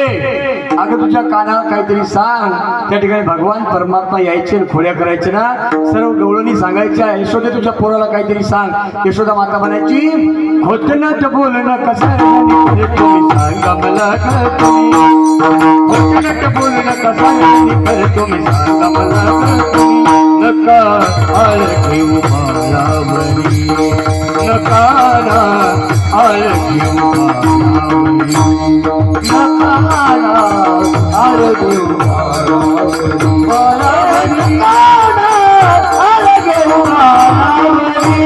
अगं तुझ्या कानाला काहीतरी सांग. त्या ठिकाणी भगवान परमात्मा यायचे खोड्या करायचे ना, सर्व गवळणी सांगायच्या यशोदे तुझ्या पोराला काहीतरी सांग. यशोदा माता म्हणायची खोटनाट बोलणं कसं तुम्ही सांगा मला खोटनाट बोलणं कसं तुम्ही सांगा मला नका आळ घेऊ मायावरी, नका आळ घेऊ मायावरी, नका आळ घेऊ मायावरी, आळ घेऊ मायावरी.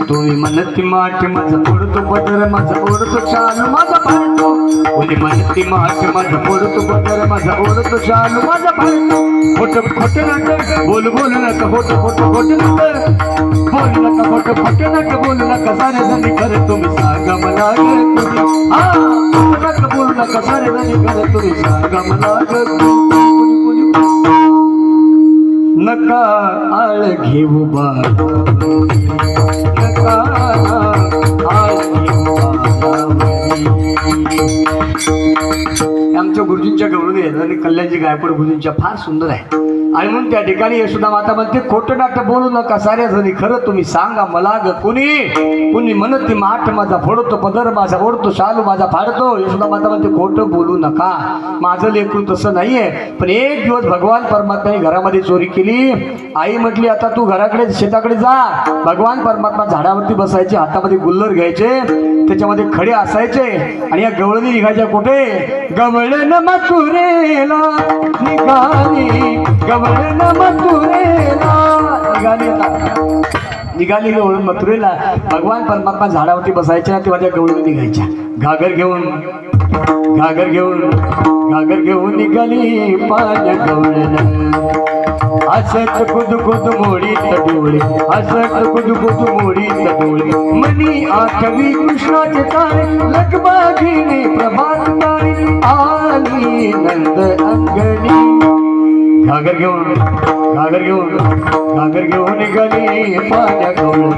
तुम्ही म्हणती माठ माझा पडतो बदर, माझा ओढतो चालू माझा भांडतो. कोणी म्हणती माठ माझा पडतो बदर, माझा ओढतो चालू माझा भांडतो. खोट खोट नका बोल बोल नका, खोट खोट खोट नका बोल नका, खोट खोट नका बोल नका, सारे जणी खरं तुम्ही सांगा मला हा. खोट नका बोल नका, सारे जणी खरं तुम्ही सांगा मला नका आळ घेऊ बा, आमच्या गुरुजींच्या गवळणी आहेत आणि कल्याणजी गायकवाड गुरुजींच्या फार सुंदर आहे. आणि म्हणून त्या ठिकाणी यशोदा माता म्हणते खोटं नाटक बोलू नका साऱ्या जणी खरं तुम्ही सांगा मला ग. कुणी म्हणत ती माठ माझा फोडतो पदर माझा ओढतो शालू माझा फाडतो. यशोदा माता म्हणते खोटं बोलू नका, माझं लेकरू तसं नाहीये. पण एक दिवस भगवान परमात्माने घरामध्ये चोरी केली. आई म्हटली आता तू घराकडे शेताकडे जा. भगवान परमात्मा झाडावरती बसायचे, हातामध्ये गुल्लर घ्यायचे, त्याच्यामध्ये खडे असायचे आणि या गवळणी निघायच्या कुठे गवळण मथुरेला निघाली, गवळण मथुरेला निघाली गवळण मथुरेला. भगवान परमात्मा झाडावरती बसायचे ना तेव्हा त्या गवळणी निघायच्या घागर घेऊन निघाली पाण्या गवळण. हसत कुद मोडीत डोळे, हसत कुद मोडीत डोळे, मनी आठवी कृष्णाचे तारे, लगबागीने प्रभात तारे, आली नंद अंगणी. घागर घेऊन निघाली पाण्या गवळण,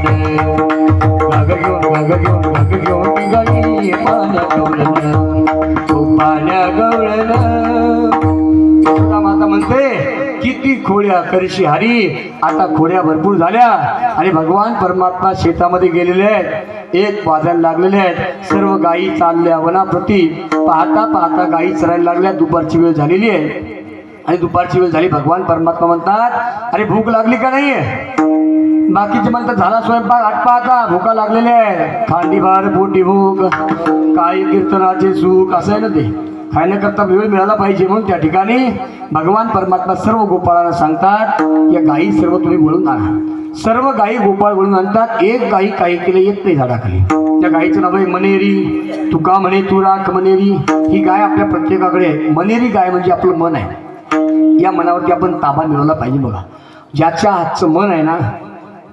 घागर घेऊन निघाली पाण्या गवळण, पाण्या गवळण. माता म्हणते किती खोड्या करशी हरी. आता खोड्या भरपूर झाल्या आणि भगवान परमात्मा शेतामध्ये गेलेले आहेत, एक वाजायला लागलेले आहेत. सर्व गायी चालल्या वनाप्रती. पाहता गायी चरायला लागल्या. दुपारची वेळ झालेली आहे आणि दुपारची वेळ झाली. भगवान परमात्मा म्हणतात अरे भूक लागली का नाही. बाकीचे म्हणतात झाला स्वयंपाक, आठ पाहता भूका लागलेल्या आहेत. खांडी भार पोटी भूक, काय कीर्तनाचे सुख असं आहे ना ते. खाण्याकरता वेळ मिळाला पाहिजे म्हणून त्या ठिकाणी भगवान परमात्मा सर्व गोपाळांना सांगतात या गायी सर्व तुम्ही वळून आणा. सर्व गायी गोपाळ वळून आणतात. एक गायी काही केले येत नाही झाडाखाली. त्या गायीचं नाव आहे मनेरी. तुका म्हणे तू राख मनेरी. ही गाय आपल्या प्रत्येकाकडे आहे. मनेरी गाय म्हणजे आपलं मन आहे. या मनावरती आपण ताबा मिळवला पाहिजे. बघा ज्याच्या हातचं मन आहे ना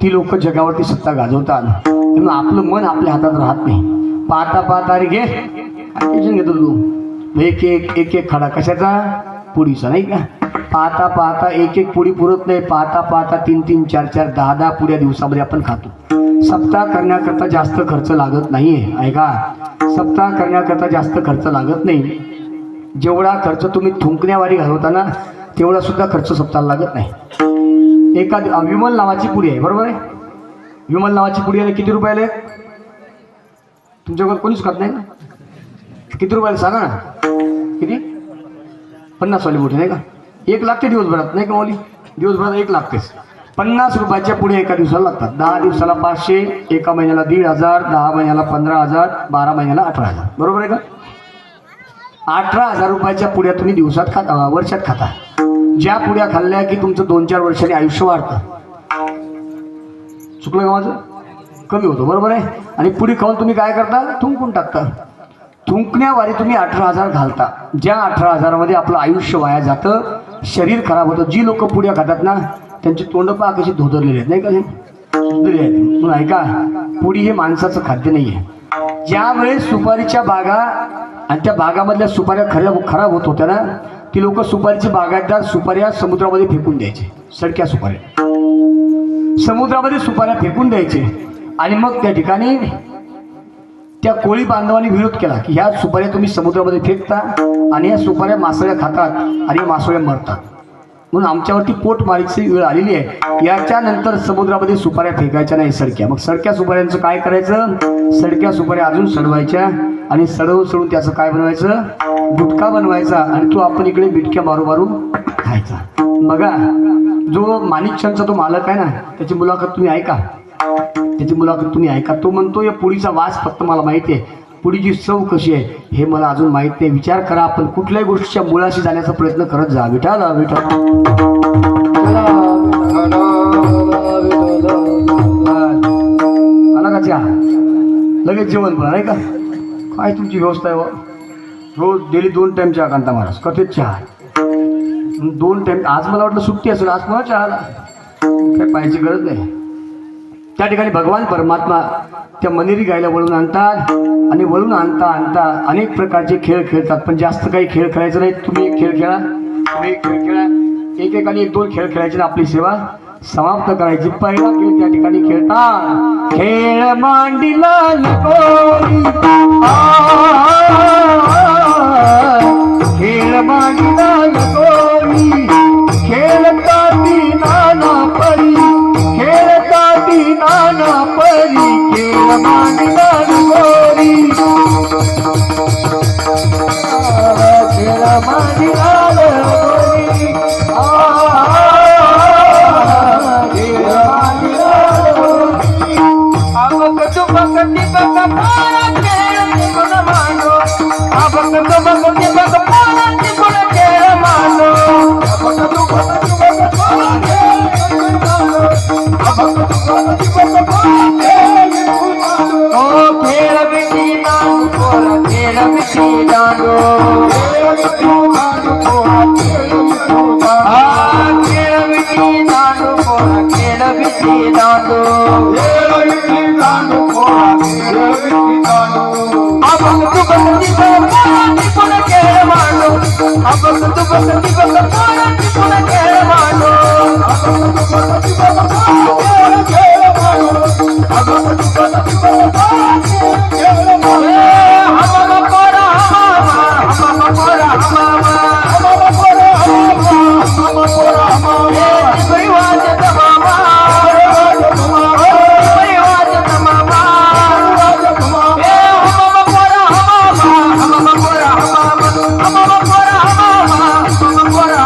ती लोक जगावरती सत्ता गाजवतात. म्हणून आपलं मन आपल्या हातात राहत नाही. पाहता रे घे घेतो तू एक एक खडा कशाचा पुडीचा नाही का. पाहता एक पुडी पुरत नाही. पाहता 3 4 10 पुड्या दिवसामध्ये आपण खातो. सप्ताह करण्याकरता जास्त खर्च लागत नाहीये. ऐका सप्ताह करण्याकरता जास्त खर्च लागत नाही. जेवढा खर्च तुम्ही थुंकण्यावारी घालवता ना तेवढा सुद्धा खर्च सप्ताहाला लागत नाही. एका विमल नावाची पुडी आहे बरोबर आहे. विमल नावाची पुडी आहे किती रुपयाला आहे तुमच्याकडे कोणीच खात नाही ना. किती रुपयाला सांगा ना. किती 50 वाली मोठी नाही का. 1 लागते दिवसभरात नाही का माऊली. दिवसभरात 1 लागतेच. 50 रुपयाच्या पुढे एका दिवसाला लागतात. 10 दिवसाला 500, एका महिन्याला 1,500, 10 महिन्याला 15,000, 12 महिन्याला 18,000 बरोबर आहे का. 18,000 रुपयाच्या पुड्या तुम्ही दिवसात खाता वर्षात खाता. ज्या पुड्या खाल्ल्या की तुमचं 2-4 वर्षांनी आयुष्य वाढतं. चुकलं का माझं? कमी होतो, बरोबर आहे. आणि पुडी खाऊन तुम्ही काय करता? थुंकून टाकता. थुंकण्यावारी तुम्ही 18,000 घालता. ज्या 18,000मध्ये आपलं आयुष्य वाया जातं, शरीर खराब होतं. जी लोक पुड्या खातात ना त्यांची तोंड पहा कशी धोदरलेली आहेत, नाही का? सुंदरी आहेत. म्हणून ऐका, पुडी हे माणसाचं खाद्य नाही आहे. ज्यावेळेस सुपारीच्या बागा आणि त्या बागामधल्या सुपाऱ्या खराब होत होत्या ना, ती लोक सुपारीची बागायतदार सुपाऱ्या समुद्रामध्ये फेकून द्यायचे. सडक्या सुपाऱ्या समुद्रामध्ये सुपाऱ्या फेकून द्यायचे. आणि मग त्या ठिकाणी त्या कोळी बांधवांनी विरोध केला की ह्या सुपाऱ्या तुम्ही समुद्रामध्ये फेकता आणि या सुपाऱ्या मासळ्या खातात आणि या मासळ्या मरतात. म्हणून आमच्यावरती पोटमारीची वेळ आलेली आहे. याच्यानंतर समुद्रामध्ये सुपाऱ्या फेकायच्या नाही, सडक्या. मग सडक्या सुपाऱ्यांचं काय करायचं? सडक्या सुपाऱ्या अजून सडवायच्या आणि सडवून त्याचं काय बनवायचं? गुटखा बनवायचा आणि तो आपण इकडे बिटक्या मारू मारू खायचा. बघा, जो माणिकचंदचा तो मालक आहे ना, त्याची मुलाखत तुम्ही ऐका. तो म्हणतो या पुडीचा वास फक्त मला माहिती आहे, पुडीची चव कशी आहे हे मला अजून माहित नाही. विचार करा, आपण कुठल्याही गोष्टीच्या मुळाशी जाण्याचा प्रयत्न करत जा. विठाल आला का चहा? लगेच जेवण पण आहे का? काय तुमची व्यवस्था आहे? रोज डेली 2 टाइम चहा कांता महाराज कथेत चहा 2 टाइम. आज मला वाटलं सुट्टी असेल, आज मला चहा आला, काय पाहायची गरज नाही. त्या ठिकाणी भगवान परमात्मा त्या मनेरी गायला वळून आणतात आणि वळून आणता अनेक प्रकारचे खेळ खेळतात. पण जास्त काही खेळ खेळायचं नाही. तुम्ही एक खेळ खेळा, एकेकाने 1-2 खेळ खेळायचे, आपली सेवा समाप्त करायची. पहिला खेळ त्या ठिकाणी खेळतात, खेळ मांडीला लगोरी, खेळ मांडीला लगोरी, खेळताती नाना परी, खेळताती नाना परी, खेळ मांडीला लगोरी, खेळ मांडीला लगोरी, खेळ मांडीला लगोरी. अबक तुबक तिबक पोरा खेळ निघून मांडो, अबक तुबक तिबक पोरा निघून खेळ मांडो, अबक तुबक तिबक पोरा खेळ निघून मांडो, अबक तुबक तिबक पोरा खेळ निघून मांडो. ओ खेळ बिटी दांडू पोरा, खेळ बिटी दांडू, खेळ बिटी दांडू पोरा, खेळ बिटी दांडू, खेळ बिटी दांडू पोरा, खेळ बिटी दांडू, खेळ बिटी दांडू पोरा, खेळ बिटी दांडू. अबक तुबक तिबक पोरा निघून खेळ मांडो, अबक तुबक तिबक पोरा निघून खेळ मांडो, अबक तुबक तिबक पोरा खेळ मांडो, अबक तुबक तिबक पोरा खेळ मांडो. हमम पोरा हमामा, हमम पोरा हमामा, हमम पोरा हमामा, हमम पोरा हमामा. कोई वाजत मामा, वाजत मामा, कोई वाजत मामा, वाजत मामा. हमम पोरा हमामा, हमम पोरा हमामा, हमम पोरा हमामा, हमम पोरा हमामा, हमम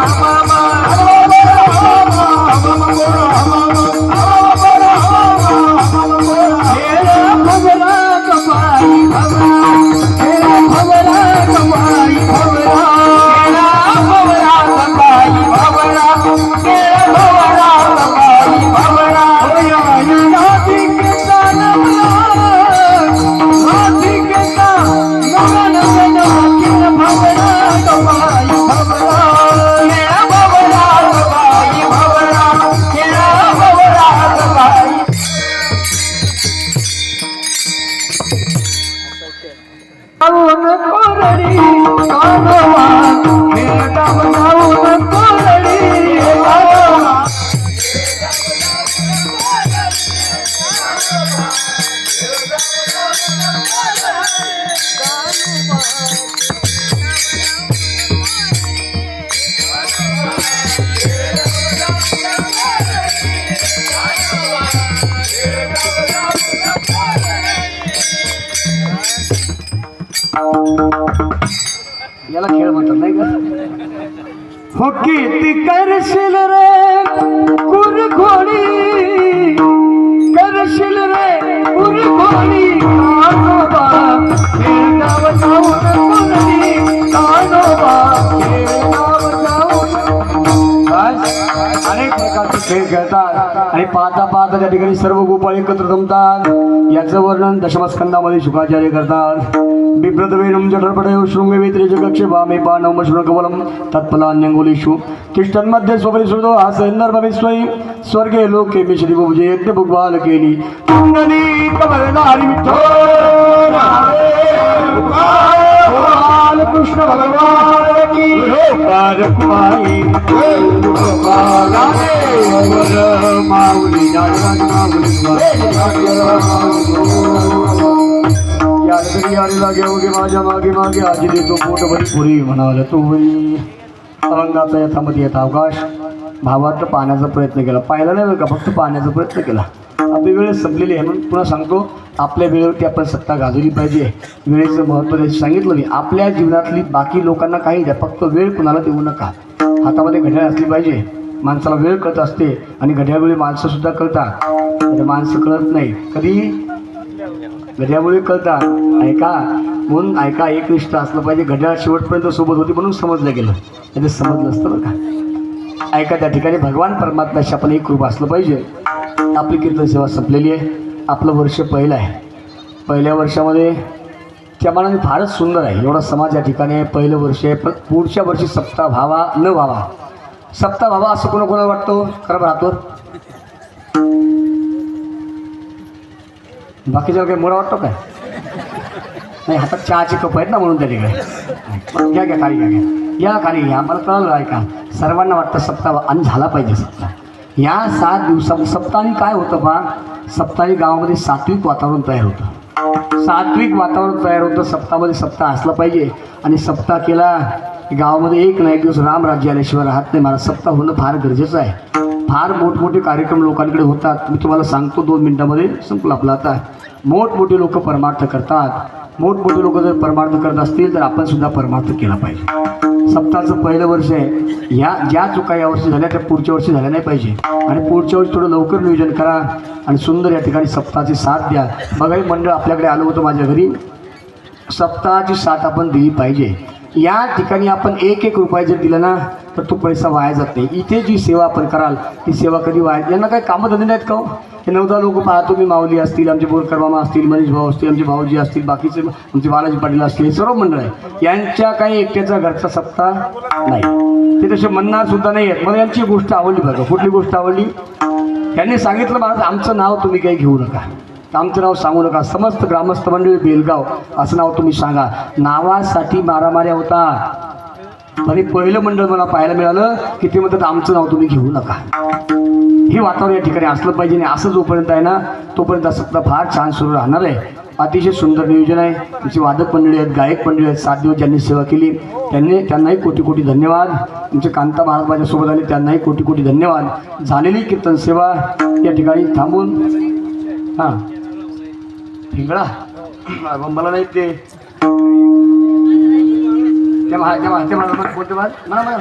पोरा हमामा, हमम पोरा हमामा, हमम पोरा हमामा, हमम पोरा. हेरा भवरा कमाई भवरा, हेरा भवरा कमाई भवरा, हेरा भवरा कमाई भवरा, हेरा भवरा कमाई भवरा. होया नाथी के सानम नाथी के सानम नाथी भवरा कमाई भवरा, हेरा भवरा कमाई भवरा, हेरा भवरा कमाई. जाऊन कोरडी कानवा, खेळता जाऊन कोरडी कानवा. याला खेळ म्हणतात नाही का? हो किती करशील रे कुरघोडी, करशील रे कुरघोडी कानोबा, खेळगाव जाऊन कोरडी कानोबा, खेळगाव जाऊन. अनेक प्रकारचे खेळ खेळतात आणि पाहता पाहता त्या ठिकाणी सर्व गोपाळ एकत्र जमतात. याचं वर्णन दशमस्कंदामध्ये शुकाचार्य करतात. बिभ्रतवेणं जठरपटयो शृंगवेत्रे जगक्षेपामे पाणवम शृणकवलम तत्फलान्यंगुलीषु तिष्ठन्मध्ये स्वपरिश्रुतो हासयन्नर्भविस्वयं स्वर्गे लोके मिश्रीभुजे यज्ञ भुग्वाल केली पुंडलीकवरदारि विठ्ठल गोपाल कृष्ण भगवान की गोपाल कुमारी गोपालाने वर माऊली नारायण माऊली यारी लागे होगे माझ्या मागे मागे आजी देतो पोट भरी पुरी म्हणाल तू अरंगाचा यथामध्ये येत अवकाश भावार्थ पाहण्याचा प्रयत्न केला. पाहिला नाही का, फक्त पाहण्याचा प्रयत्न केला. आपली वेळ संपलेली आहे म्हणून पुन्हा सांगतो, आपल्या वेळेवरती आपण सत्ता गाजवली पाहिजे. वेळेचं महत्त्व सांगितलं मी. आपल्या जीवनातली बाकी लोकांना काही द्या, फक्त वेळ कुणाला देऊ नका. हातामध्ये घड्याळ असली पाहिजे. माणसाला वेळ कळत असते आणि घड्याळवेळी माणसंसुद्धा कळतात. माणसं कळत नाही कधी, घड्यामुळे कळतात. ऐका म्हणून ऐका, एक निष्ठा असलं पाहिजे. घड्याळ शेवटपर्यंत सोबत होती म्हणून समजलं गेलं, त्याचं समजलं असतं बरं का. ऐका, त्या ठिकाणी भगवान परमात्म्याशी आपण एक रूप असलं पाहिजे. आपली कीर्तन सेवा संपलेली आहे. आपलं वर्ष पहिलं आहे. पहिल्या वर्षामध्ये त्या मानाने फारच सुंदर आहे. एवढा समाज या ठिकाणी आहे. पहिलं वर्ष आहे, पण पुढच्या वर्षी सप्ताह व्हावा न व्हावा, सप्ताह व्हावा असं कोणाकोणाला वाटतो खरं राहतो. बाकीच्या काही मोडा वाटतो काय नाही. हातात चहाचे कप आहेत ना म्हणून त्या ठिकाणी घ्या खाली घ्या या खाली घ्या. मला कळलं ऐका, सर्वांना वाटतं सप्ताह आणि झाला पाहिजे सप्ताह. या 7 दिवसात सप्ताहाने काय होतं पहा, सप्ताही गावामध्ये सात्विक वातावरण तयार होतं. सात्विक वातावरण तयार होतं. सप्ताहामध्ये सप्ताह असला पाहिजे. आणि सप्ताह केला गावामध्ये एक ना एक दिवस राम राज्य आल्याशिवाय राहत नाही. मला सप्ताह होणं फार गरजेचं आहे. फार मोठमोठे कार्यक्रम लोकांकडे होतात. मी तुम्हाला सांगतो 2 मिनिटामध्ये संपला आपला. आता मोठमोठे लोक परमार्थ करतात. मोठमोठे लोक जर परमार्थ करत असतील तर आपण सुद्धा परमार्थ केला पाहिजे. सप्ताहाचं पहिलं वर्ष आहे. ह्या ज्या चुका यावर्षी झाल्या त्या पुढच्या वर्षी झाल्या नाही पाहिजे. आणि पुढच्या वर्षी थोडं लवकर नियोजन करा आणि सुंदर या ठिकाणी सप्ताहाची साथ द्या. बघा, हे मंडळ आपल्याकडे आलं होतं माझ्या घरी. सप्ताहाची साथ आपण दिली पाहिजे. या ठिकाणी आपण 1-1 रुपये जर दिला ना तर तो पैसा वाया जात नाही. इथे जी सेवा आपण कराल ती सेवा कधी वाया. यांना काही कामं धंदे नाहीत का? हे 9-10 लोक पाहतो मी. माऊली असतील, आमचे बोरकर मामा असतील, मनीष भाऊ असतील, आमचे भाऊजी असतील, बाकीचे आमचे बालाजी पाटील असतील, हे सर्व मंडळ आहे. यांच्या काही एकट्याचा घरचा सप्ताह नाही. ते तसे म्हणणार सुद्धा नाही आहेत. मला यांची गोष्ट आवडली बघा. कुठली गोष्ट आवडली? त्यांनी सांगितलं महाराज आमचं नाव तुम्ही काही घेऊ नका, आमचं नाव सांगू नका. समस्त ग्रामस्थ मंडळी बेलगाव असं नाव तुम्ही सांगा. नावासाठी मारामाऱ्या होता. आणि पहिलं मंडळ मला पाहायला मिळालं की ते म्हणतात आमचं नाव तुम्ही घेऊ नका. हे वातावरण या ठिकाणी असलं पाहिजे. आणि असं जोपर्यंत आहे ना तोपर्यंत सप्ताह फार छान सुरू राहणार आहे. अतिशय सुंदर नियोजन आहे. तुमची वादक मंडळी आहेत, गायक मंडळी आहेत. 7 दिवस ज्यांनी सेवा केली त्यांनाही कोटी कोटी धन्यवाद. तुमचे कांता महाराज माझ्यासोबत आले त्यांनाही कोटी कोटी धन्यवाद. झालेली कीर्तन सेवा या ठिकाणी थांबून हां हिंगळा मला नाही ते बोलते मला